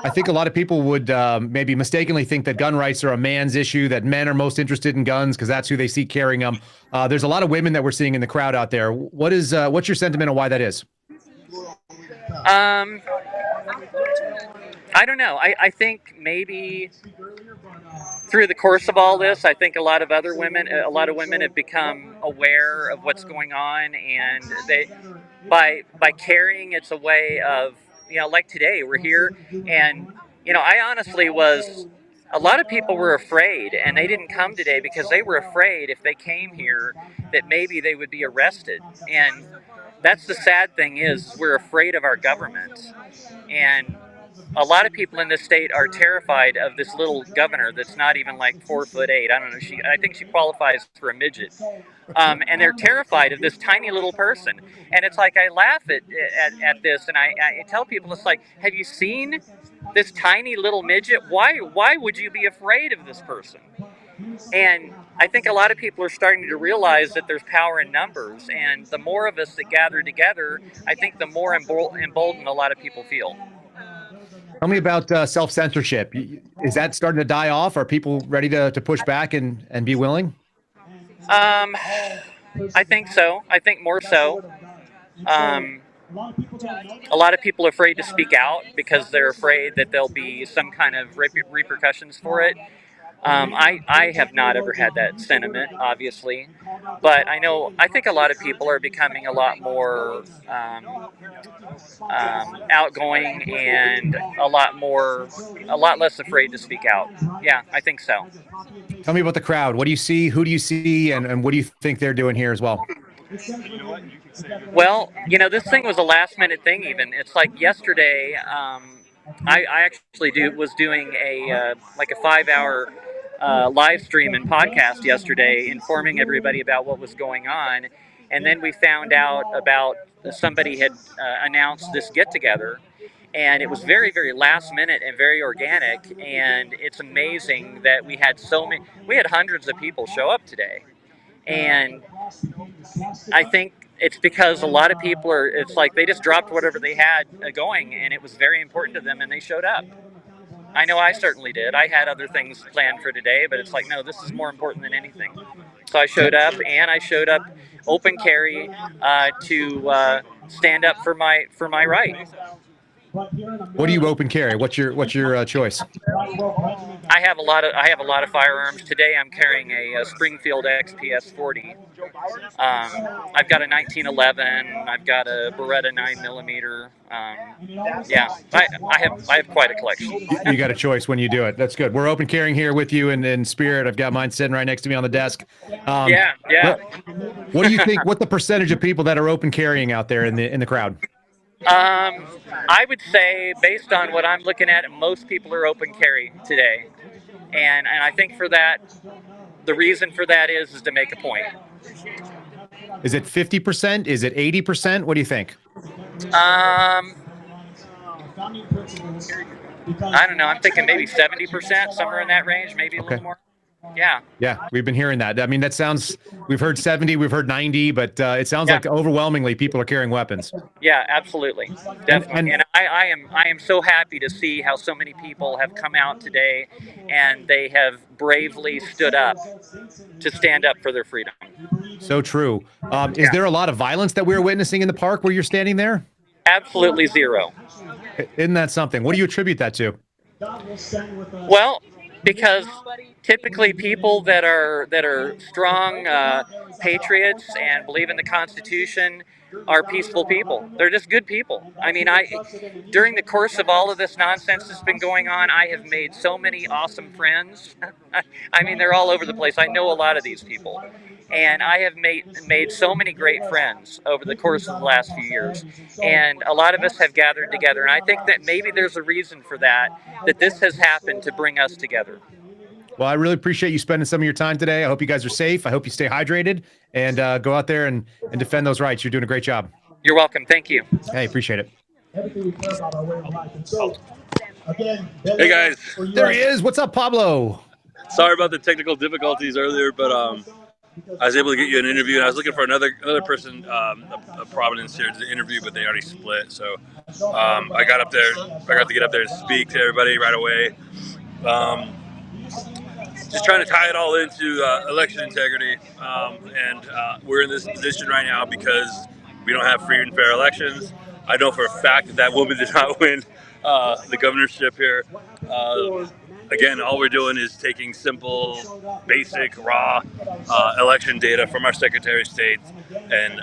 I think a lot of people would maybe mistakenly think that gun rights are a man's issue, that men are most interested in guns because that's who they see carrying them. There's a lot of women that we're seeing in the crowd out there. What's your sentiment on why that is? I don't know. I think maybe through the course of all this, I think a lot of women have become aware of what's going on, and they, by carrying, it's a way of, like today we're here, and I honestly was. A lot of people were afraid, and they didn't come today because they were afraid if they came here that maybe they would be arrested. And that's the sad thing is we're afraid of our government. And a lot of people in this state are terrified of this little governor that's not even like 4'8". I don't know. I think she qualifies for a midget. And they're terrified of this tiny little person. And it's like I laugh at this, and I tell people, it's like, have you seen this tiny little midget? Why would you be afraid of this person? And I think a lot of people are starting to realize that there's power in numbers, and the more of us that gather together, I think the more emboldened a lot of people feel. Tell me about self-censorship. Is that starting to die off? Are people ready to push back and be willing? I think so. I think more so. A lot of people are afraid to speak out because they're afraid that there'll be some kind of repercussions for it. I have not ever had that sentiment, obviously, but I think a lot of people are becoming a lot more outgoing and a lot less afraid to speak out. Yeah, I think so. Tell me about the crowd. What do you see? Who do you see? And what do you think they're doing here as well? Well, this thing was a last minute thing even. It's like yesterday, I actually was doing a 5-hour live stream and podcast yesterday, informing everybody about what was going on. And then we found out about somebody had announced this get-together. And it was very, very last minute and very organic. And it's amazing that we had hundreds of people show up today. And I think it's because a lot of people it's like they just dropped whatever they had going, and it was very important to them, and they showed up. I know I certainly did. I had other things planned for today, but it's like, no, this is more important than anything. So I showed up, and I showed up open carry to stand up for my right. What do you open carry? What's your choice? I have a lot of firearms. Today I'm carrying a Springfield XPS 40. I've got a 1911. I've got a Beretta 9mm. Yeah, I have quite a collection. You got a choice when you do it. That's good. We're open carrying here with you in spirit. I've got mine sitting right next to me on the desk. Yeah. What do you think? What the percentage of people that are open carrying out there in the crowd? I would say, based on what I'm looking at, most people are open carry today, and I think for that, the reason for that is to make a point. Is it 50%? Is it 80%? What do you think? I don't know. I'm thinking maybe 70%, somewhere in that range, maybe a little more. Yeah, we've been hearing that. I mean, we've heard 70, we've heard 90, but it sounds like overwhelmingly people are carrying weapons. Yeah, absolutely, definitely. And I am so happy to see how so many people have come out today, and they have bravely stood up to stand up for their freedom. So true. Is there a lot of violence that we're witnessing in the park where you're standing there? Absolutely zero. Isn't that something? What do you attribute that to? Well, because typically people that are strong patriots and believe in the Constitution are peaceful people. They're just good people. I mean, during the course of all of this nonsense that's been going on, I have made so many awesome friends. I mean, they're all over the place. I know a lot of these people. And I have made so many great friends over the course of the last few years. And a lot of us have gathered together. And I think that maybe there's a reason for that this has happened to bring us together. Well, I really appreciate you spending some of your time today. I hope you guys are safe. I hope you stay hydrated and go out there and defend those rights. You're doing a great job. You're welcome. Thank you. Hey, appreciate it. Hey, guys. There he is. What's up, Pablo? Sorry about the technical difficulties earlier, but I was able to get you an interview, and I was looking for another person, a prominence here to interview, but they already split. So I got up there. I got to get up there and speak to everybody right away. Just trying to tie it all into election integrity, and we're in this position right now because we don't have free and fair elections. I know for a fact that that woman did not win the governorship here. Again, all we're doing is taking simple, basic, raw election data from our Secretary of State and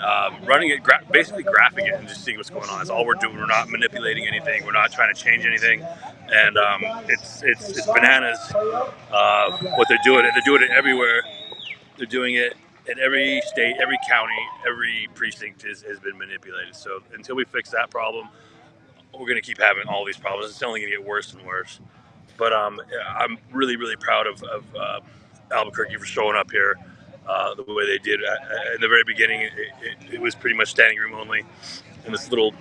running it, basically graphing it and just seeing what's going on. That's all we're doing. We're not manipulating anything. We're not trying to change anything. And it's bananas what they're doing. They're doing it everywhere. They're doing it in every state, every county, every precinct has been manipulated. So until we fix that problem, we're going to keep having all these problems. It's only going to get worse and worse. But I'm really, really proud of Albuquerque for showing up here the way they did. In the very beginning, it was pretty much standing room only in this little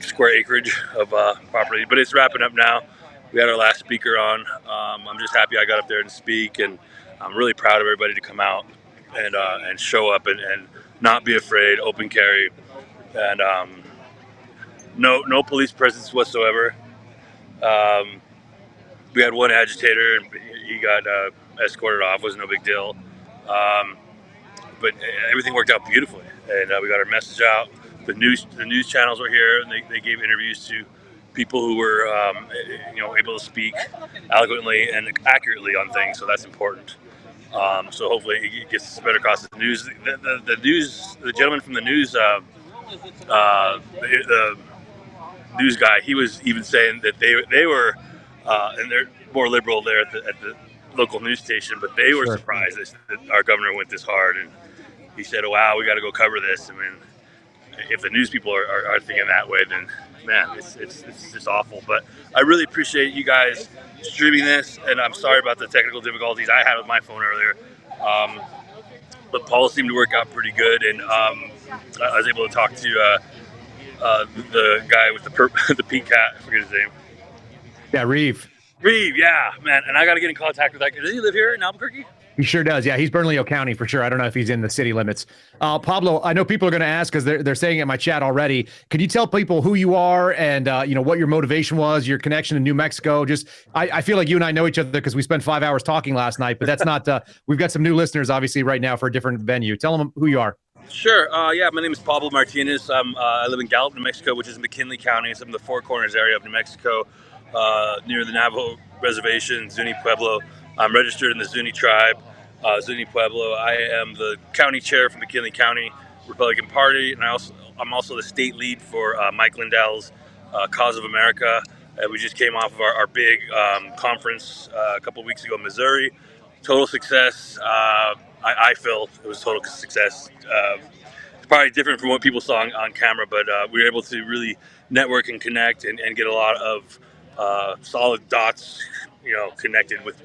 square acreage of property. But it's wrapping up now. We had our last speaker on. I'm just happy I got up there and speak, and I'm really proud of everybody to come out and show up and not be afraid, open carry, and no police presence whatsoever. We had one agitator, and he got escorted off. It was no big deal. But everything worked out beautifully, and we got our message out. The news channels were here, and they gave interviews to people who were able to speak eloquently and accurately on things. So that's important. So hopefully it gets better across the news. The news, the gentleman from the news, the news guy, he was even saying that they were, and they're more liberal there at the local news station, but they were surprised that our governor went this hard. And he said, "Oh, wow, we got to go cover this." I mean, if the news people are thinking that way, then man, it's just awful. But I really appreciate you guys streaming this, and I'm sorry about the technical difficulties I had with my phone earlier. But Paul seemed to work out pretty good, and I was able to talk to the guy with the pink hat. I forget his name. Yeah, Reeve, yeah, man. And I got to get in contact with that. Does he live here in Albuquerque? He sure does. Yeah, he's Bernalillo County for sure. I don't know if he's in the city limits. Pablo, I know people are going to ask because they're saying it in my chat already. Can you tell people who you are and what your motivation was, your connection to New Mexico? Just I feel like you and I know each other because we spent 5 hours talking last night, but that's not. We've got some new listeners obviously right now for a different venue. Tell them who you are. Sure. Yeah, my name is Pablo Martinez. I live in Gallup, New Mexico, which is McKinley County. It's in the Four Corners area of New Mexico, near the Navajo Reservation, Zuni Pueblo. I'm registered in the Zuni tribe, Zuni Pueblo. I am the county chair for McKinley County Republican Party, and I'm also the state lead for Mike Lindell's Cause of America. We just came off of our big conference a couple of weeks ago in Missouri. Total success. I feel it was total success. It's probably different from what people saw on camera, but we were able to really network and connect and get a lot of solid dots, connected with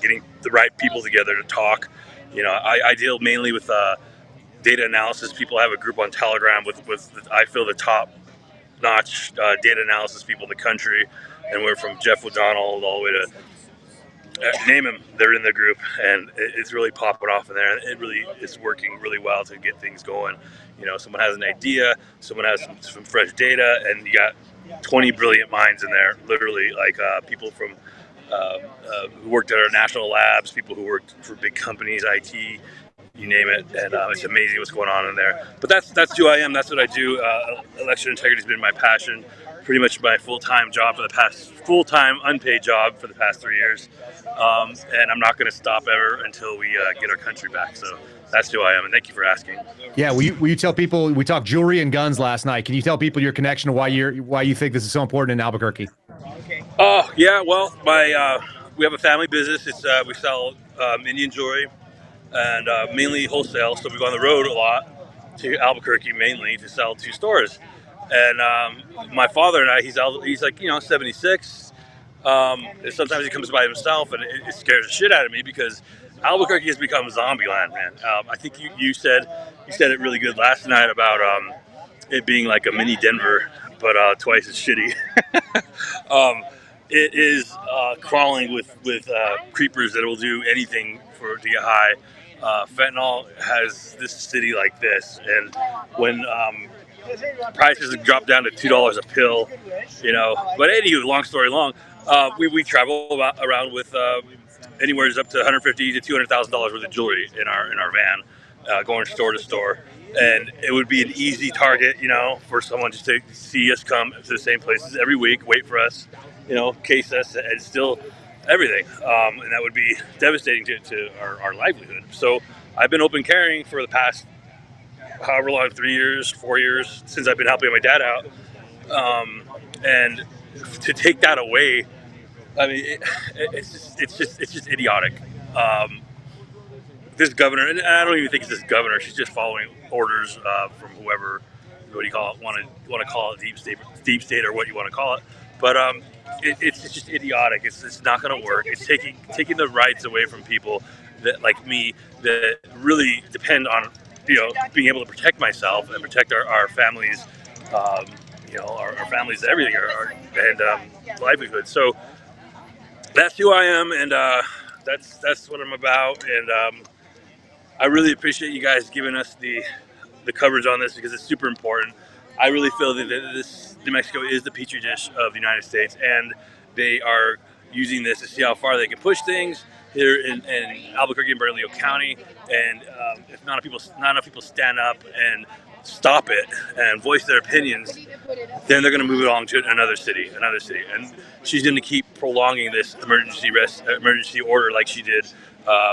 getting the right people together to talk. I deal mainly with data analysis. People have a group on Telegram with I feel the top-notch data analysis people in the country, and we're from Jeff O'Donnell all the way to name them. They're in the group, and it's really popping off in there. It really is working really well to get things going. Someone has an idea, someone has some fresh data, and you got 20 brilliant minds in there, literally, like people from who worked at our national labs, people who worked for big companies, IT, you name it, and it's amazing what's going on in there. But that's who I am. That's what I do. Election integrity has been my passion, pretty much my full-time job for the past unpaid job for the past 3 years, and I'm not going to stop ever until we get our country back. So that's who I am, and thank you for asking. Yeah, will you tell people, we talked jewelry and guns last night. Can you tell people your connection to why you think this is so important in Albuquerque? Oh yeah, well, we have a family business. It's we sell Indian jewelry and mainly wholesale. So we go on the road a lot to Albuquerque mainly to sell to stores. And my father and I, he's like 76. Sometimes he comes by himself, and it scares the shit out of me because Albuquerque has become zombie land, man. I think you said it really good last night about it being like a mini Denver, but twice as shitty. It is crawling with creepers that will do anything to get high. fentanyl has this city like this, and when prices have dropped down to $2 a pill, But anyway, long story long, we travel around with anywhere up to $150,000 to $200,000 worth of jewelry in our van, going store to store, and it would be an easy target, for someone just to see us come to the same places every week, wait for us, case us, and steal everything, and that would be devastating to our livelihood. So I've been open carrying for the past however long, 3 years, 4 years, since I've been helping my dad out. And to take that away, I mean, it's just idiotic. This governor, and I don't even think it's this governor. She's just following orders from whoever. What do you call it? Want to call it deep state, or what you want to call it? But it's just idiotic. It's not going to work. It's taking the rights away from people that, like me, that really depend on being able to protect myself and protect our families. Our families, everything, and livelihood. So that's who I am, and that's what I'm about. And I really appreciate you guys giving us the coverage on this, because it's super important. I really feel that this New Mexico is the petri dish of the United States, and they are using this to see how far they can push things here in Albuquerque and Bernalillo County. And if not enough people stand up and stop it and voice their opinions, then they're going to move it on to another city, and she's going to keep prolonging this emergency order like she did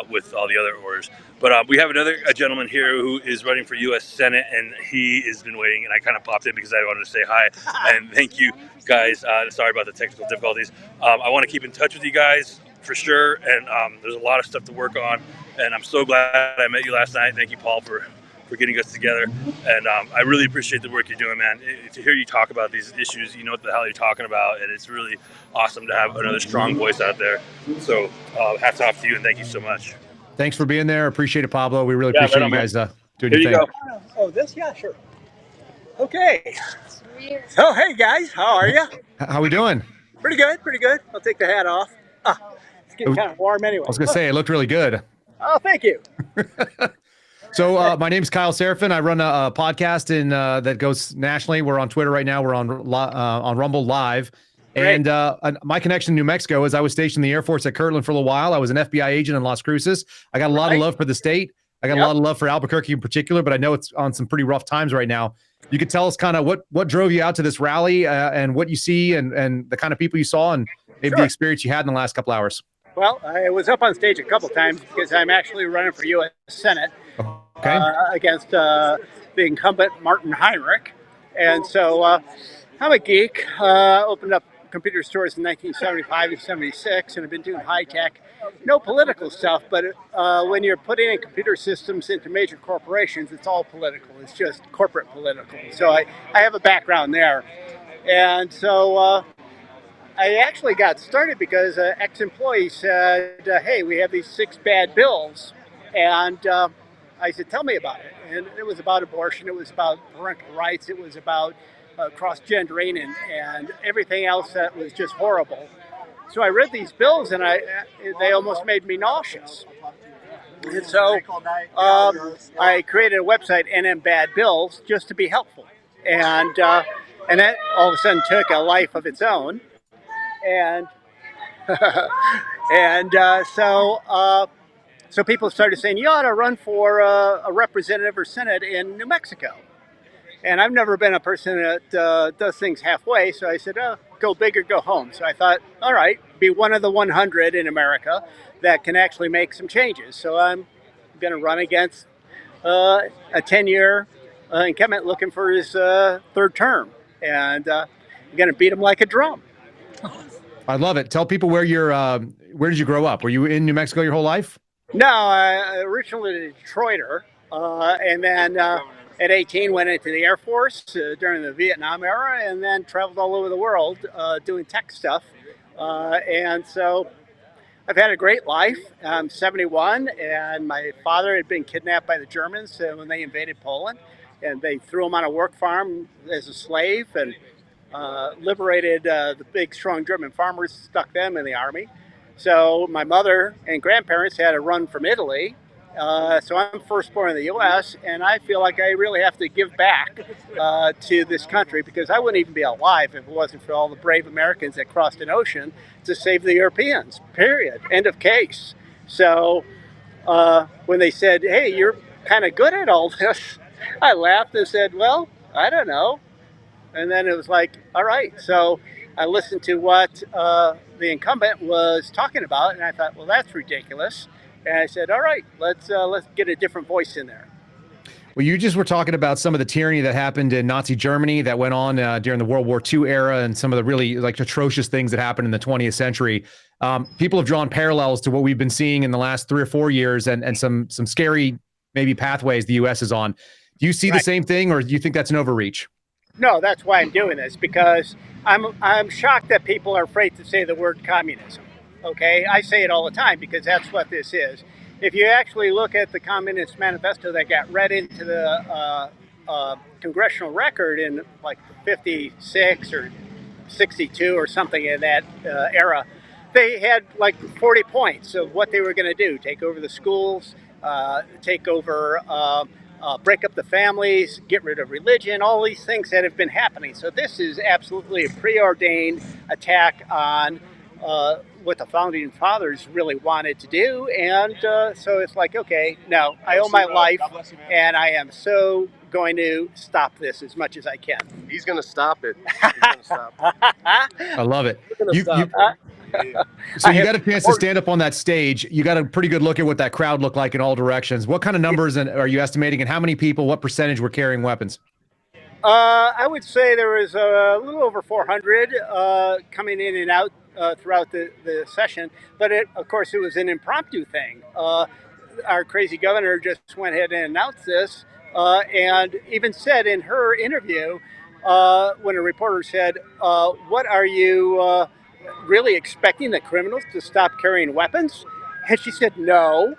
with all the other orders. But we have a gentleman here who is running for U.S. Senate, and he has been waiting, and I kind of popped in because I wanted to say hi and thank you guys. Sorry about the technical difficulties. I want to keep in touch with you guys for sure, and there's a lot of stuff to work on, and I'm so glad I met you last night. Thank you, Paul, for getting us together, and I really appreciate the work you're doing, man. To hear you talk about these issues, you know what the hell you're talking about, and it's really awesome to have another strong voice out there. So hats off to you, and thank you so much. Thanks for being there. Appreciate it, Pablo. We really appreciate you guys doing your thing. Go. Oh, this? Yeah, sure. Okay. So, hey, guys. How are you? How we doing? Pretty good. I'll take the hat off. It's getting kind of warm anyway. I was going to say, it looked really good. Oh, thank you. So my name's Kyle Seraphin. I run a podcast that goes nationally. We're on Twitter right now. We're on Rumble Live. And my connection to New Mexico is I was stationed in the Air Force at Kirtland for a little while. I was an FBI agent in Las Cruces. I got a lot of love for the state. I got a lot of love for Albuquerque in particular, but I know it's on some pretty rough times right now. You could tell us kind of what drove you out to this rally and what you see and the kind of people you saw and maybe the experience you had in the last couple hours. Well, I was up on stage a couple times because I'm actually running for U.S. Senate against the incumbent Martin Heinrich. And so I'm a geek. Opened up computer stores in 1975 and 76, and I've been doing high tech. No political stuff, but when you're putting in computer systems into major corporations, it's all political. It's just corporate political. So I have a background there. And so I actually got started because an ex-employee said, hey, we have these 6 bad bills. And I said, tell me about it. And it was about abortion. It was about parental rights. It was about cross-gendering and everything else that was just horrible. So I read these bills, and they almost made me nauseous. And so I created a website, NM Bad Bills, just to be helpful. And that all of a sudden took a life of its own. And so people started saying, you ought to run for a representative or senate in New Mexico. And I've never been a person that does things halfway, so I said, go big or go home. So I thought, all right, be one of the 100 in America that can actually make some changes. So I'm going to run against a 10-year incumbent looking for his 3rd term. And I'm going to beat him like a drum. I love it. Tell people where where did you grow up? Were you in New Mexico your whole life? No, I originally a Detroiter, and then at 18 went into the Air Force during the Vietnam era, and then traveled all over the world doing tech stuff. And so I've had a great life. I'm 71, and my father had been kidnapped by the Germans when they invaded Poland, and they threw him on a work farm as a slave and liberated the big, strong German farmers, stuck them in the army. So my mother and grandparents had to run from Italy So I'm firstborn in the U.S., and I feel like I really have to give back to this country, because I wouldn't even be alive if it wasn't for all the brave Americans that crossed an ocean to save the Europeans, period. End of case. So when they said, hey, you're kind of good at all this, I laughed and said, well, I don't know. And then it was like, all right. So I listened to what the incumbent was talking about, and I thought, well, that's ridiculous. And I said, all right, let's get a different voice in there. Well, you just were talking about some of the tyranny that happened in Nazi Germany that went on during the World War II era, and some of the really atrocious things that happened in the 20th century. People have drawn parallels to what we've been seeing in the last 3 or 4 years, and some scary maybe pathways the U.S. is on. Do you see the same thing, or do you think that's an overreach? No, that's why I'm doing this, because I'm shocked that people are afraid to say the word communism. Okay, I say it all the time because that's what this is. If you actually look at the Communist Manifesto that got read into the congressional record in like 56 or 62 or something in that era, they had like 40 points of what they were going to do: take over the schools, take over. Break up the families, get rid of religion, all these things that have been happening. So this is absolutely a preordained attack on what the founding fathers really wanted to do. And so it's like, okay, no, I owe my life, and I am so going to stop this as much as I can. He's going to stop it. He's going to stop it. I love it. Yeah. So you got a chance to stand up on that stage. You got a pretty good look at what that crowd looked like in all directions. What kind of numbers are you estimating, and how many people, what percentage were carrying weapons? I would say there was a little over 400 coming in and out throughout the session. But of course, it was an impromptu thing. Our crazy governor just went ahead and announced this, and even said in her interview, when a reporter said, what are you really expecting the criminals to stop carrying weapons? And she said, no.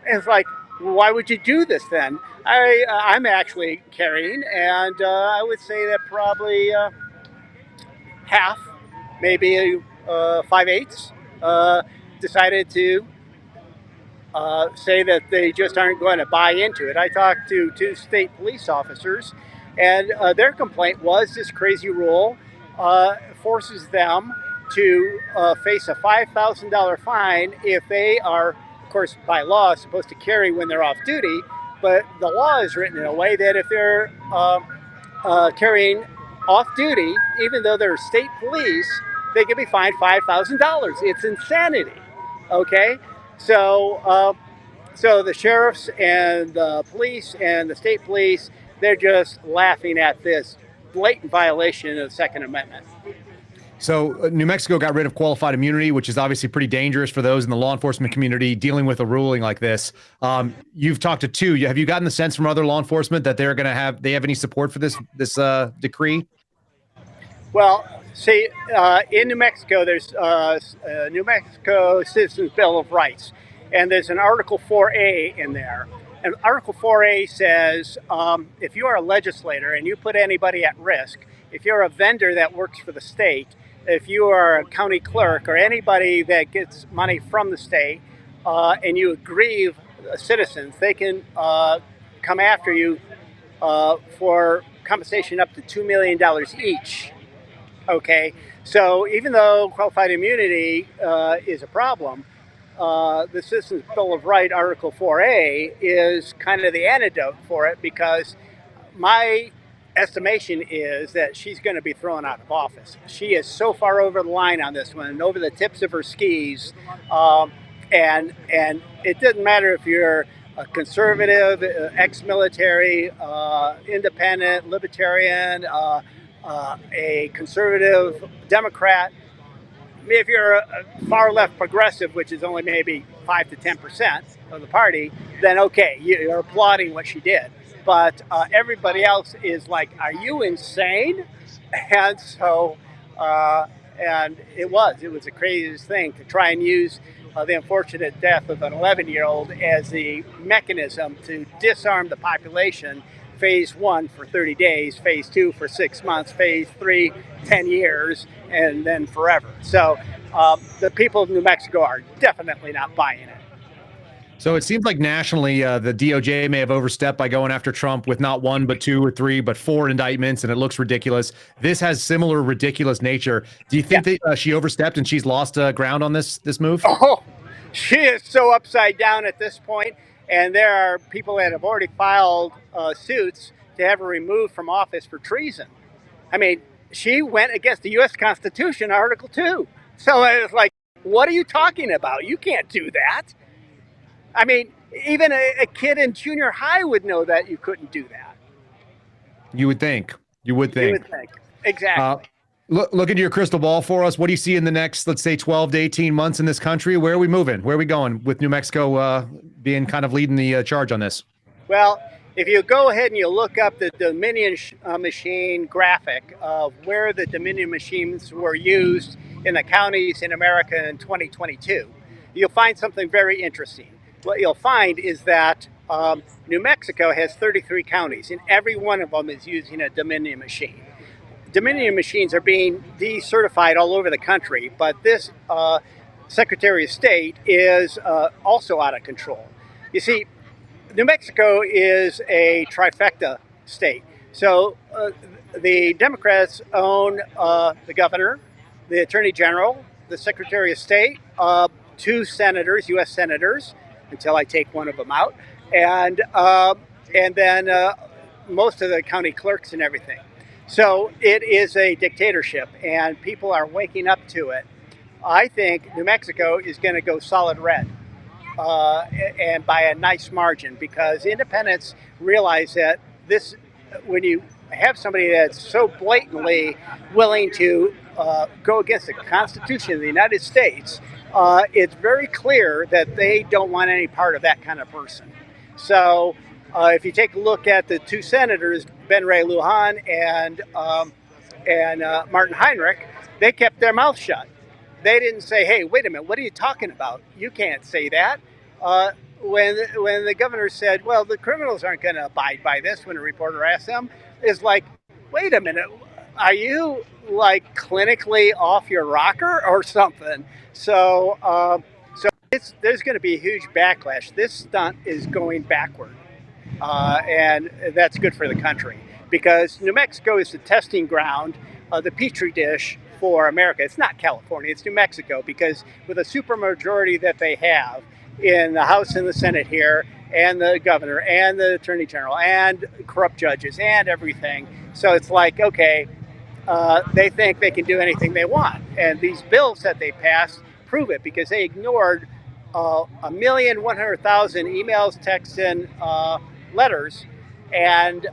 And it's like, why would you do this then? I'm actually carrying, and I would say that probably half, maybe 5/8, decided to say that they just aren't going to buy into it. I talked to 2 state police officers, and their complaint was this crazy rule forces them to face a $5,000 fine if they are, of course, by law, supposed to carry when they're off duty. But the law is written in a way that if they're carrying off duty, even though they're state police, they can be fined $5,000. It's insanity. Okay, so so the sheriffs and the police and the state police, they're just laughing at this blatant violation of the Second Amendment. So New Mexico got rid of qualified immunity, which is obviously pretty dangerous for those in the law enforcement community dealing with a ruling like this. You've talked to 2. Have you gotten the sense from other law enforcement that they have any support for this decree? Well, see, in New Mexico, there's New Mexico Citizens Bill of Rights, and there's an Article 4A in there. And Article 4A says if you are a legislator and you put anybody at risk, if you're a vendor that works for the state, if you are a county clerk or anybody that gets money from the state and you aggrieve citizens, they can come after you for compensation up to $2 million each. Okay, so even though qualified immunity is a problem, the Citizens Bill of Rights, Article 4A, is kind of the antidote for it, because my estimation is that she's going to be thrown out of office. She is so far over the line on this one, over the tips of her skis, and it doesn't matter if you're a conservative, ex-military, independent, libertarian, a conservative Democrat. If you're a far left progressive, which is only maybe 5 to 10% of the party, then okay, you're applauding what she did. But everybody else is like, are you insane? And so, and it was the craziest thing to try and use the unfortunate death of an 11-year-old as the mechanism to disarm the population. Phase 1 for 30 days, phase 2 for 6 months, phase 3, 10 years, and then forever. So the people of New Mexico are definitely not buying it. So it seems like nationally, the DOJ may have overstepped by going after Trump with not one, but two or three, but four indictments, and it looks ridiculous. This has similar ridiculous nature. Do you think that she overstepped and she's lost ground on this move? Oh, she is so upside down at this point, and there are people that have already filed suits to have her removed from office for treason. I mean, she went against the U.S. Constitution, Article 2. So it's like, what are you talking about? You can't do that. I mean, even a kid in junior high would know that you couldn't do that. You would think. You would think. You would think. Exactly. Look into your crystal ball for us. What do you see in the next, let's say, 12 to 18 months in this country? Where are we moving? Where are we going with New Mexico being kind of leading the charge on this? Well, if you go ahead and you look up the Dominion machine graphic of where the Dominion machines were used in the counties in America in 2022, you'll find something very interesting. What you'll find is that New Mexico has 33 counties, and every one of them is using a Dominion machine. Dominion machines are being decertified all over the country, but this Secretary of State is also out of control. You see, New Mexico is a trifecta state. So the Democrats own the governor, the attorney general, the Secretary of State, two senators, U.S. senators, until I take one of them out, and then most of the county clerks and everything. So it is a dictatorship, and people are waking up to it. I think New Mexico is going to go solid red, and by a nice margin, because independents realize that this, when you have somebody that's so blatantly willing to go against the Constitution of the United States, it's very clear that they don't want any part of that kind of person. So if you take a look at the two senators, Ben Ray Lujan and Martin Heinrich, they kept their mouth shut. They didn't say, hey, wait a minute, what are you talking about? You can't say that. When the governor said, well, the criminals aren't going to abide by this, when a reporter asked them, is like, wait a minute, are you like clinically off your rocker or something? So there's going to be a huge backlash. This stunt is going backward, and that's good for the country, because New Mexico is the testing ground, the petri dish for America. It's not California, it's New Mexico, because with a supermajority that they have in the House and the Senate here, and the governor and the attorney general and corrupt judges and everything. So it's like, okay, they think they can do anything they want. And these bills that they passed prove it, because they ignored 1,100,000 emails, texts, and letters. And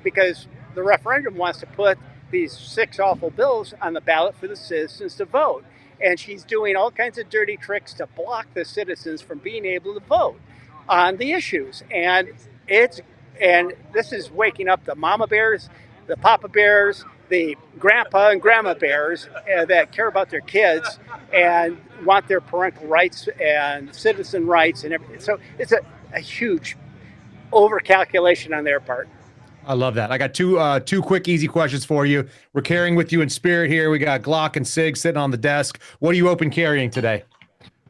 because the referendum wants to put these 6 awful bills on the ballot for the citizens to vote. And she's doing all kinds of dirty tricks to block the citizens from being able to vote on the issues. And this is waking up the mama bears, the papa bears, the grandpa and grandma bears that care about their kids and want their parental rights and citizen rights and everything. So it's a huge overcalculation on their part. I love that. I got two quick, easy questions for you. We're carrying with you in spirit here. We got Glock and Sig sitting on the desk. What are you open carrying today?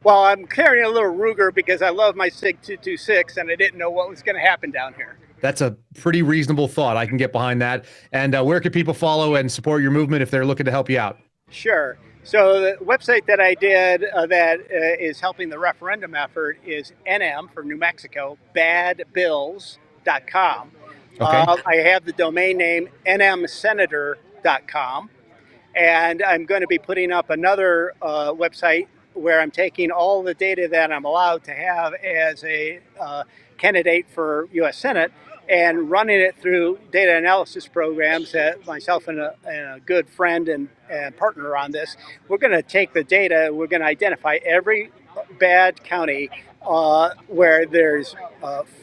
Well, I'm carrying a little Ruger because I love my Sig 226, and I didn't know what was going to happen down here. That's a pretty reasonable thought. I can get behind that. And where can people follow and support your movement if they're looking to help you out? Sure. So the website that I did that is helping the referendum effort is NM for New Mexico, badbills.com. Okay. I have the domain name nmsenator.com. And I'm going to be putting up another website where I'm taking all the data that I'm allowed to have as a candidate for U.S. Senate and running it through data analysis programs that myself and a good friend and partner on this, we're going to take the data, we're going to identify every bad county where there's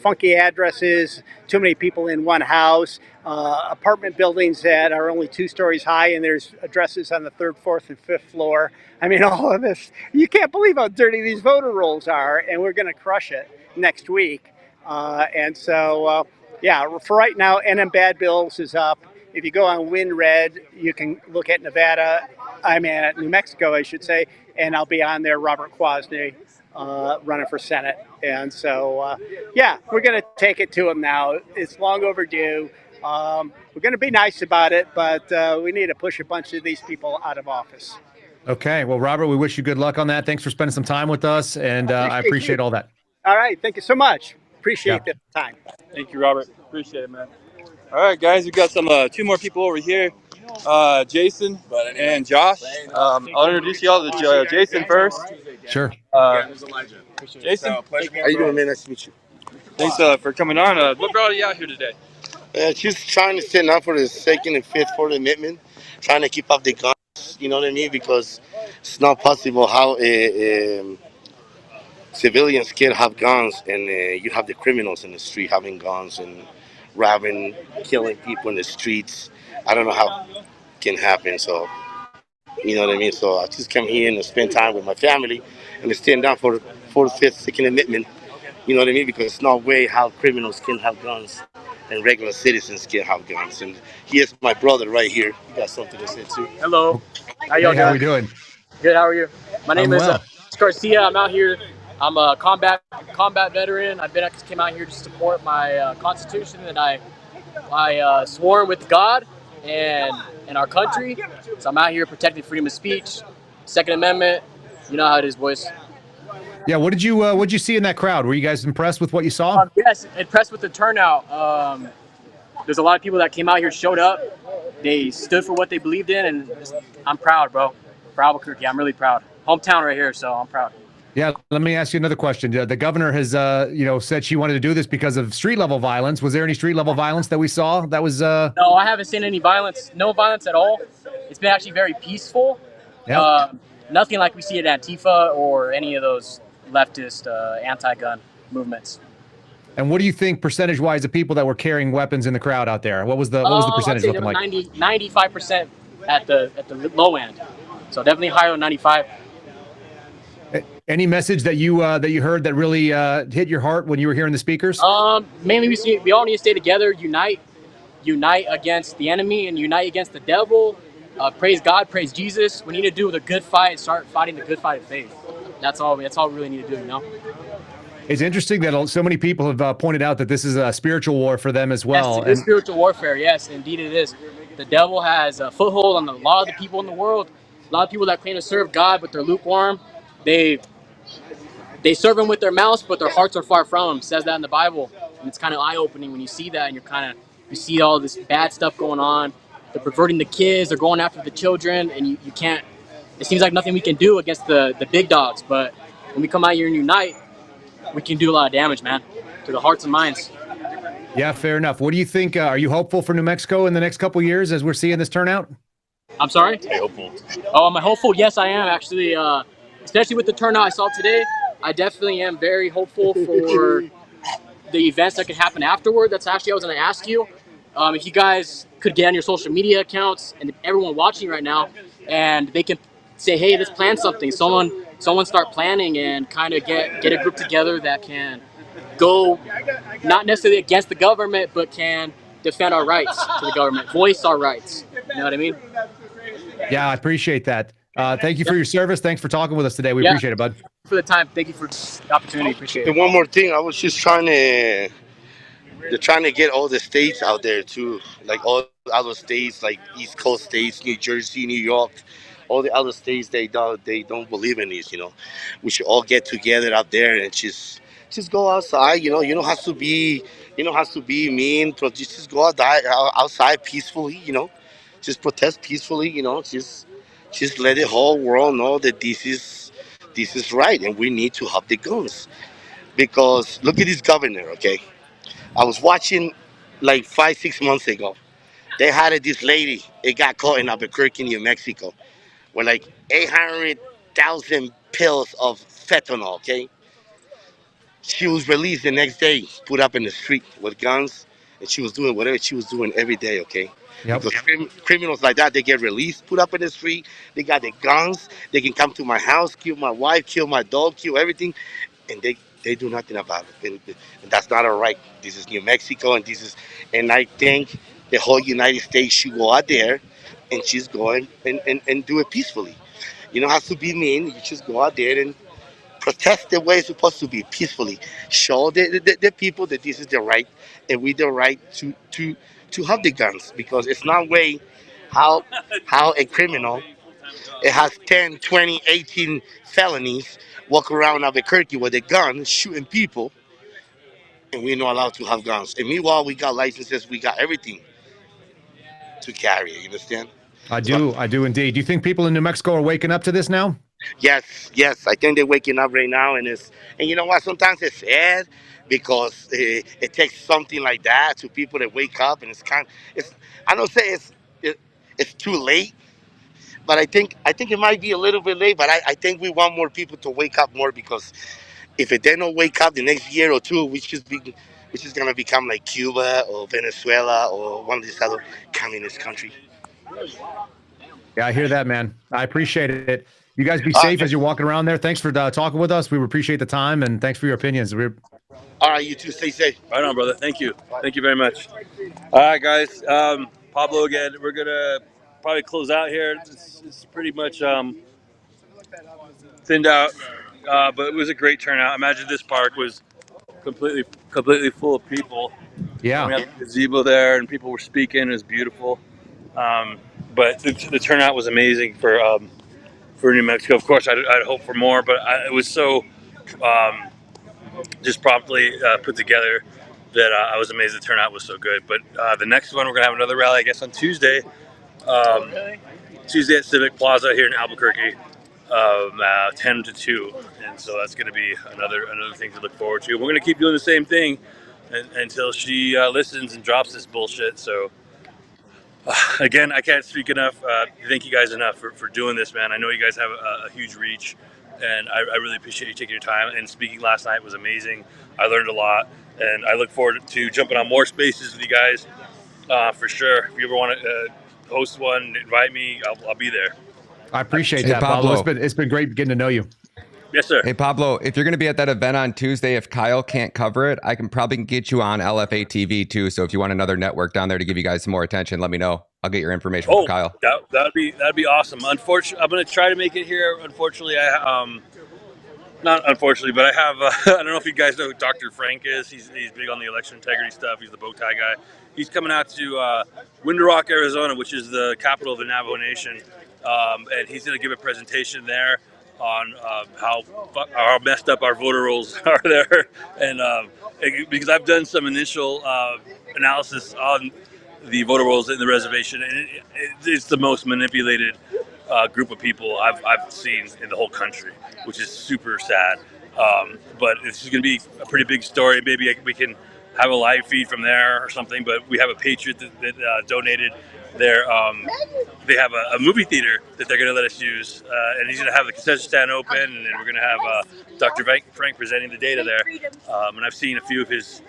funky addresses, too many people in one house, apartment buildings that are only 2 stories high, and there's addresses on the 3rd, 4th, and 5th floor. I mean, all of this, you can't believe how dirty these voter rolls are, and we're going to crush it next week. Yeah, for right now, NM Bad Bills is up. If you go on WinRed, you can look at Nevada. I'm at New Mexico, I should say, and I'll be on there, Robert Kwasny, running for Senate. And so, yeah, we're going to take it to him now. It's long overdue. We're going to be nice about it, but we need to push a bunch of these people out of office. Okay. Well, Robert, we wish you good luck on that. Thanks for spending some time with us, and I appreciate all that. All right. Thank you so much. Appreciate the time. Thank you, Robert. Appreciate it, man. All right, guys, we got some two more people over here, Jason and Josh. I'll introduce y'all to Jason first. Sure. Jason, how you doing, man? Nice to meet you. Thanks for coming on. What brought you out here today? Just trying to stand up for the Second and Fifth Fourth Amendment, trying to keep up the guns. You know what I mean? Because it's not possible how civilians can have guns and you have the criminals in the street having guns and robbing, killing people in the streets. I don't know how it can happen. So, you know what I mean? So I just come here and spend time with my family and stand down for the Fourth, Fifth, Second Amendment. You know what I mean? Because it's no way how criminals can have guns and regular citizens can have guns. And here's my brother right here. You got something to say too. Hello. How y'all How we doing? Good. How are you? My name is well. Garcia. I'm out here. I'm a combat veteran. Came out here to support my Constitution that I swore with God and our country. So I'm out here protecting freedom of speech, Second Amendment. You know how it is, boys. Yeah. What did you see in that crowd? Were you guys impressed with what you saw? Yes, impressed with the turnout. There's a lot of people that came out here, showed up. They stood for what they believed in, and I'm proud, bro. For Albuquerque, I'm really proud. Hometown right here, so I'm proud. Yeah, let me ask you another question. The governor has, said she wanted to do this because of street level violence. Was there any street level violence that we saw? That was. No, I haven't seen any violence. No violence at all. It's been actually very peaceful. Yeah. Nothing like we see at Antifa or any of those leftist anti-gun movements. And what do you think percentage-wise of people that were carrying weapons in the crowd out there? What was the percentage looking like? 95% at the low end. So definitely higher than 95. Any message that you heard that really hit your heart when you were hearing the speakers? Mainly we all need to stay together, unite against the enemy and unite against the devil. Praise God, praise Jesus. We need to do the good fight, start fighting the good fight of faith. That's all we really need to do, you know? It's interesting that so many people have pointed out that this is a spiritual war for them as well. Yes, it is spiritual warfare. Yes, indeed it is. The devil has a foothold on a lot of the people in the world. A lot of people that claim to serve God, but they're lukewarm. They serve him with their mouths, but their hearts are far from him. It says that in the Bible. And it's kind of eye-opening when you see that, and you see all this bad stuff going on. They're perverting the kids, they're going after the children, and you can't, it seems like nothing we can do against the big dogs. But when we come out here and unite, we can do a lot of damage, man, to the hearts and minds. Yeah, fair enough. What do you think? Are you hopeful for New Mexico in the next couple of years as we're seeing this turnout? I'm sorry? Hopeful. Oh, am I hopeful? Yes, I am, actually. Especially with the turnout I saw today, I definitely am very hopeful for the events that could happen afterward. That's actually I was going to ask you. If you guys could get on your social media accounts and everyone watching right now, and they can say, hey, let's plan something. Someone start planning and kind of get a group together that can go not necessarily against the government, but can defend our rights to the government, voice our rights. You know what I mean? Yeah, I appreciate that. Thank you for your service. Thanks for talking with us today. We appreciate it, bud. For the time. Thank you for the opportunity. Appreciate it. And one more thing, I was just trying to get all the states out there too, like all other states, like East Coast states, New Jersey, New York, all the other states. They don't believe in this. We should all get together out there and just go outside. You don't have to be mean, but just go outside peacefully. Just protest peacefully. Just let the whole world know that this is right, and we need to have the guns. Because look at this governor, okay? I was watching like 5-6 months ago. They had this lady. It got caught in Albuquerque, New Mexico, with like 800,000 pills of fentanyl. Okay, she was released the next day, put up in the street with guns, and she was doing whatever she was doing every day. Okay, Yep. because criminals like that, they get released, put up in the street. They got their guns. They can come to my house, kill my wife, kill my dog, kill everything, and they do nothing about it. And that's not all right. This is New Mexico, and I think the whole United States should go out there and just go and do it peacefully. You don't have to be mean. You just go out there and protest the way it's supposed to be, peacefully. Show the people that this is the right, and we the right to have the guns, because it's not way how a criminal, it has 10, 20, 18 felonies, walk around Albuquerque with a gun shooting people, and we're not allowed to have guns. And meanwhile, we got licenses, we got everything to carry. You understand? I do indeed. Do you think people in New Mexico are waking up to this now? Yes. I think they're waking up right now, and you know what? Sometimes it's sad because it takes something like that to people to wake up, and it's. I don't say it's too late, but I think it might be a little bit late. But I think we want more people to wake up more, because if they don't wake up the next year or two, which is gonna become like Cuba or Venezuela or one of these other communist countries. Yeah, I hear that, man. I appreciate it. You guys be safe as you're walking around there. Thanks for talking with us. We appreciate the time, and thanks for your opinions. All right, you too. Stay safe. Right on, brother. Thank you. Thank you very much. All right, guys. Pablo again. We're going to probably close out here. It's pretty much thinned out, but it was a great turnout. Imagine this park was completely full of people. Yeah. We had a gazebo there, and people were speaking. It was beautiful. But the turnout was amazing for New Mexico. Of course, I'd hope for more, but it was so just promptly put together that I was amazed the turnout was so good. But the next one, we're going to have another rally, I guess, on Tuesday. Tuesday at Civic Plaza here in Albuquerque, 10 to 2. And so that's going to be another thing to look forward to. We're going to keep doing the same thing until she listens and drops this bullshit. So again, I can't speak enough. Thank you guys enough for doing this, man. I know you guys have a huge reach, and I really appreciate you taking your time. And speaking last night was amazing. I learned a lot, and I look forward to jumping on more spaces with you guys for sure. If you ever want to host one, invite me. I'll be there. I appreciate that, Pablo. It's been great getting to know you. Yes, sir. Hey, Pablo, if you're going to be at that event on Tuesday, if Kyle can't cover it, I can probably get you on LFA TV too. So if you want another network down there to give you guys some more attention, let me know. I'll get your information from Kyle. That'd be awesome. Unfortunately, I'm going to try to make it here. Unfortunately, not unfortunately, but I have. I don't know if you guys know who Dr. Frank is. He's big on the election integrity stuff. He's the bow tie guy. He's coming out to Window Rock, Arizona, which is the capital of the Navajo Nation, and he's going to give a presentation there on how messed up our voter rolls are there, and because I've done some initial analysis on the voter rolls in the reservation, and it's the most manipulated group of people I've seen in the whole country, which is super sad. But this is going to be a pretty big story. Maybe we can have a live feed from there or something. But we have a patriot that donated their. They have a movie theater that they're going to let us use, and he's going to have the concession stand open, and then we're going to have Dr. Frank presenting the data there. And I've seen a few of his.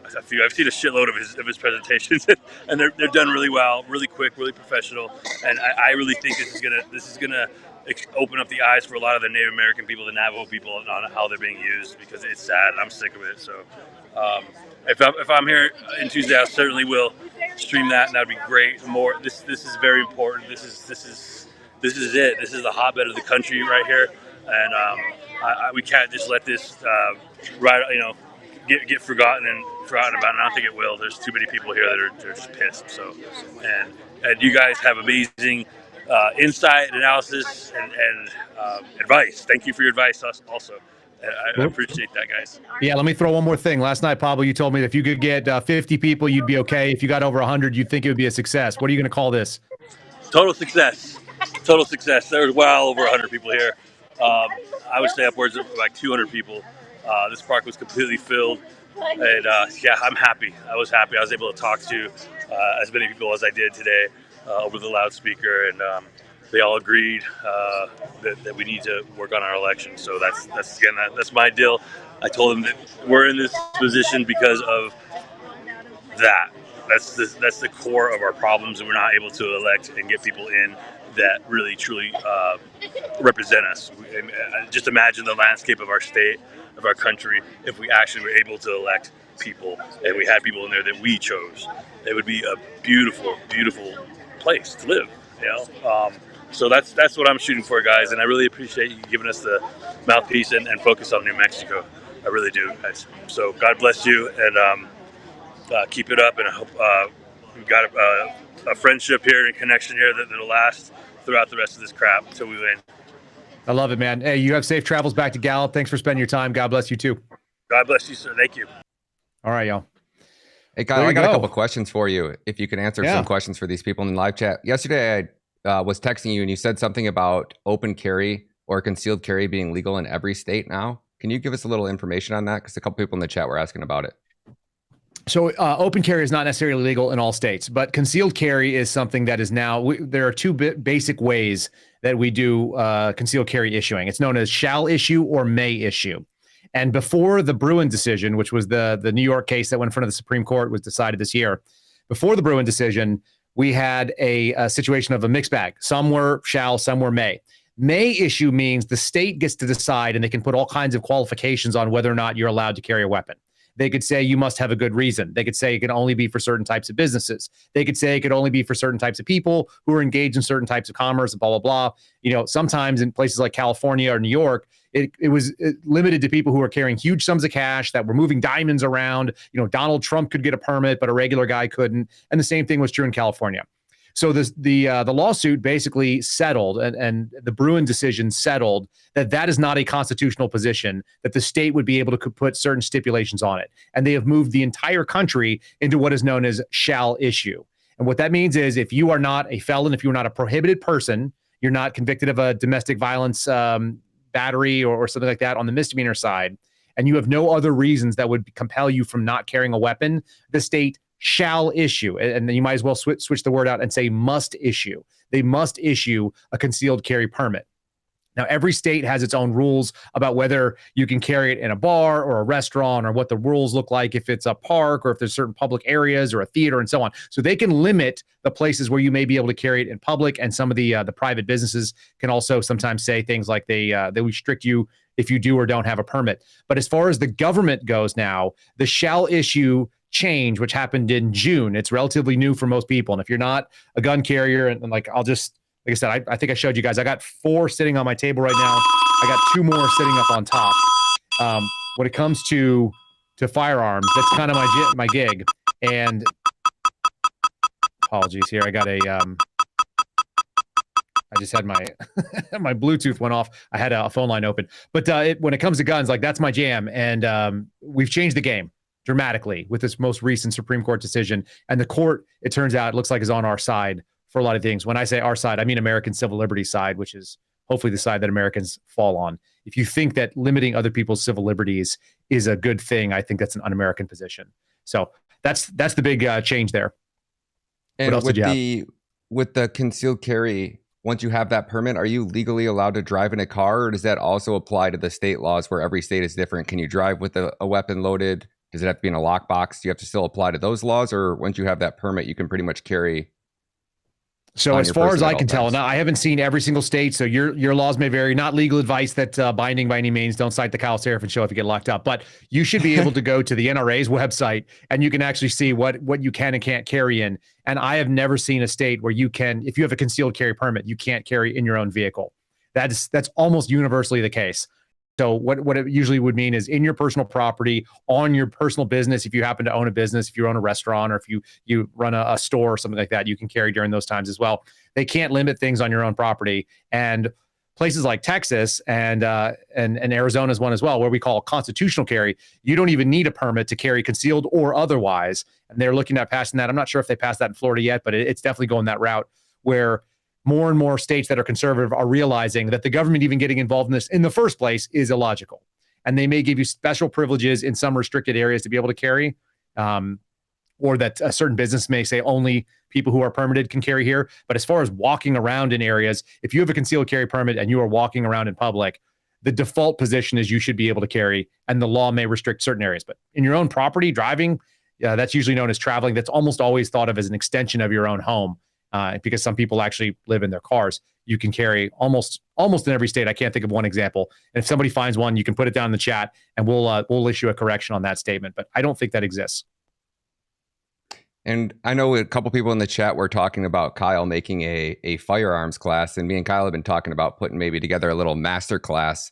I've seen a shitload of his presentations, and they're done really well, really quick, really professional. And I really think this is gonna open up the eyes for a lot of the Native American people, the Navajo people, on how they're being used, because it's sad and I'm sick of it. So if I'm here in Tuesday, I certainly will stream that, and that'd be great. This is very important. This is it. This is the hotbed of the country right here, and we can't just let this get forgotten about, and I don't think it will. There's too many people here that are just pissed. So, and you guys have amazing insight, analysis, and advice. Thank you for your advice also. I appreciate that, guys. Yeah, let me throw one more thing. Last night, Pablo, you told me that if you could get 50 people, you'd be okay. If you got over 100, you'd think it would be a success. What are you going to call this? Total success. Total success. There's well over 100 people here. I would say upwards of like 200 people. This park was completely filled, and I'm happy. I was happy. I was able to talk to as many people as I did today over the loudspeaker, and they all agreed that we need to work on our election. So that's my deal. I told them that we're in this position because of that. That's the core of our problems, and we're not able to elect and get people in that really truly represent us. Just imagine the landscape of our state, of our country, if we actually were able to elect people and we had people in there that we chose. It would be a beautiful, beautiful place to live. So that's what I'm shooting for, guys. And I really appreciate you giving us the mouthpiece and focus on New Mexico. I really do, guys. So God bless you, and keep it up. And I hope we've got a friendship here and connection here that'll last throughout the rest of this crap until we win. I love it, man. Hey, you have safe travels back to Gallup. Thanks for spending your time. God bless you too. God bless you, sir. Thank you. All right, y'all. Hey, Kyle, I got a couple questions for you. If you can answer some questions for these people in the live chat. Yesterday, I was texting you and you said something about open carry or concealed carry being legal in every state now. Can you give us a little information on that? Because a couple people in the chat were asking about it. So open carry is not necessarily legal in all states, but concealed carry is something that is now, there are two basic ways that we do concealed carry issuing. It's known as shall issue or may issue. And before the Bruin decision, which was the New York case that went in front of the Supreme Court, was decided this year, before the Bruin decision, we had a situation of a mixed bag. Some were shall, some were may. May issue means the state gets to decide, and they can put all kinds of qualifications on whether or not you're allowed to carry a weapon. They could say you must have a good reason. They could say it can only be for certain types of businesses. They could say it could only be for certain types of people who are engaged in certain types of commerce, and blah, blah, blah. You know, sometimes in places like California or New York, it was limited to people who were carrying huge sums of cash, that were moving diamonds around. You know, Donald Trump could get a permit, but a regular guy couldn't. And the same thing was true in California. So the lawsuit basically settled, and the Bruin decision settled that is not a constitutional position, that the state would be able to put certain stipulations on it. And they have moved the entire country into what is known as shall issue. And what that means is if you are not a felon, if you're not a prohibited person, you're not convicted of a domestic violence battery or something like that on the misdemeanor side, and you have no other reasons that would compel you from not carrying a weapon, the state shall issue. And then you might as well switch the word out and say must issue. They must issue a concealed carry permit. Now, every state has its own rules about whether you can carry it in a bar or a restaurant, or what the rules look like if it's a park or if there's certain public areas or a theater and so on. So they can limit the places where you may be able to carry it in public. And some of the private businesses can also sometimes say things like they restrict you if you do or don't have a permit. But as far as the government goes now, the shall issue change, which happened in June, it's relatively new for most people. And if you're not a gun carrier, and like I said, I think I showed you guys, I got 4 sitting on my table right now. I got 2 more sitting up on top. When it comes to firearms, that's kind of my gig. And apologies here. I got I just had my my Bluetooth went off. I had a phone line open. But when it comes to guns, like that's my jam. And we've changed the game dramatically with this most recent Supreme Court decision. And the court, it turns out, it looks like is on our side for a lot of things. When I say our side, I mean American civil liberties side, which is hopefully the side that Americans fall on. If you think that limiting other people's civil liberties is a good thing, I think that's an un-American position. So that's the big change there. And what else did you have? With the concealed carry, once you have that permit, are you legally allowed to drive in a car, or does that also apply to the state laws where every state is different? Can you drive with a weapon loaded? Does it have to be in a lockbox? Do you have to still apply to those laws, or once you have that permit, you can pretty much carry? So as far as I can tell, now I haven't seen every single state, so your laws may vary. Not legal advice that binding by any means. Don't cite the Kyle Seraphin show if you get locked up. But you should be able to go to the NRA's website and you can actually see what you can and can't carry in. And I have never seen a state where you can, if you have a concealed carry permit, you can't carry in your own vehicle. That's almost universally the case. So what it usually would mean is in your personal property, on your personal business, if you happen to own a business, if you own a restaurant, or if you run a store or something like that, you can carry during those times as well. They can't limit things on your own property. And places like Texas and Arizona is one as well, where we call constitutional carry, you don't even need a permit to carry concealed or otherwise. And they're looking at passing that. I'm not sure if they passed that in Florida yet, but it's definitely going that route, where more and more states that are conservative are realizing that the government even getting involved in this in the first place is illogical. And they may give you special privileges in some restricted areas to be able to carry, or that a certain business may say only people who are permitted can carry here. But as far as walking around in areas, if you have a concealed carry permit and you are walking around in public, the default position is you should be able to carry, and the law may restrict certain areas. But in your own property, driving, that's usually known as traveling. That's almost always thought of as an extension of your own home. Because some people actually live in their cars. You can carry almost in every state. I can't think of one example. And if somebody finds one, you can put it down in the chat and we'll issue a correction on that statement. But I don't think that exists. And I know a couple people in the chat were talking about Kyle making a firearms class, and me and Kyle have been talking about putting maybe together a little master class.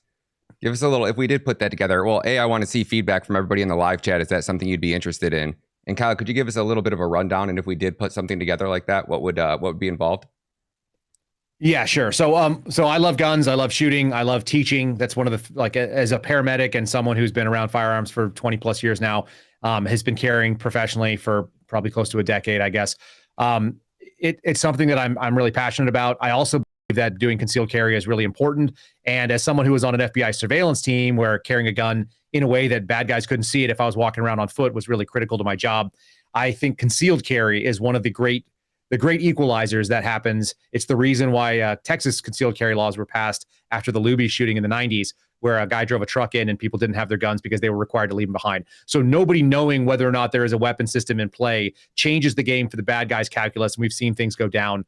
Give us a little, if we did put that together, well, I want to see feedback from everybody in the live chat. Is that something you'd be interested in? And Kyle, could you give us a little bit of a rundown? And if we did put something together like that, what would be involved? Yeah, sure. So I love guns. I love shooting. I love teaching. That's one of the, like, as a paramedic and someone who's been around firearms for 20 plus years now, has been carrying professionally for probably close to a decade, I guess. It's something that I'm really passionate about. I also believe that doing concealed carry is really important. And as someone who was on an FBI surveillance team where carrying a gun in a way that bad guys couldn't see it if I was walking around on foot was really critical to my job, I think concealed carry is one of the great equalizers that happens. It's the reason why Texas concealed carry laws were passed after the Luby shooting in the 90s, where a guy drove a truck in and people didn't have their guns because they were required to leave them behind. So nobody knowing whether or not there is a weapon system in play changes the game for the bad guys' calculus. And we've seen things go down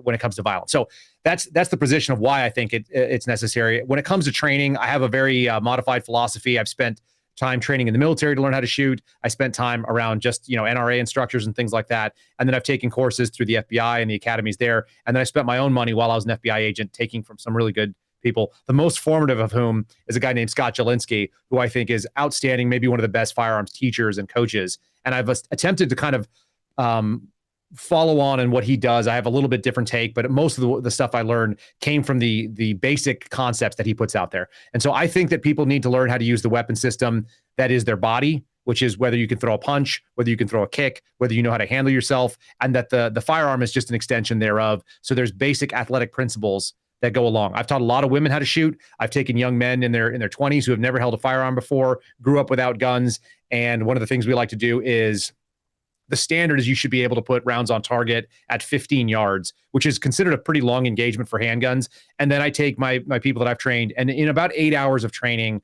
when it comes to violence. So that's the position of why I think it's necessary. When it comes to training, I have a very modified philosophy. I've spent time training in the military to learn how to shoot. I spent time around just, NRA instructors and things like that. And then I've taken courses through the FBI and the academies there. And then I spent my own money while I was an FBI agent taking from some really good people, the most formative of whom is a guy named Scott Jelinski, who I think is outstanding, maybe one of the best firearms teachers and coaches. And I've attempted to kind of follow on in what he does. I have a little bit different take, but most of the stuff I learned came from the basic concepts that he puts out there. And so I think that people need to learn how to use the weapon system that is their body, which is whether you can throw a punch, whether you can throw a kick, whether you know how to handle yourself, and that the firearm is just an extension thereof. So there's basic athletic principles that go along. I've taught a lot of women how to shoot. I've taken young men in their 20s who have never held a firearm before, grew up without guns. And one of the things we like to do is, the standard is you should be able to put rounds on target at 15 yards, which is considered a pretty long engagement for handguns. And then I take my people that I've trained, and in about 8 hours of training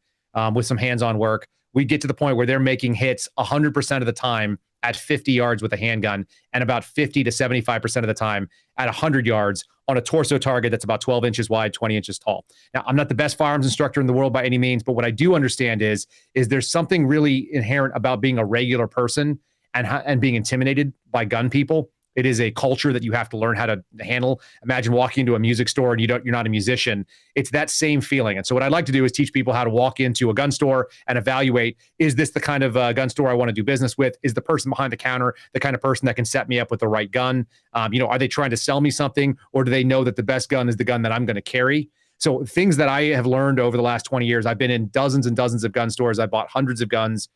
with some hands-on work, we get to the point where they're making hits 100% of the time at 50 yards with a handgun, and about 50 to 75% of the time at 100 yards on a torso target that's about 12 inches wide, 20 inches tall. Now, I'm not the best firearms instructor in the world by any means, but what I do understand is there's something really inherent about being a regular person and being intimidated by gun people. It is a culture that you have to learn how to handle. Imagine walking into a music store and you're not a musician. It's that same feeling. And so what I'd like to do is teach people how to walk into a gun store and evaluate, is this the kind of gun store I want to do business with? Is the person behind the counter the kind of person that can set me up with the right gun? Are they trying to sell me something, or do they know that the best gun is the gun that I'm going to carry? So things that I have learned over the last 20 years, I've been in dozens and dozens of gun stores. I bought hundreds of guns.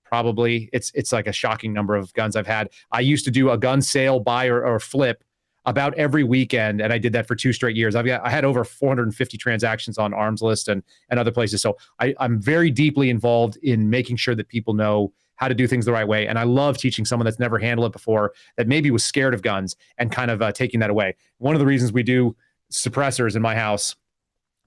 Probably it's like a shocking number of guns I've had. I used to do a gun sale, buy or flip about every weekend, and I did that for 2 straight years. I had over 450 transactions on Arms List and other places. So I'm very deeply involved in making sure that people know how to do things the right way. And I love teaching someone that's never handled it before, that maybe was scared of guns, and kind of taking that away. One of the reasons we do suppressors in my house,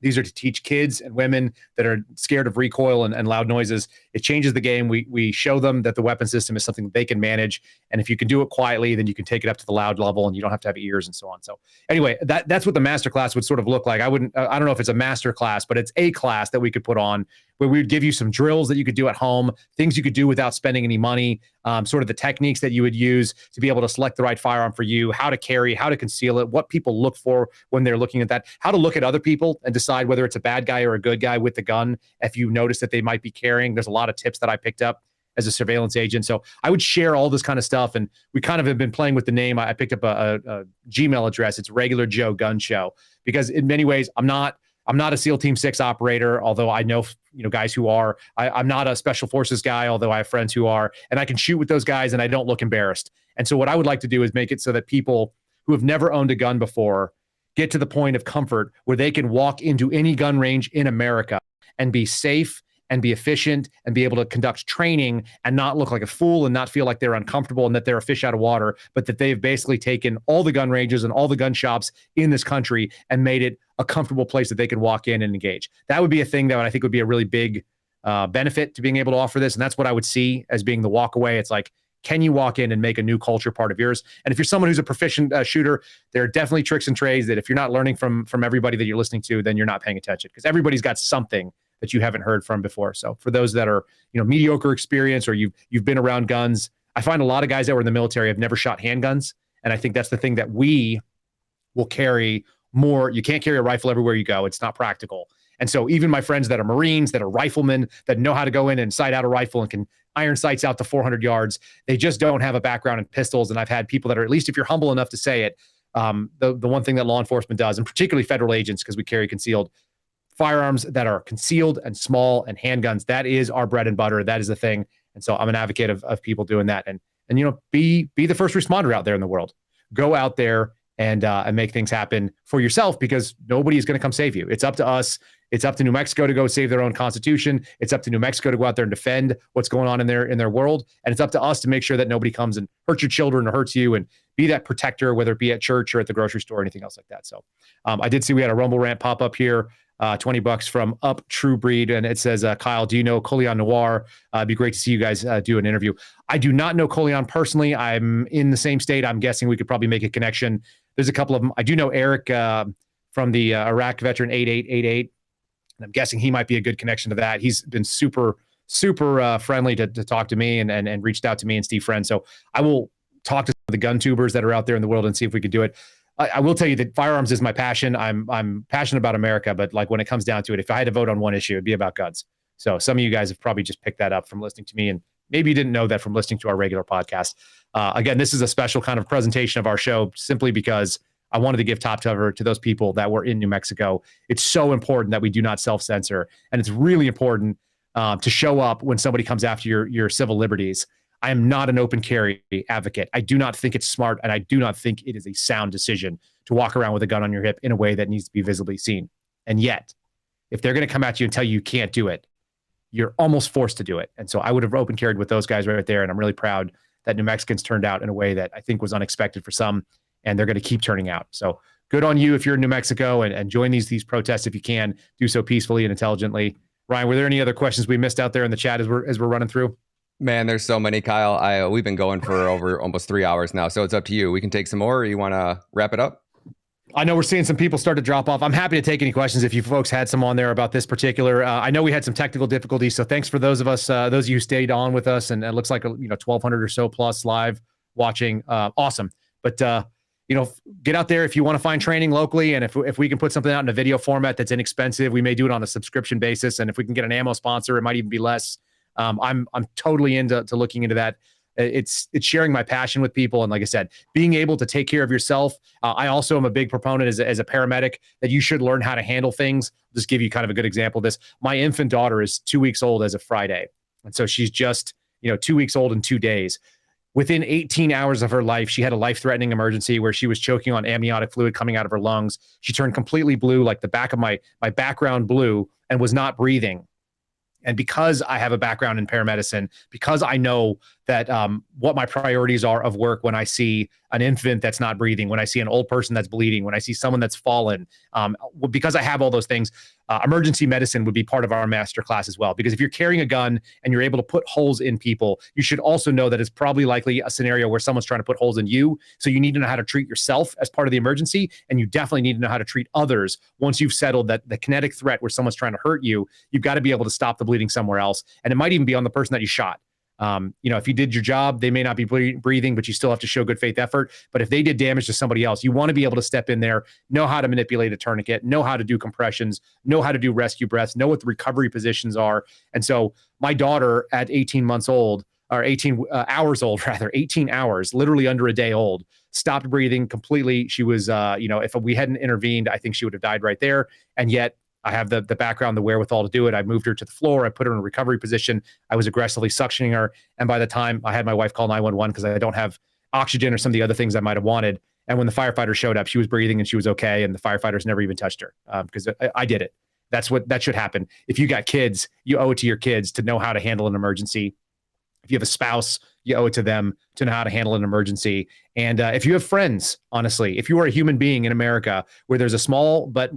these are to teach kids and women that are scared of recoil and loud noises. It changes the game. We show them that the weapon system is something they can manage. And if you can do it quietly, then you can take it up to the loud level and you don't have to have ears and so on. So anyway, that's what the master class would sort of look like. I don't know if it's a master class, but it's a class that we could put on where we would give you some drills that you could do at home, things you could do without spending any money, sort of the techniques that you would use to be able to select the right firearm for you, how to carry, how to conceal it, what people look for when they're looking at that, how to look at other people and decide whether it's a bad guy or a good guy with the gun if you notice that they might be carrying. There's a lot of tips that I picked up as a surveillance agent. So I would share all this kind of stuff. And we kind of have been playing with the name. I picked up a Gmail address. It's Regular Joe Gun Show, because in many ways I'm not a SEAL Team 6 operator, although I know guys who are. I'm not a Special Forces guy, although I have friends who are. And I can shoot with those guys and I don't look embarrassed. And so what I would like to do is make it so that people who have never owned a gun before get to the point of comfort where they can walk into any gun range in America and be safe and be efficient and be able to conduct training and not look like a fool and not feel like they're uncomfortable and that they're a fish out of water, but that they've basically taken all the gun ranges and all the gun shops in this country and made it a comfortable place that they can walk in and engage. That would be a thing that I think would be a really big benefit to being able to offer this. And that's what I would see as being the walk away. It's like, can you walk in and make a new culture part of yours? And if you're someone who's a proficient shooter, there are definitely tricks and trades that if you're not learning from everybody that you're listening to, then you're not paying attention, because everybody's got something that you haven't heard from before. So for those that are, mediocre experience, or you've been around guns, I find a lot of guys that were in the military have never shot handguns. And I think that's the thing that we will carry more. You can't carry a rifle everywhere you go. It's not practical. And so even my friends that are Marines, that are riflemen, that know how to go in and sight out a rifle and can iron sights out to 400 yards, they just don't have a background in pistols. And I've had people that are, at least if you're humble enough to say it, the one thing that law enforcement does, and particularly federal agents, because we carry concealed firearms that are concealed and small, and handguns, that is our bread and butter. That is the thing. And so I'm an advocate of people doing that. And be the first responder out there in the world. Go out there and make things happen for yourself, because nobody is going to come save you. It's up to us. It's up to New Mexico to go save their own constitution. It's up to New Mexico to go out there and defend what's going on in their world. And it's up to us to make sure that nobody comes and hurts your children or hurts you, and be that protector, whether it be at church or at the grocery store or anything else like that. So I did see we had a Rumble rant pop up here. $20 from Up True Breed. And it says, Kyle, do you know Colion Noir? It'd be great to see you guys do an interview. I do not know Colion personally. I'm in the same state. I'm guessing we could probably make a connection. There's a couple of them. I do know Eric from the Iraq Veteran 8888. And I'm guessing he might be a good connection to that. He's been super friendly to talk to me and reached out to me and Steve Friend. So I will talk to some of the gun tubers that are out there in the world and see if we could do it. I will tell you that firearms is my passion. I'm passionate about America, but like when it comes down to it, if I had to vote on one issue, it'd be about guns. So some of you guys have probably just picked that up from listening to me, and maybe you didn't know that from listening to our regular podcast. Again, this is a special kind of presentation of our show simply because I wanted to give top cover to those people that were in New Mexico. It's so important that we do not self-censor, and it's really important to show up when somebody comes after your civil liberties. I am not an open carry advocate. I do not think it's smart, and I do not think it is a sound decision to walk around with a gun on your hip in a way that needs to be visibly seen. And yet, if they're going to come at you and tell you you can't do it, you're almost forced to do it. And so I would have open carried with those guys right there, and I'm really proud that New Mexicans turned out in a way that I think was unexpected for some, and they're going to keep turning out. So good on you if you're in New Mexico, and join these protests if you can. Do so peacefully and intelligently. Ryan, were there any other questions we missed out there in the chat as we're running through? Man, there's so many, Kyle. We've been going for over almost 3 hours now, so it's up to you. We can take some more, or you want to wrap it up? I know we're seeing some people start to drop off. I'm happy to take any questions if you folks had some on there about this particular. I know we had some technical difficulties, so thanks for those of you who stayed on with us, and it looks like 1,200 or so plus live watching. Awesome, but get out there if you want to find training locally, and if we can put something out in a video format that's inexpensive, we may do it on a subscription basis, and if we can get an ammo sponsor, it might even be less. I'm totally into looking into that. It's sharing my passion with people, and like I said, being able to take care of yourself. I also am a big proponent as a paramedic that you should learn how to handle things. I'll just give you kind of a good example of this. My infant daughter is 2 weeks old as of Friday, and so she's just 2 weeks old in 2 days. Within 18 hours of her life, she had a life-threatening emergency where she was choking on amniotic fluid coming out of her lungs. She turned completely blue, like the back of my background blue, and was not breathing. And because I have a background in paramedicine, because I know that what my priorities are of work when I see an infant that's not breathing, when I see an old person that's bleeding, when I see someone that's fallen, because I have all those things, emergency medicine would be part of our master class as well. Because if you're carrying a gun and you're able to put holes in people, you should also know that it's probably likely a scenario where someone's trying to put holes in you. So you need to know how to treat yourself as part of the emergency, and you definitely need to know how to treat others once you've settled that the kinetic threat where someone's trying to hurt you. You've got to be able to stop the bleeding somewhere else, and it might even be on the person that you shot. If you did your job, they may not be breathing, but you still have to show good faith effort. But if they did damage to somebody else, you want to be able to step in there, know how to manipulate a tourniquet, know how to do compressions, know how to do rescue breaths, know what the recovery positions are. And so my daughter at 18 hours old, 18 hours, literally under a day old, stopped breathing completely. She was, if we hadn't intervened, I think she would have died right there. And yet I have the background, the wherewithal to do it. I moved her to the floor. I put her in a recovery position. I was aggressively suctioning her. And by the time I had my wife call 911 because I don't have oxygen or some of the other things I might have wanted. And when the firefighter showed up, she was breathing and she was okay. And the firefighters never even touched her because I did it. That should happen. If you got kids, you owe it to your kids to know how to handle an emergency. If you have a spouse, you owe it to them to know how to handle an emergency. And if you have friends, honestly, if you are a human being in America where there's a small but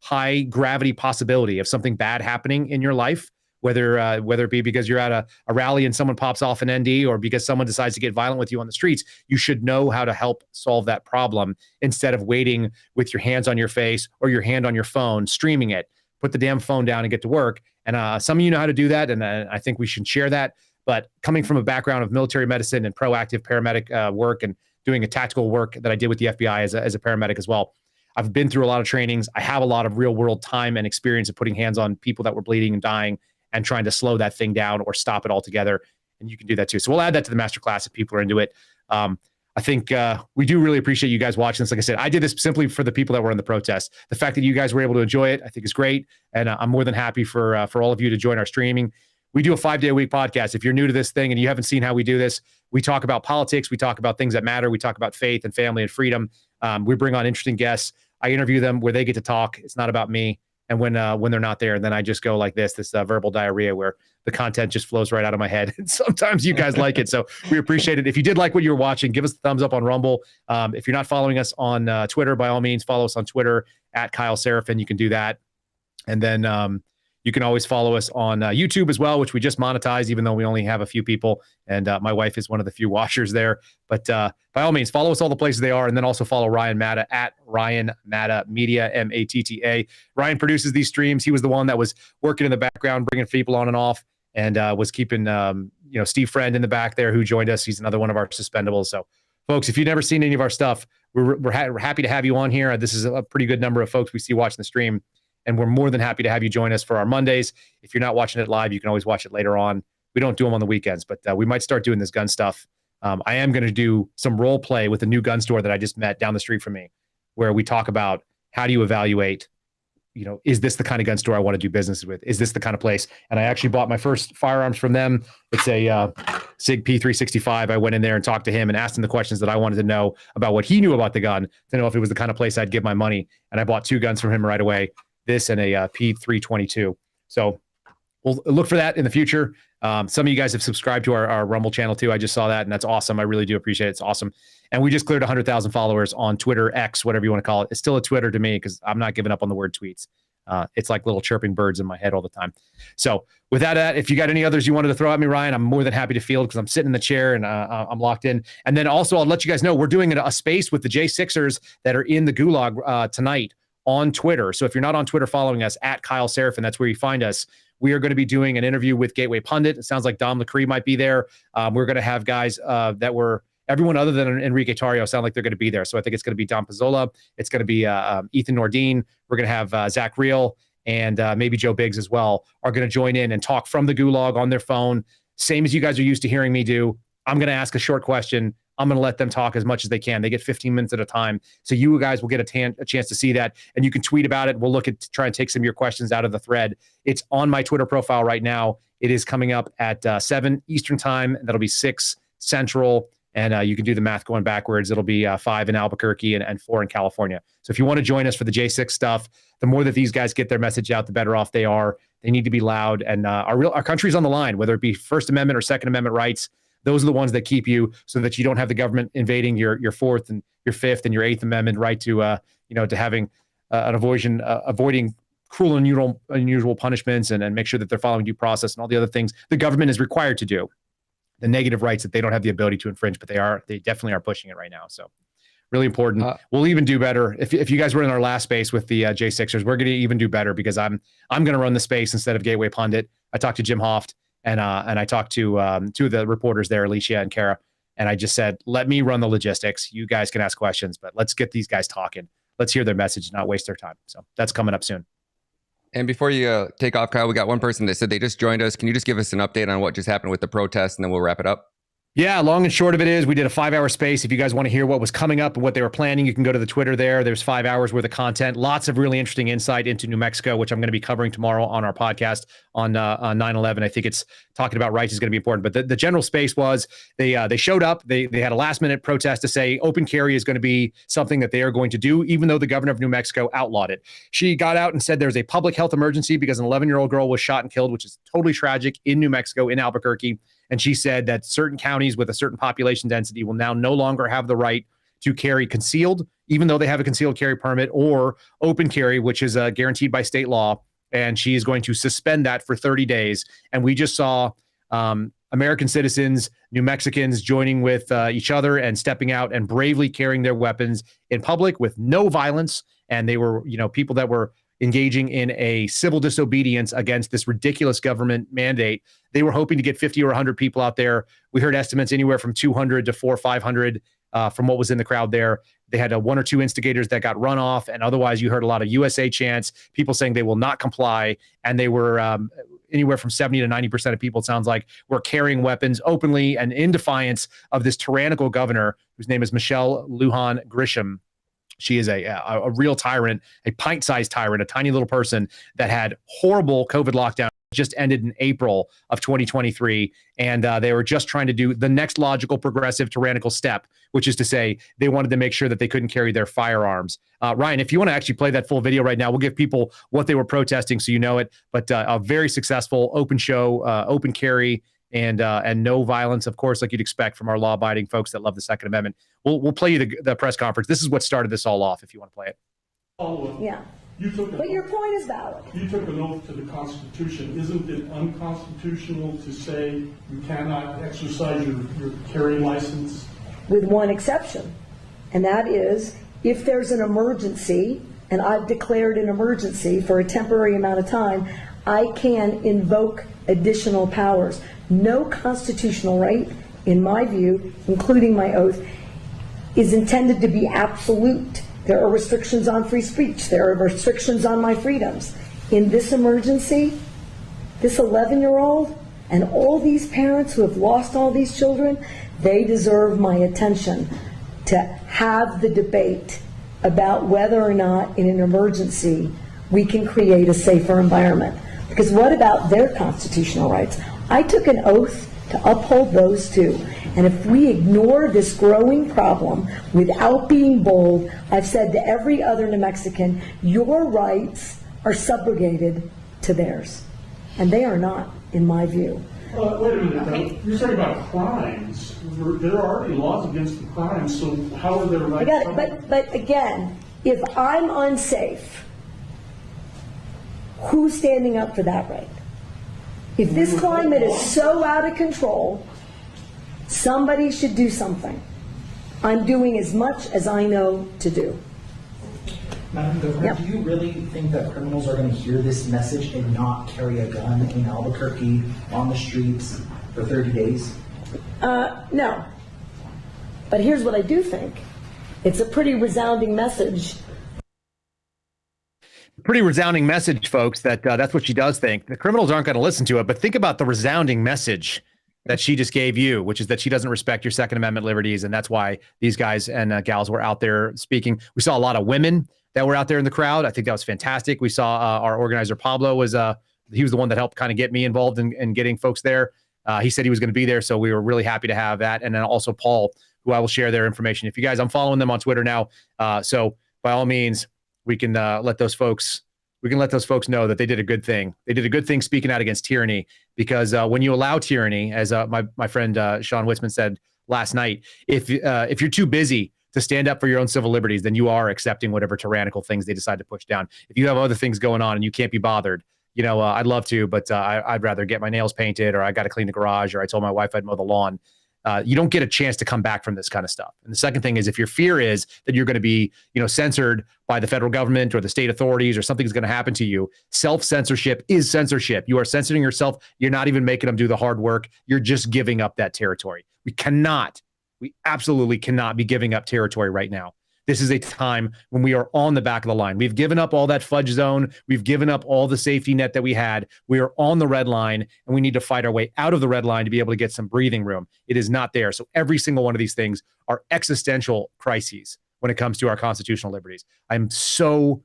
high gravity possibility of something bad happening in your life, whether it be because you're at a rally and someone pops off an ND, or because someone decides to get violent with you on the streets, you should know how to help solve that problem instead of waiting with your hands on your face or your hand on your phone, streaming it. Put the damn phone down and get to work. And some of you know how to do that, and I think we should share that. But coming from a background of military medicine and proactive paramedic work and doing a tactical work that I did with the FBI as a paramedic as well, I've been through a lot of trainings. I have a lot of real world time and experience of putting hands on people that were bleeding and dying and trying to slow that thing down or stop it altogether. And you can do that too. So we'll add that to the masterclass if people are into it. I think we do really appreciate you guys watching this. Like I said, I did this simply for the people that were in the protest. The fact that you guys were able to enjoy it, I think is great. And I'm more than happy for all of you to join our streaming. We do a 5-day-a-week podcast. If you're new to this thing and you haven't seen how we do this, we talk about politics. We talk about things that matter. We talk about faith and family and freedom. We bring on interesting guests. I interview them where they get to talk. It's not about me. And when they're not there, then I just go like this verbal diarrhea where the content just flows right out of my head. And sometimes you guys like it. So we appreciate it. If you did like what you were watching, give us a thumbs up on Rumble. If you're not following us on Twitter, by all means, follow us on Twitter at Kyle Seraphin. You can do that. And then you can always follow us on YouTube as well, which we just monetized, even though we only have a few people. And my wife is one of the few watchers there. But by all means, follow us all the places they are. And then also follow Ryan Matta at Ryan Matta Media, Matta. Ryan produces these streams. He was the one that was working in the background, bringing people on and off, and was keeping Steve Friend in the back there who joined us. He's another one of our suspendables. So folks, if you've never seen any of our stuff, we're happy to have you on here. This is a pretty good number of folks we see watching the stream. And we're more than happy to have you join us for our Mondays. If you're not watching it live, you can always watch it later on. We don't do them on the weekends, but we might start doing this gun stuff. I am going to do some role play with a new gun store that I just met down the street from me, where we talk about how do you evaluate, is this the kind of gun store I want to do business with? Is this the kind of place? And I actually bought my first firearms from them. It's a SIG P365. I went in there and talked to him and asked him the questions that I wanted to know about what he knew about the gun, to know if it was the kind of place I'd give my money. And I bought 2 guns from him right away. This and a P322. So we'll look for that in the future. Some of you guys have subscribed to our Rumble channel too. I just saw that, and that's awesome. I really do appreciate it. It's awesome. And we just cleared 100,000 followers on Twitter, X, whatever you want to call it. It's still a Twitter to me because I'm not giving up on the word tweets. It's like little chirping birds in my head all the time. So with that, if you got any others you wanted to throw at me, Ryan, I'm more than happy to field because I'm sitting in the chair and I'm locked in. And then also I'll let you guys know we're doing a space with the J6ers that are in the Gulag tonight on Twitter. So if you're not on Twitter following us at Kyle Seraphin, that's where you find us. We are going to be doing an interview with Gateway Pundit. It sounds like Dom LaCree might be there. We're going to have guys that were everyone other than Enrique Tarrio sound like they're going to be there. So I think it's going to be Dom Pizzola. It's going to be Ethan Nordine. We're going to have Zach Reel and maybe Joe Biggs as well are going to join in and talk from the Gulag on their phone. Same as you guys are used to hearing me do. I'm going to ask a short question. I'm going to let them talk as much as they can. They get 15 minutes at a time. So you guys will get a chance to see that. And you can tweet about it. We'll look at try and take some of your questions out of the thread. It's on my Twitter profile right now. It is coming up at 7 Eastern time. That'll be 6 Central. And you can do the math going backwards. It'll be 5 in Albuquerque and 4 in California. So if you want to join us for the J6 stuff, the more that these guys get their message out, the better off they are. They need to be loud. And our country's on the line, whether it be First Amendment or Second Amendment rights. Those are the ones that keep you so that you don't have the government invading your Fourth and your Fifth and your Eighth Amendment right to to having avoiding cruel and unusual punishments and make sure that they're following due process and all the other things the government is required to do. The negative rights that they don't have the ability to infringe, but they definitely are pushing it right now. So really important. We'll even do better if you guys were in our last space with the J6ers. We're going to even do better because I'm going to run the space instead of Gateway Pundit. I talked to Jim Hoft. And I talked to 2 of the reporters there, Alicia and Kara, and I just said, let me run the logistics. You guys can ask questions, but let's get these guys talking. Let's hear their message, not waste their time. So that's coming up soon. And before you take off, Kyle, we got one person that said they just joined us. Can you just give us an update on what just happened with the protest, and then we'll wrap it up? Yeah, long and short of it is we did a 5-hour space. If you guys want to hear what was coming up and what they were planning, you can go to the Twitter there. There's 5 hours worth of content. Lots of really interesting insight into New Mexico, which I'm going to be covering tomorrow on our podcast on 9/11. I think it's talking about rights is going to be important. But the general space was they showed up. They had a last-minute protest to say open carry is going to be something that they are going to do, even though the governor of New Mexico outlawed it. She got out and said there's a public health emergency because an 11-year-old girl was shot and killed, which is totally tragic in New Mexico, in Albuquerque. And she said that certain counties with a certain population density will now no longer have the right to carry concealed, even though they have a concealed carry permit, or open carry, which is guaranteed by state law. And she is going to suspend that for 30 days. And we just saw American citizens, New Mexicans joining with each other and stepping out and bravely carrying their weapons in public with no violence. And they were, people that were engaging in a civil disobedience against this ridiculous government mandate. They were hoping to get 50 or 100 people out there. We heard estimates anywhere from 200 to 400 or 500 from what was in the crowd there. They had one or two instigators that got run off, and otherwise you heard a lot of USA chants, people saying they will not comply, and they were anywhere from 70 to 90% of people, it sounds like, were carrying weapons openly and in defiance of this tyrannical governor, whose name is Michelle Lujan Grisham. She is a real tyrant, a pint-sized tyrant, a tiny little person that had horrible COVID lockdown. Just ended in April of 2023, and they were just trying to do the next logical, progressive, tyrannical step, which is to say they wanted to make sure that they couldn't carry their firearms. Ryan, if you want to actually play that full video right now, we'll give people what they were protesting so you know it, but a very successful open show, open carry, and no violence, of course, like you'd expect from our law-abiding folks that love the Second Amendment. We'll play you the press conference. This is what started this all off, if you want to play it. Yeah. But your point is valid. You took an oath to the Constitution. Isn't it unconstitutional to say you cannot exercise your carrying license? With one exception, and that is if there's an emergency, and I've declared an emergency for a temporary amount of time, I can invoke additional powers. No constitutional right, in my view, including my oath, is intended to be absolute. There are restrictions on free speech. There are restrictions on my freedoms. In this emergency, this 11-year-old and all these parents who have lost all these children, they deserve my attention to have the debate about whether or not in an emergency we can create a safer environment. Because what about their constitutional rights? I took an oath to uphold those too. And if we ignore this growing problem without being bold, I've said to every other New Mexican, your rights are subrogated to theirs. And they are not, in my view. Wait a minute, okay. You're talking about crimes. There are already laws against the crimes, so how are their rights? I got it, but again, if I'm unsafe, who's standing up for that right? If this climate is so out of control, somebody should do something. I'm doing as much as I know to do. Madam Governor, do you really think that criminals are going to hear this message and not carry a gun in Albuquerque on the streets for 30 days? No. But here's what I do think. It's a pretty resounding message. Pretty resounding message, folks, that's what she does think. The criminals aren't going to listen to it, but think about the resounding message that she just gave you, which is that she doesn't respect your Second Amendment liberties, and that's why these guys and gals were out there speaking. We saw a lot of women that were out there in the crowd. I think that was fantastic. We saw our organizer, Pablo, he was the one that helped kind of get me involved in getting folks there. He said he was going to be there, so we were really happy to have that. And then also Paul, who I will share their information. If you guys, I'm following them on Twitter now, so by all means, we can let those folks know that they did a good thing. They did a good thing speaking out against tyranny, because when you allow tyranny, as my friend Sean Witzman said last night, if you're too busy to stand up for your own civil liberties, then you are accepting whatever tyrannical things they decide to push down. If you have other things going on and you can't be bothered, I'd love to, but I'd rather get my nails painted, or I got to clean the garage, or I told my wife I'd mow the lawn. You don't get a chance to come back from this kind of stuff. And the second thing is, if your fear is that you're going to be, censored by the federal government or the state authorities, or something's going to happen to you, self-censorship is censorship. You are censoring yourself. You're not even making them do the hard work. You're just giving up that territory. We absolutely cannot be giving up territory right now. This is a time when we are on the back of the line. We've given up all that fudge zone. We've given up all the safety net that we had. We are on the red line, and we need to fight our way out of the red line to be able to get some breathing room. It is not there. So every single one of these things are existential crises when it comes to our constitutional liberties. I'm so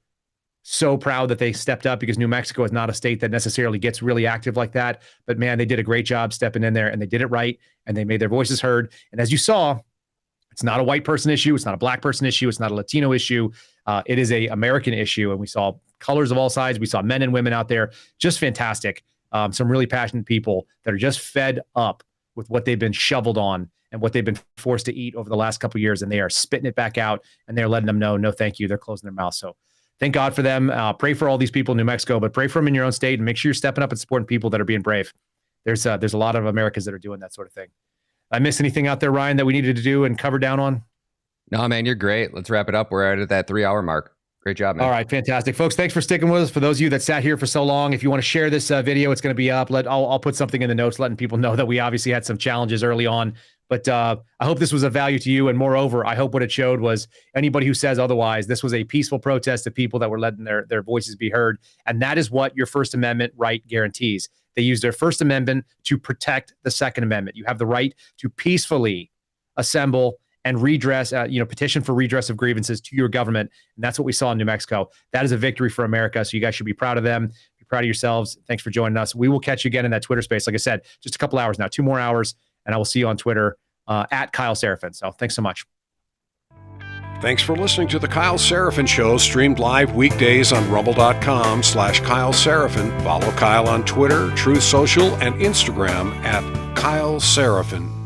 proud that they stepped up, because New Mexico is not a state that necessarily gets really active like that. But man, they did a great job stepping in there, and they did it right, and they made their voices heard. And as you saw, it's not a white person issue. It's not a black person issue. It's not a Latino issue. It is a American issue. And we saw colors of all sides. We saw men and women out there. Just fantastic. Some really passionate people that are just fed up with what they've been shoveled on and what they've been forced to eat over the last couple of years. And they are spitting it back out, and they're letting them know, no, thank you. They're closing their mouths. So thank God for them. Pray for all these people in New Mexico, but pray for them in your own state, and make sure you're stepping up and supporting people that are being brave. There's a lot of Americans that are doing that sort of thing. I miss anything out there, Ryan, that we needed to do and cover down on? No, man, you're great. Let's wrap it up. We're at that 3 hour mark. Great job, man. All right, fantastic, folks. Thanks for sticking with us. For those of you that sat here for so long, if you want to share this video, it's going to be up. I'll put something in the notes, letting people know that we obviously had some challenges early on. But I hope this was of value to you. And moreover, I hope what it showed was anybody who says otherwise, this was a peaceful protest of people that were letting their voices be heard. And that is what your First Amendment right guarantees. They use their First Amendment to protect the Second Amendment. You have the right to peacefully assemble and redress, petition for redress of grievances to your government. And that's what we saw in New Mexico. That is a victory for America. So you guys should be proud of them. Be proud of yourselves. Thanks for joining us. We will catch you again in that Twitter space. Like I said, just a couple hours now, 2 more hours, and I will see you on Twitter at Kyle Seraphin. So thanks so much. Thanks for listening to The Kyle Seraphin Show, streamed live weekdays on rumble.com/Kyle Seraphin. Follow Kyle on Twitter, Truth Social, and Instagram at Kyle Seraphin.